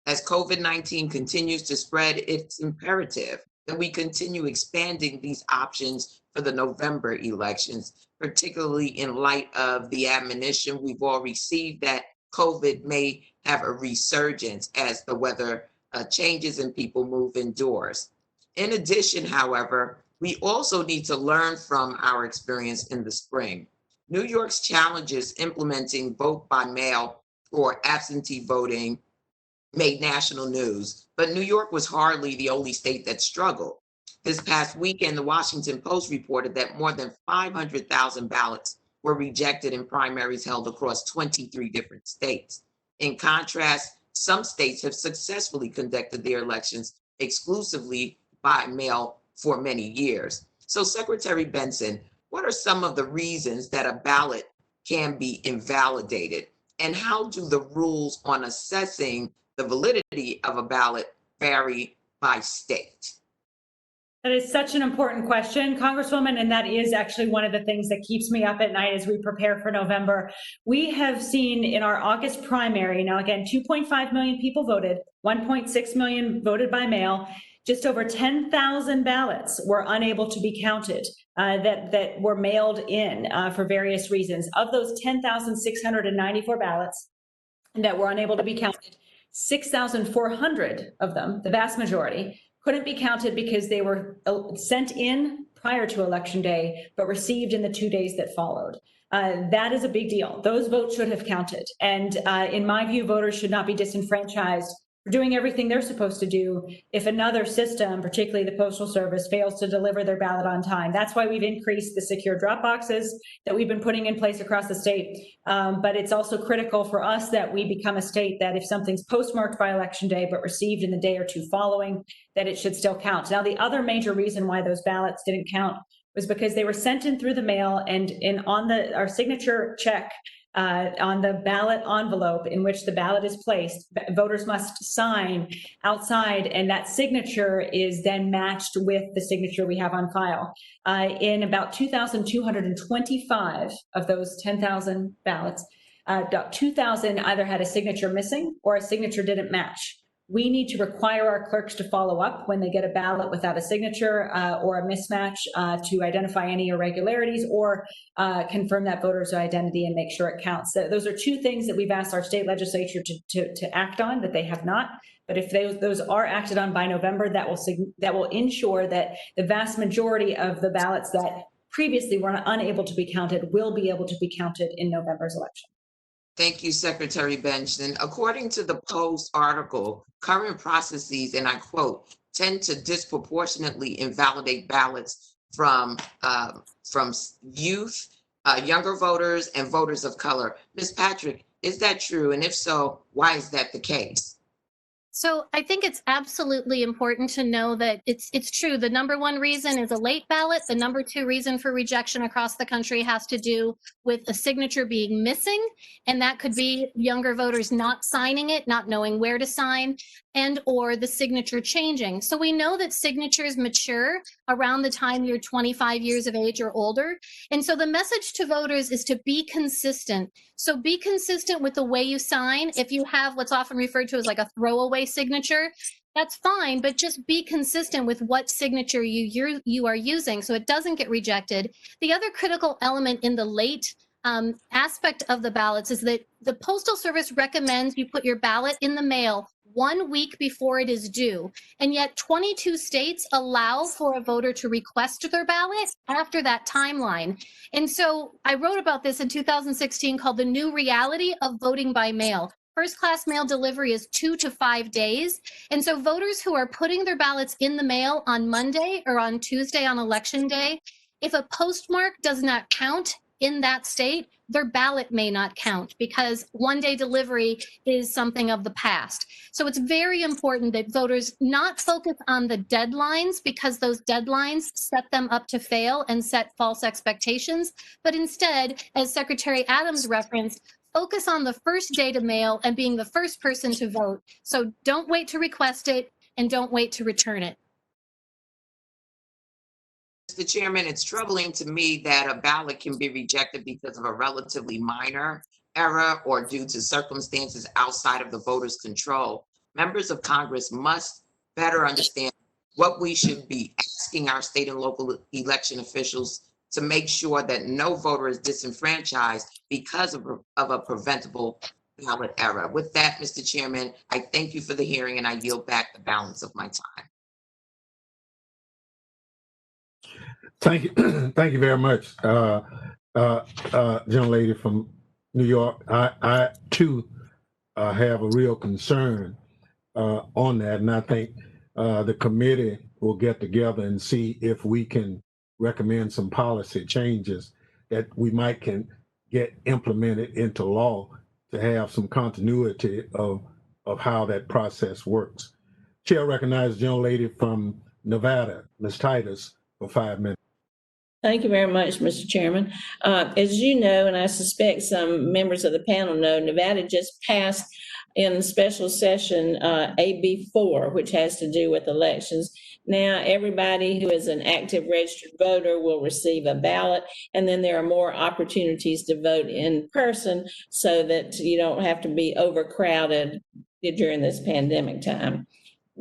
As COVID-19 continues to spread, it's imperative that we continue expanding these options for the November elections, particularly in light of the admonition we've all received that COVID may have a resurgence as the weather changes and people move indoors. In addition, however, we also need to learn from our experience in the spring. New York's challenges implementing vote by mail or absentee voting made national news, but New York was hardly the only state that struggled. This past weekend, the Washington Post reported that more than 500,000 ballots were rejected in primaries held across 23 different states. In contrast, some states have successfully conducted their elections exclusively by mail for many years. So, Secretary Benson, what are some of the reasons that a ballot can be invalidated? And how do the rules on assessing the validity of a ballot vary by state? That is such an important question, Congresswoman, and that is actually one of the things that keeps me up at night as we prepare for November. We have seen in our August primary, now again, 2.5 million people voted, 1.6 million voted by mail. Just over 10,000 ballots were unable to be counted that were mailed in for various reasons. Of those 10,694 ballots that were unable to be counted, 6,400 of them, the vast majority, couldn't be counted because they were sent in prior to Election Day, but received in the 2 days that followed. That is a big deal. Those votes should have counted. And in my view, voters should not be disenfranchised for doing everything they're supposed to do if another system, particularly the Postal Service, fails to deliver their ballot on time. That's why we've increased the secure drop boxes that we've been putting in place across the state. But it's also critical for us that we become a state that if something's postmarked by Election Day but received in the day or two following, that it should still count. Now, the other major reason why those ballots didn't count was because they were sent in through the mail, and on our signature check, on the ballot envelope in which the ballot is placed, voters must sign outside, and that signature is then matched with the signature we have on file. In about 2,225 of those 10,000 ballots, about 2,000 either had a signature missing or a signature didn't match. We need to require our clerks to follow up when they get a ballot without a signature or a mismatch to identify any irregularities or confirm that voter's identity and make sure it counts. Those are two things that we've asked our state legislature to act on that they have not. But if those are acted on by November, that will ensure that the vast majority of the ballots that previously were unable to be counted will be able to be counted in November's election. Thank you, Secretary Benson. According to the Post article, current processes, and I quote, tend to disproportionately invalidate ballots from youth, younger voters, and voters of color. Ms. Patrick, is that true? And if so, why is that the case? So I think it's absolutely important to know that it's true. The number one reason is a late ballot. The number two reason for rejection across the country has to do with a signature being missing. And that could be younger voters not signing it, not knowing where to sign, and or the signature changing. So we know that signatures mature around the time you're 25 years of age or older. And so the message to voters is to be consistent. So be consistent with the way you sign. If you have what's often referred to as like a throwaway signature, that's fine, but just be consistent with what signature you are using so it doesn't get rejected. The other critical element in the late aspect of the ballots is that the Postal Service recommends you put your ballot in the mail 1 week before it is due. And yet 22 states allow for a voter to request their ballot after that timeline. And so I wrote about this in 2016 called The New Reality of Voting by Mail. First class mail delivery is 2 to 5 days. And so voters who are putting their ballots in the mail on Monday or on Tuesday on election day, if a postmark does not count in that state, their ballot may not count because 1 day delivery is something of the past. So it's very important that voters not focus on the deadlines because those deadlines set them up to fail and set false expectations, but instead, as Secretary Adams referenced, focus on the first day to mail and being the first person to vote. So don't wait to request it and don't wait to return it. Mr. Chairman, it's troubling to me that a ballot can be rejected because of a relatively minor error or due to circumstances outside of the voter's control. Members of Congress must better understand what we should be asking our state and local election officials to make sure that no voter is disenfranchised because of a preventable ballot error. With that, Mr. Chairman, I thank you for the hearing and I yield back the balance of my time. Thank you. Thank you very much, young lady from New York. I too have a real concern on that, and I think the committee will get together and see if we can recommend some policy changes that we might can get implemented into law to have some continuity of how that process works. Chair recognizes the young lady from Nevada, Ms. Titus, for 5 minutes. Thank you very much, Mr. Chairman. As you know, and I suspect some members of the panel know, Nevada just passed in special session AB 4, which has to do with elections. Now, everybody who is an active registered voter will receive a ballot, and then there are more opportunities to vote in person so that you don't have to be overcrowded during this pandemic time.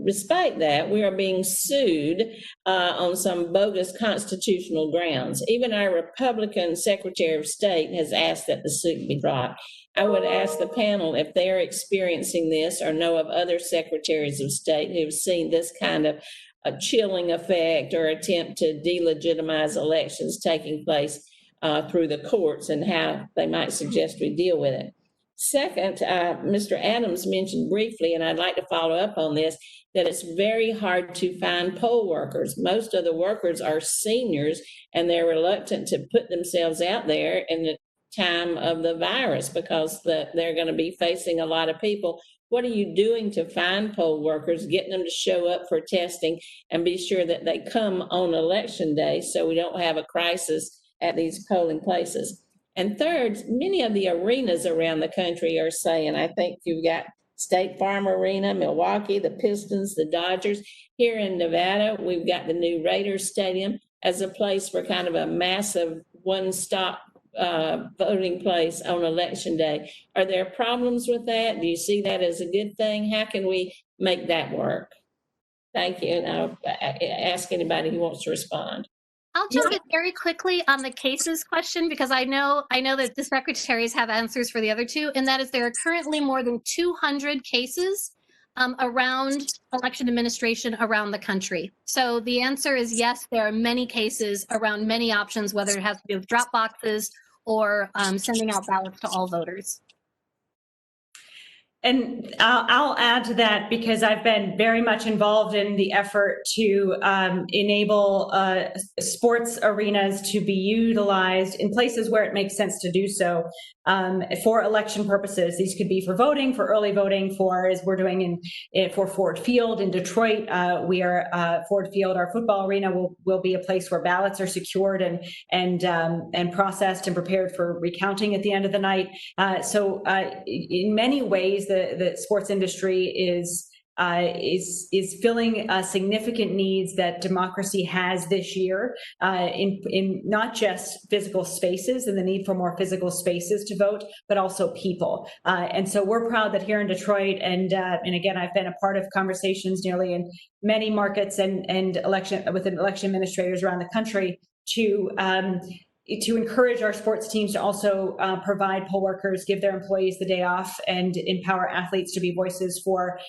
Despite that, we are being sued on some bogus constitutional grounds. Even our Republican Secretary of State has asked that the suit be dropped. I would ask the panel if they're experiencing this or know of other secretaries of state who've seen this kind of a chilling effect or attempt to delegitimize elections taking place through the courts and how they might suggest we deal with it. Second, Mr. Adams mentioned briefly, and I'd like to follow up on this, that it's very hard to find poll workers. Most of the workers are seniors and they're reluctant to put themselves out there in the time of the virus because they're going to be facing a lot of people. What are you doing to find poll workers, getting them to show up for testing and be sure that they come on election day so we don't have a crisis at these polling places? And third, many of the arenas around the country are saying, I think you've got State Farm Arena, Milwaukee, the Pistons, the Dodgers. Here in Nevada, we've got the new Raiders Stadium as a place for kind of a massive one-stop voting place on election day. Are there problems with that? Do you see that as a good thing? How can we make that work? Thank you. And I'll ask anybody who wants to respond. I'll jump in very quickly on the cases question because I know that the secretaries have answers for the other two, and that is there are currently more than 200 cases around election administration around the country. So the answer is yes, there are many cases around many options, whether it has to do with drop boxes or sending out ballots to all voters. And I'll add to that because I've been very much involved in the effort to enable sports arenas to be utilized in places where it makes sense to do so for election purposes. These could be for voting, for early voting, for as we're doing for Ford Field in Detroit. Ford Field, our football arena, will be a place where ballots are secured and processed and prepared for recounting at the end of the night. So in many ways, the sports industry is filling significant needs that democracy has this year in not just physical spaces and the need for more physical spaces to vote, but also people. And so we're proud that here in Detroit, and again, I've been a part of conversations nearly in many markets and election with election administrators around the country to to encourage our sports teams to also provide poll workers, give their employees the day off, and empower athletes to be voices for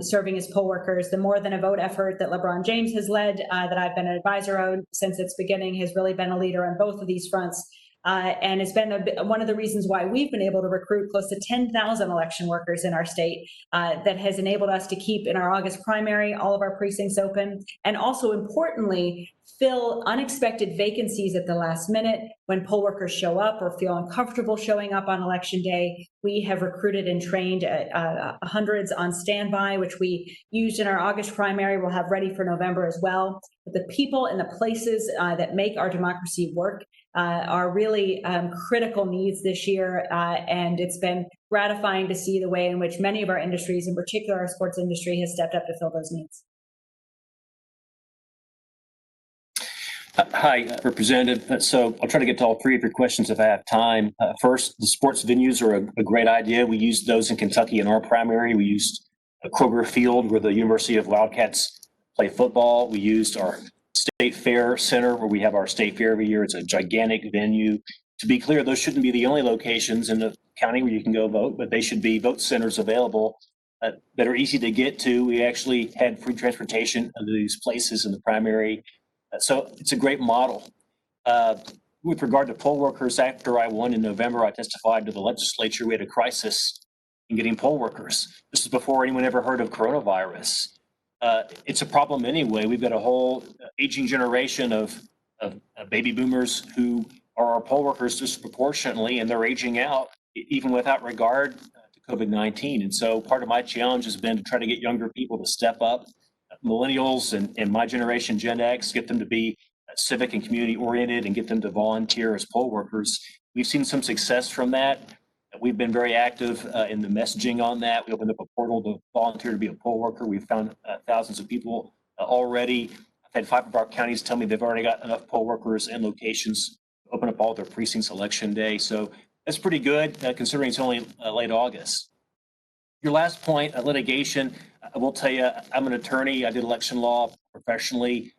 serving as poll workers. The More Than a Vote effort that LeBron James has led, that I've been an advisor on since its beginning, has really been a leader on both of these fronts. And it's been one of the reasons why we've been able to recruit close to 10,000 election workers in our state. That has enabled us to keep in our August primary all of our precincts open, and also importantly, fill unexpected vacancies at the last minute when poll workers show up or feel uncomfortable showing up on election day. We have recruited and trained hundreds on standby, which we used in our August primary. We'll have ready for November as well. But the people and the places that make our democracy work are really critical needs this year. And it's been gratifying to see the way in which many of our industries, in particular our sports industry, has stepped up to fill those needs. Hi, Representative. So I'll try to get to all three of your questions if I have time. First, the sports venues are a great idea. We used those in Kentucky in our primary. We used Kroger Field where the University of Wildcats play football. We used our State Fair Center where we have our State Fair every year. It's a gigantic venue. To be clear, those shouldn't be the only locations in the county where you can go vote, but they should be vote centers available that are easy to get to. We actually had free transportation to these places in the primary. So it's a great model. With regard to poll workers, after I won in November, I testified to the legislature. We had a crisis in getting poll workers. This is before anyone ever heard of coronavirus. It's a problem anyway. We've got a whole aging generation of baby boomers who are our poll workers disproportionately, and they're aging out even without regard to COVID-19. And so part of my challenge has been to try to get younger people to step up. Millennials and my generation, Gen X, get them to be civic and community oriented and get them to volunteer as poll workers. We've seen some success from that. We've been very active in the messaging on that. We opened up a portal to volunteer to be a poll worker. We've found thousands of people already. I've had 5 of our counties tell me they've already got enough poll workers and locations to open up all their precincts election day. So that's pretty good considering it's only late August. Your last point, litigation, I will tell you, I'm an attorney. I did election law professionally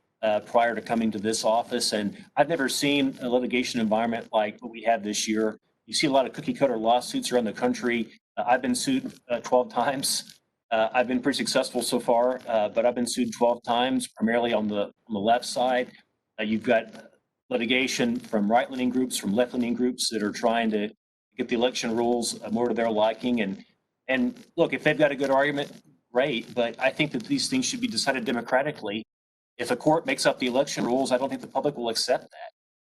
prior to coming to this office, and I've never seen a litigation environment like what we have this year. You see a lot of cookie cutter lawsuits around the country. I've been sued 12 times. I've been pretty successful so far, but I've been sued 12 times, primarily on the left side. You've got litigation from right-leaning groups, from left-leaning groups that are trying to get the election rules more to their liking. And look, if they've got a good argument, great, but I think that these things should be decided democratically. If a court makes up the election rules, I don't think the public will accept that.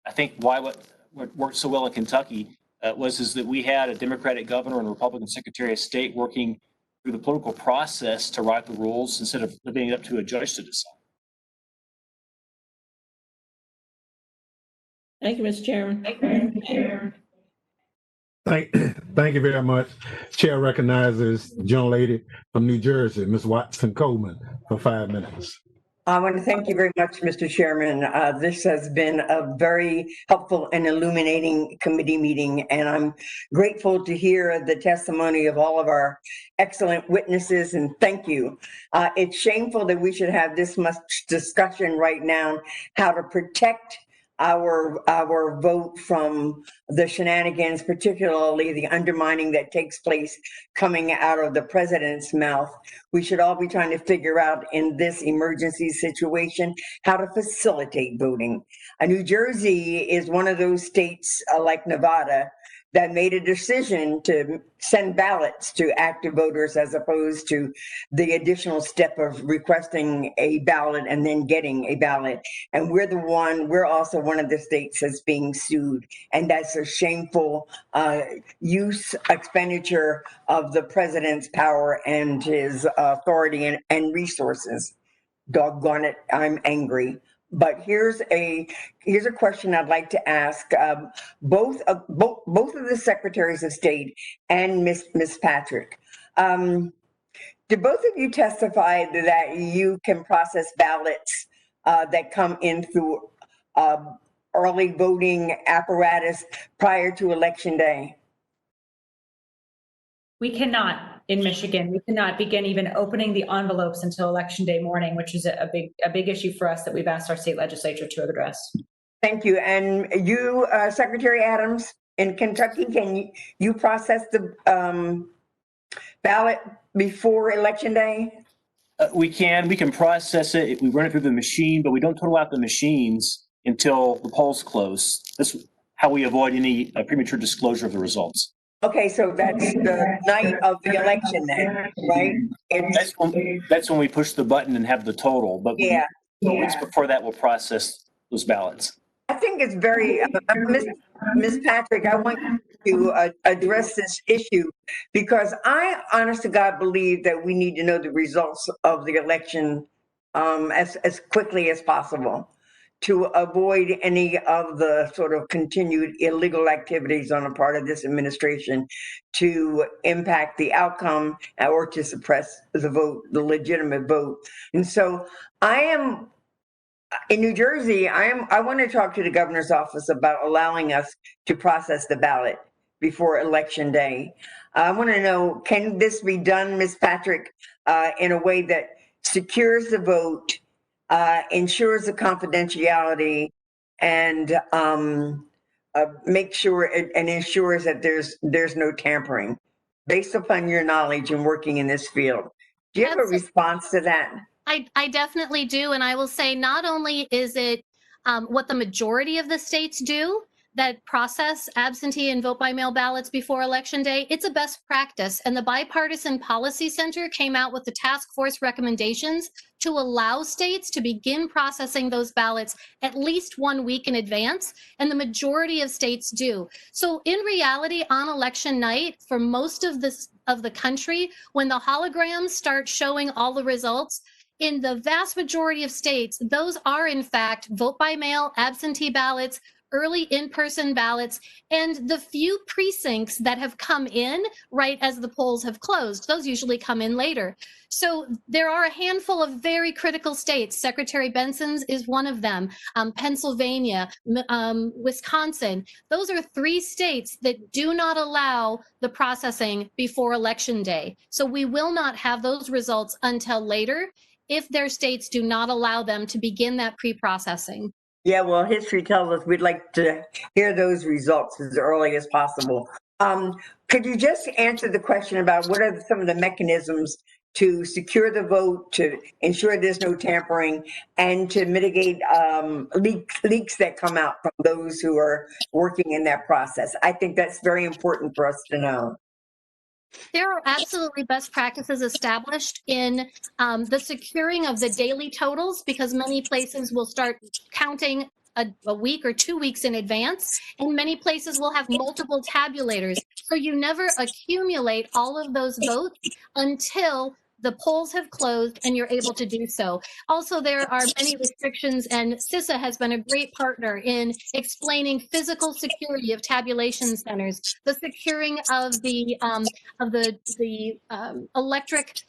I think what worked so well in Kentucky is that we had a Democratic governor and a Republican Secretary of State working through the political process to write the rules instead of leaving it up to a judge to decide. Thank you, Mr. Chairman. Thank you very much. Chair recognizes young lady from New Jersey, Ms. Watson Coleman, for 5 minutes. I want to thank you very much, Mr. Chairman. This has been a very helpful and illuminating committee meeting, and I'm grateful to hear the testimony of all of our excellent witnesses, and thank you. It's shameful that we should have this much discussion right now, how to protect our vote from the shenanigans, particularly the undermining that takes place coming out of the president's mouth. We should all be trying to figure out in this emergency situation how to facilitate voting. New Jersey is one of those states like Nevada that made a decision to send ballots to active voters as opposed to the additional step of requesting a ballot and then getting a ballot. And we're also one of the states that's being sued. And that's a shameful expenditure of the president's power and his authority and resources. Doggone it, I'm angry. But here's a question I'd like to ask both of the secretaries of state and Ms. Patrick. Did both of you testify that you can process ballots that come in through early voting apparatus prior to election day? We cannot in Michigan. We cannot begin even opening the envelopes until election day morning, which is a big issue for us that we've asked our state legislature to address. Thank you. And you, Secretary Adams, in Kentucky, can you process the ballot before Election Day? We can process it. We run it through the machine, but we don't total out the machines until the polls close. That's how we avoid any premature disclosure of the results. Okay, so that's the night of the election then, right? That's when we push the button and have the total, but Yeah. weeks before that, we'll process those ballots. I think it's very, Ms. Patrick, I want you to address this issue because I, honest to God, believe that we need to know the results of the election as quickly as possible to avoid any of the sort of continued illegal activities on the part of this administration to impact the outcome or to suppress the vote, the legitimate vote. And so I am in New Jersey, I want to talk to the governor's office about allowing us to process the ballot before Election Day. I want to know, can this be done, Ms. Patrick, in a way that secures the vote, ensures the confidentiality, and make sure and ensures that there's no tampering, based upon your knowledge and working in this field? Do you have a response to that? I definitely do. And I will say not only is it what the majority of the states do that process absentee and vote by mail ballots before Election Day, it's a best practice. And the Bipartisan Policy Center came out with the task force recommendations to allow states to begin processing those ballots at least 1 week in advance. And the majority of states do. So in reality, on election night, for most of the country, when the holograms start showing all the results, in the vast majority of states, those are in fact vote by mail, absentee ballots, early in-person ballots, and the few precincts that have come in right as the polls have closed, those usually come in later. So there are a handful of very critical states. Secretary Benson's is one of them. Pennsylvania, Wisconsin. Those are 3 states that do not allow the processing before Election Day. So we will not have those results until later if their states do not allow them to begin that pre-processing. Yeah, well, history tells us we'd like to hear those results as early as possible. Could you just answer the question about what are some of the mechanisms to secure the vote, to ensure there's no tampering, and to mitigate leaks that come out from those who are working in that process? I think that's very important for us to know. There are absolutely best practices established in the securing of the daily totals, because many places will start counting a week or 2 weeks in advance, and many places will have multiple tabulators. So you never accumulate all of those votes until the polls have closed and you're able to do so. Also, there are many restrictions, and CISA has been a great partner in explaining physical security of tabulation centers, the securing of the electric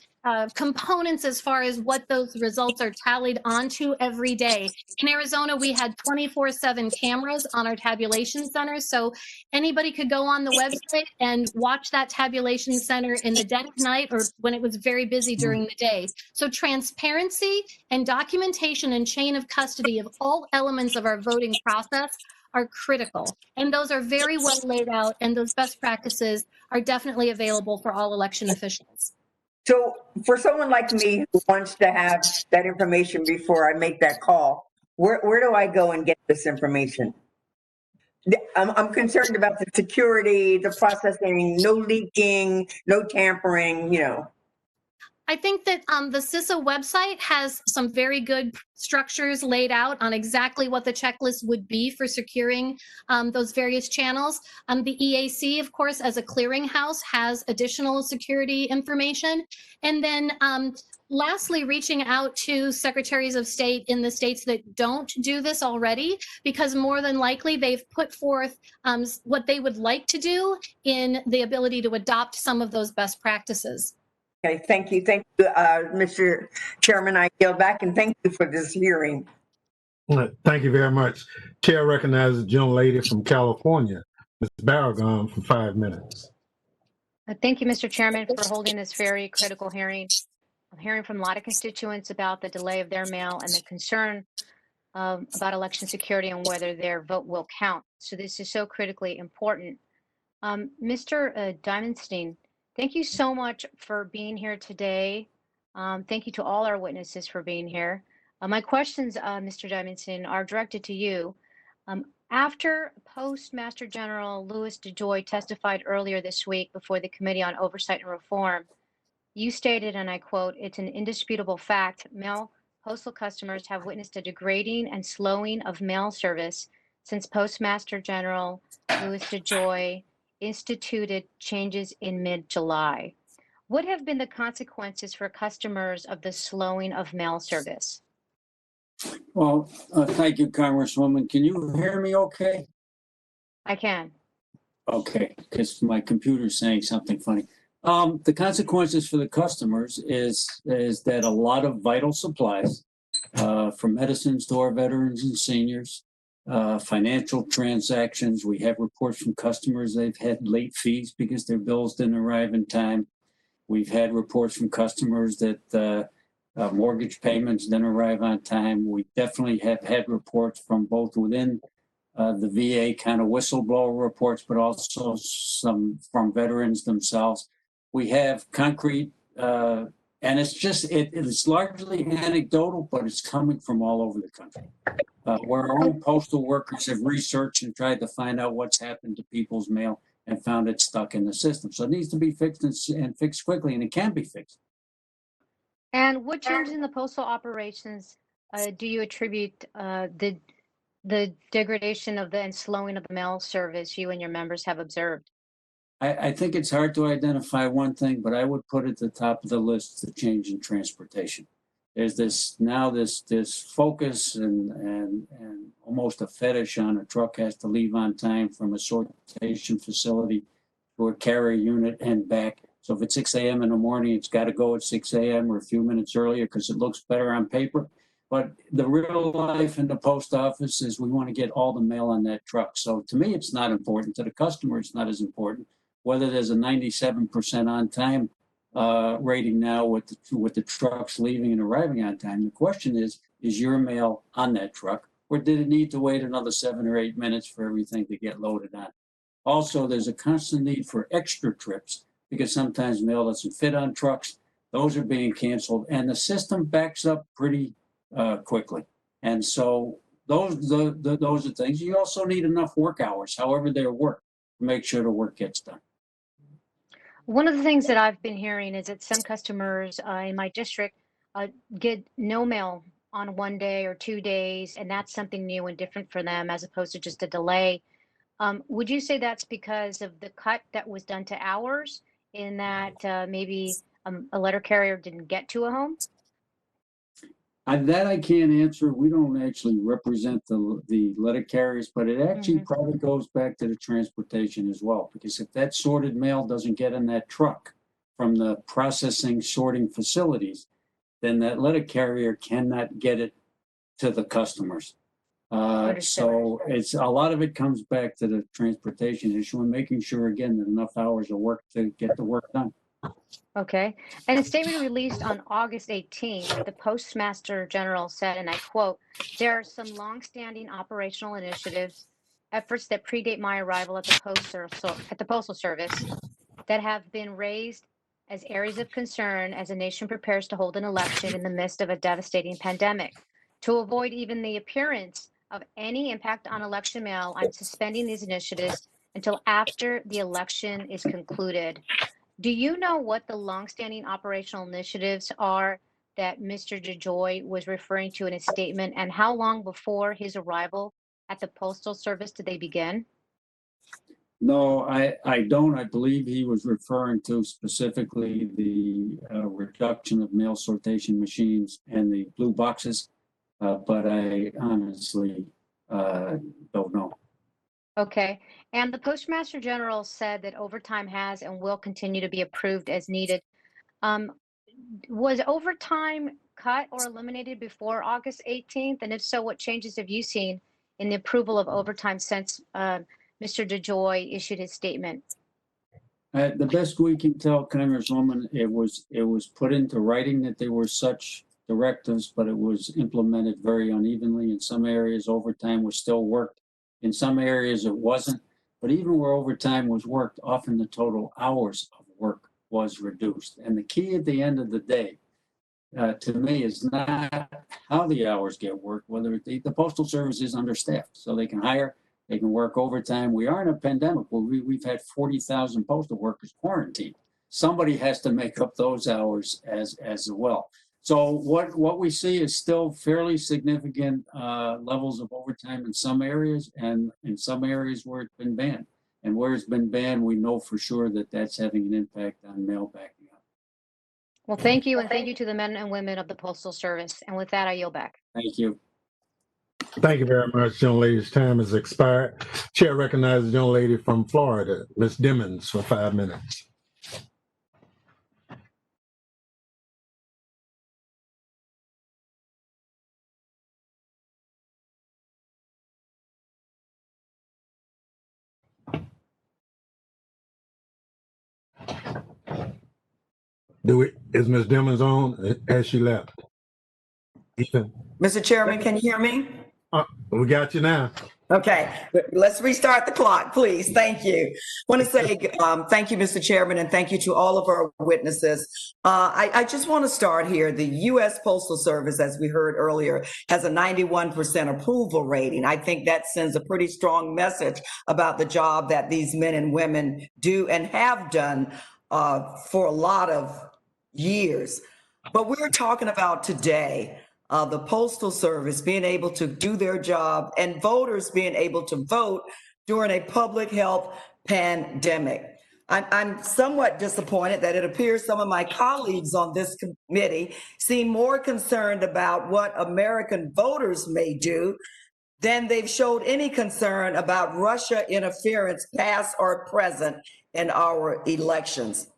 components as far as what those results are tallied onto every day. In Arizona, we had 24/7 cameras on our tabulation centers, so anybody could go on the website and watch that tabulation center in the dead of night or when it was very busy during the day. So transparency and documentation and chain of custody of all elements of our voting process are critical. And those are very well laid out, and those best practices are definitely available for all election officials. So for someone like me who wants to have that information before I make that call, where do I go and get this information? I'm concerned about the security, the processing, no leaking, no tampering, you know. I think that the CISA website has some very good structures laid out on exactly what the checklist would be for securing those various channels. The EAC, of course, as a clearinghouse, has additional security information. And then lastly, reaching out to secretaries of state in the states that don't do this already, because more than likely they've put forth what they would like to do in the ability to adopt some of those best practices. Okay, thank you. Thank you, Mr. Chairman. I yield back, and thank you for this hearing. Thank you very much. Chair recognizes the gentlelady from California, Ms. Barragan, for 5 minutes. Thank you, Mr. Chairman, for holding this very critical hearing. I'm hearing from a lot of constituents about the delay of their mail and the concern about election security and whether their vote will count. So this is so critically important. Mr. Diamonstein, thank you so much for being here today. Thank you to all our witnesses for being here. My questions, Mr. Diamonstein, are directed to you. After Postmaster General Louis DeJoy testified earlier this week before the Committee on Oversight and Reform, you stated, and I quote, "It's an indisputable fact, mail postal customers have witnessed a degrading and slowing of mail service since Postmaster General Louis DeJoy instituted changes in mid-July. What have been the consequences for customers of the slowing of mail service?" Well, thank you, Congresswoman. Can you hear me okay? I can. Okay, because my computer's saying something funny. The consequences for the customers is that a lot of vital supplies, from medicines to our veterans and seniors, financial transactions. We have reports from customers they've had late fees because their bills didn't arrive in time. We've had reports from customers that mortgage payments didn't arrive on time. We definitely have had reports from both within the VA kind of whistleblower reports, but also some from veterans themselves. We have concrete, and it's largely anecdotal, but it's coming from all over the country. Where our own postal workers have researched and tried to find out what's happened to people's mail and found it stuck in the system. So it needs to be fixed and fixed quickly, and it can be fixed. And what changes in the postal operations do you attribute the degradation of and slowing of the mail service you and your members have observed? I think it's hard to identify one thing, but I would put at the top of the list the change in transportation. There's this focus and almost a fetish on a truck has to leave on time from a sortation facility to a carrier unit and back. So if it's 6 a.m. in the morning, it's got to go at 6 a.m. or a few minutes earlier because it looks better on paper. But the real life in the post office is we want to get all the mail on that truck. So to me, it's not important. To the customer, it's not as important. Whether there's a 97% on time rating now with the trucks leaving and arriving on time, the question is your mail on that truck, or did it need to wait another 7 or 8 minutes for everything to get loaded on? Also, there's a constant need for extra trips because sometimes mail doesn't fit on trucks. Those are being canceled, and the system backs up pretty quickly. And so those are things. You also need enough work hours, however they're worked, to make sure the work gets done. One of the things that I've been hearing is that some customers in my district get no mail on 1 day or 2 days, and that's something new and different for them as opposed to just a delay. Would you say that's because of the cut that was done to hours in that maybe a letter carrier didn't get to a home? That I can't answer. We don't actually represent the letter carriers, but it actually probably goes back to the transportation as well. Because if that sorted mail doesn't get in that truck from the processing sorting facilities, then that letter carrier cannot get it to the customers. So it's a lot of it comes back to the transportation issue and making sure again that enough hours of work to get the work done. Okay. In a statement released on August 18th, the Postmaster General said, and I quote, "There are some longstanding operational initiatives, efforts that predate my arrival at the Postal Service that have been raised as areas of concern as the nation prepares to hold an election in the midst of a devastating pandemic. To avoid even the appearance of any impact on election mail, I'm suspending these initiatives until after the election is concluded." Do you know what the longstanding operational initiatives are that Mr. DeJoy was referring to in his statement, and how long before his arrival at the Postal Service did they begin? No, I don't. I believe he was referring to specifically the reduction of mail sortation machines and the blue boxes, but I honestly don't know. Okay. And the Postmaster General said that overtime has and will continue to be approved as needed. Was overtime cut or eliminated before August 18th? And if so, what changes have you seen in the approval of overtime since Mr. DeJoy issued his statement? The best we can tell, Congresswoman, it was put into writing that there were such directives, but it was implemented very unevenly. In some areas, overtime was still worked. In some areas, it wasn't. But even where overtime was worked, often the total hours of work was reduced. And the key at the end of the day, to me, is not how the hours get worked, whether the Postal Service is understaffed, so they can hire, they can work overtime. We are in a pandemic where we've had 40,000 postal workers quarantined. Somebody has to make up those hours as well. So what we see is still fairly significant levels of overtime in some areas, and in some areas where it's been banned. And where it's been banned, we know for sure that that's having an impact on mail backing up. Well, thank you, and thank you to the men and women of the Postal Service. And with that, I yield back. Thank you. Thank you very much, young lady's time has expired. Chair recognizes the young lady from Florida, Ms. Dimmons, for 5 minutes. Is Ms. Dimmons on? Has she left? Ethan? Mr. Chairman, can you hear me? We got you now. Okay, let's restart the clock, please. Thank you. I want to say thank you, Mr. Chairman, and thank you to all of our witnesses. I just want to start here. The U.S. Postal Service, as we heard earlier, has a 91% approval rating. I think that sends a pretty strong message about the job that these men and women do and have done for a lot of years. But we're talking about today the Postal Service being able to do their job and voters being able to vote during a public health pandemic. I'm somewhat disappointed that it appears some of my colleagues on this committee seem more concerned about what American voters may do than they've showed any concern about Russia interference, past or present, in our elections.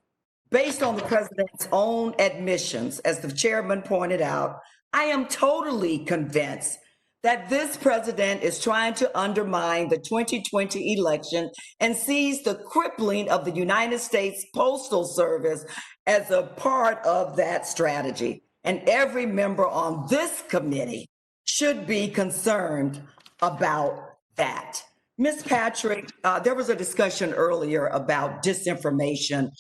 Based on the president's own admissions, as the chairman pointed out, I am totally convinced that this president is trying to undermine the 2020 election and sees the crippling of the United States Postal Service as a part of that strategy. And every member on this committee should be concerned about that. Ms. Patrick, there was a discussion earlier about disinformation.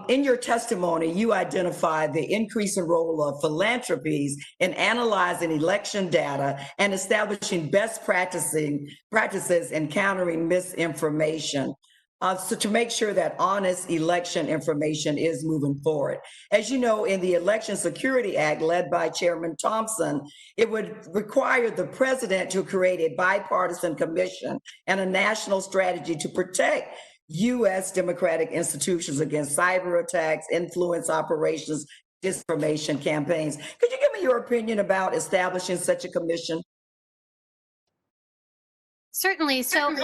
In your testimony, you identified the increasing role of philanthropies in analyzing election data and establishing best practices in countering misinformation. So to make sure that honest election information is moving forward. As you know, in the Election Security Act led by Chairman Thompson, it would require the president to create a bipartisan commission and a national strategy to protect U.S. democratic institutions against cyber attacks, influence operations, disinformation campaigns. Could you give me your opinion about establishing such a commission? Certainly. So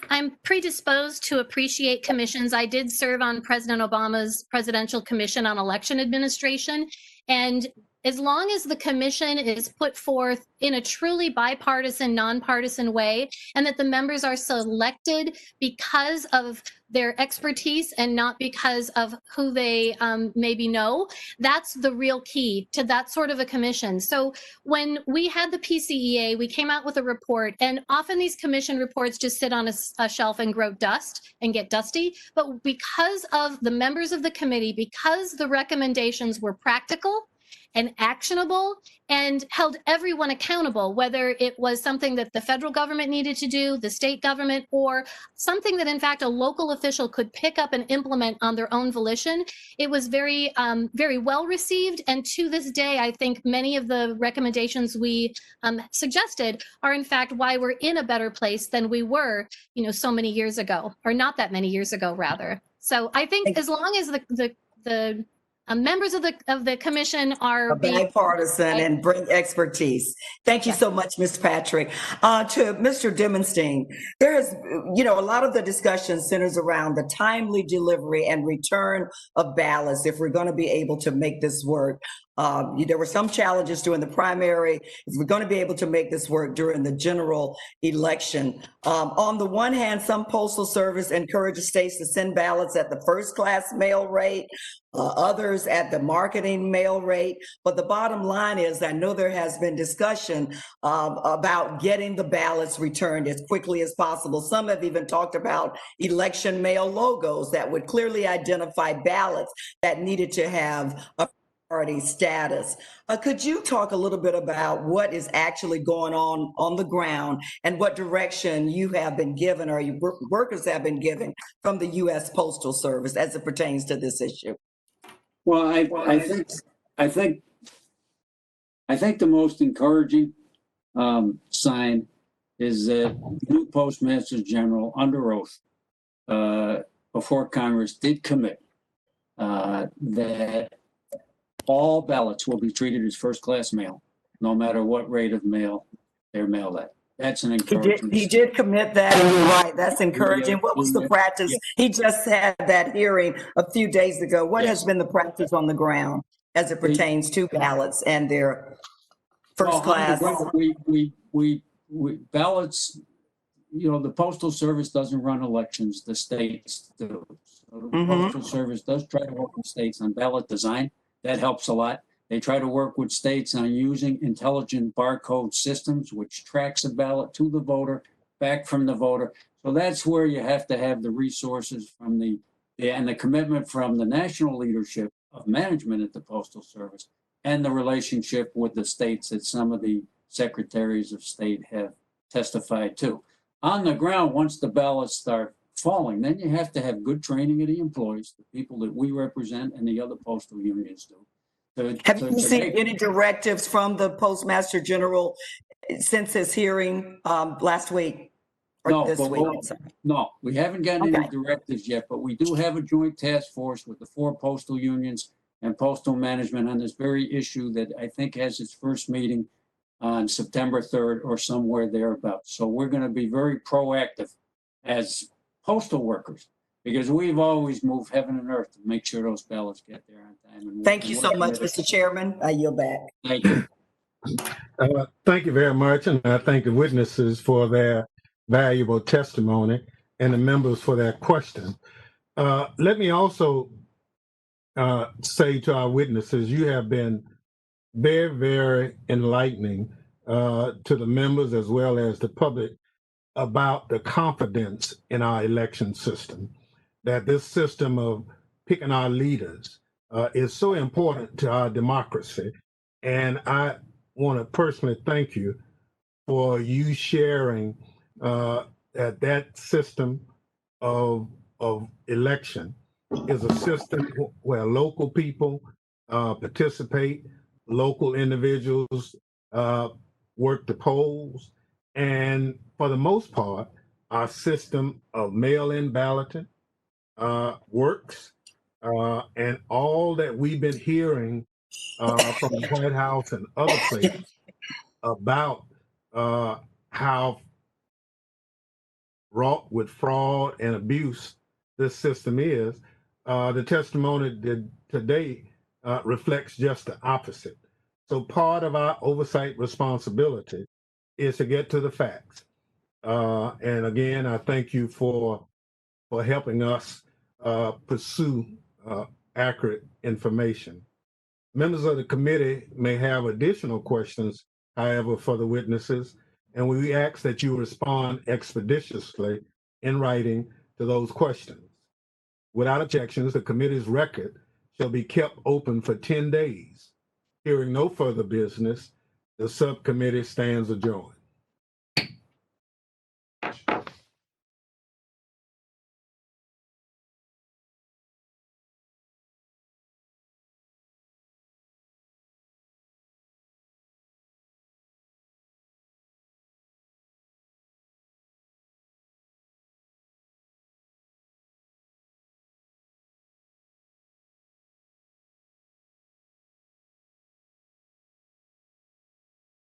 I'm predisposed to appreciate commissions. I did serve on President Obama's Presidential Commission on Election Administration. And as long as the commission is put forth in a truly bipartisan, nonpartisan way, and that the members are selected because of their expertise and not because of who they maybe know, that's the real key to that sort of a commission. So when we had the PCEA, we came out with a report, and often these commission reports just sit on a shelf and grow dust and get dusty. But because of the members of the committee, because the recommendations were practical and actionable and held everyone accountable, whether it was something that the federal government needed to do, the state government, or something that in fact a local official could pick up and implement on their own volition. It was very, very well received. And to this day, I think many of the recommendations we suggested are in fact why we're in a better place than we were, so many years ago, or not that many years ago, rather. So I think as long as the members of the commission are bipartisan and bring expertise. Thank you so much, Ms. Patrick. To Mr. Dimenstein, there is, a lot of the discussion centers around the timely delivery and return of ballots if we're going to be able to make this work. There were some challenges during the primary. If we're going to be able to make this work during the general election. On the one hand, some postal service encourages states to send ballots at the first class mail rate, others at the marketing mail rate. But the bottom line is, I know there has been discussion about getting the ballots returned as quickly as possible. Some have even talked about election mail logos that would clearly identify ballots that needed to have a priority status. Could you talk a little bit about what is actually going on the ground and what direction you have been given or your workers have been given from the U.S. Postal Service as it pertains to this issue? Well, I think the most encouraging sign is that new Postmaster General under oath before Congress did commit that all ballots will be treated as first-class mail, no matter what rate of mail they're mailed at. That's an encouraging. He did commit that, and you're right. That's encouraging. What was the practice? Yeah. He just had that hearing a few days ago. What has been the practice on the ground as it pertains to ballots and their first class? We ballots. You know, the Postal Service doesn't run elections. The states do. So the Postal Service does try to work with states on ballot design. That helps a lot. They try to work with states on using intelligent barcode systems, which tracks a ballot to the voter, back from the voter. So that's where you have to have the resources from and the commitment from the national leadership of management at the Postal Service and the relationship with the states that some of the secretaries of state have testified to. On the ground, once the ballots start falling, then you have to have good training of the employees, the people that we represent and the other postal unions do. Have you seen any directives from the Postmaster General since his hearing last week or this week? No, we haven't gotten any directives yet, but we do have a joint task force with the 4 postal unions and postal management on this very issue that I think has its first meeting on September 3rd or somewhere thereabouts. So we're going to be very proactive as postal workers, because we've always moved heaven and earth to make sure those ballots get there on time. And thank you so much, Mr. Chairman. I yield back. Thank you. Thank you very much, and I thank the witnesses for their valuable testimony and the members for their questions. Let me also say to our witnesses, you have been very, very enlightening to the members as well as the public about the confidence in our election system, that this system of picking our leaders is so important to our democracy. And I want to personally thank you for you sharing that system of election is a system where local people participate, local individuals work the polls, and for the most part, our system of mail-in balloting works, and all that we've been hearing from the White House and other places about how wrought with fraud and abuse this system is, the testimony today reflects just the opposite. So part of our oversight responsibility is to get to the facts. And again, I thank you for helping us pursue accurate information. Members of the committee may have additional questions, however, for the witnesses, and we ask that you respond expeditiously in writing to those questions. Without objections, the committee's record shall be kept open for 10 days. Hearing no further business, the subcommittee stands adjourned.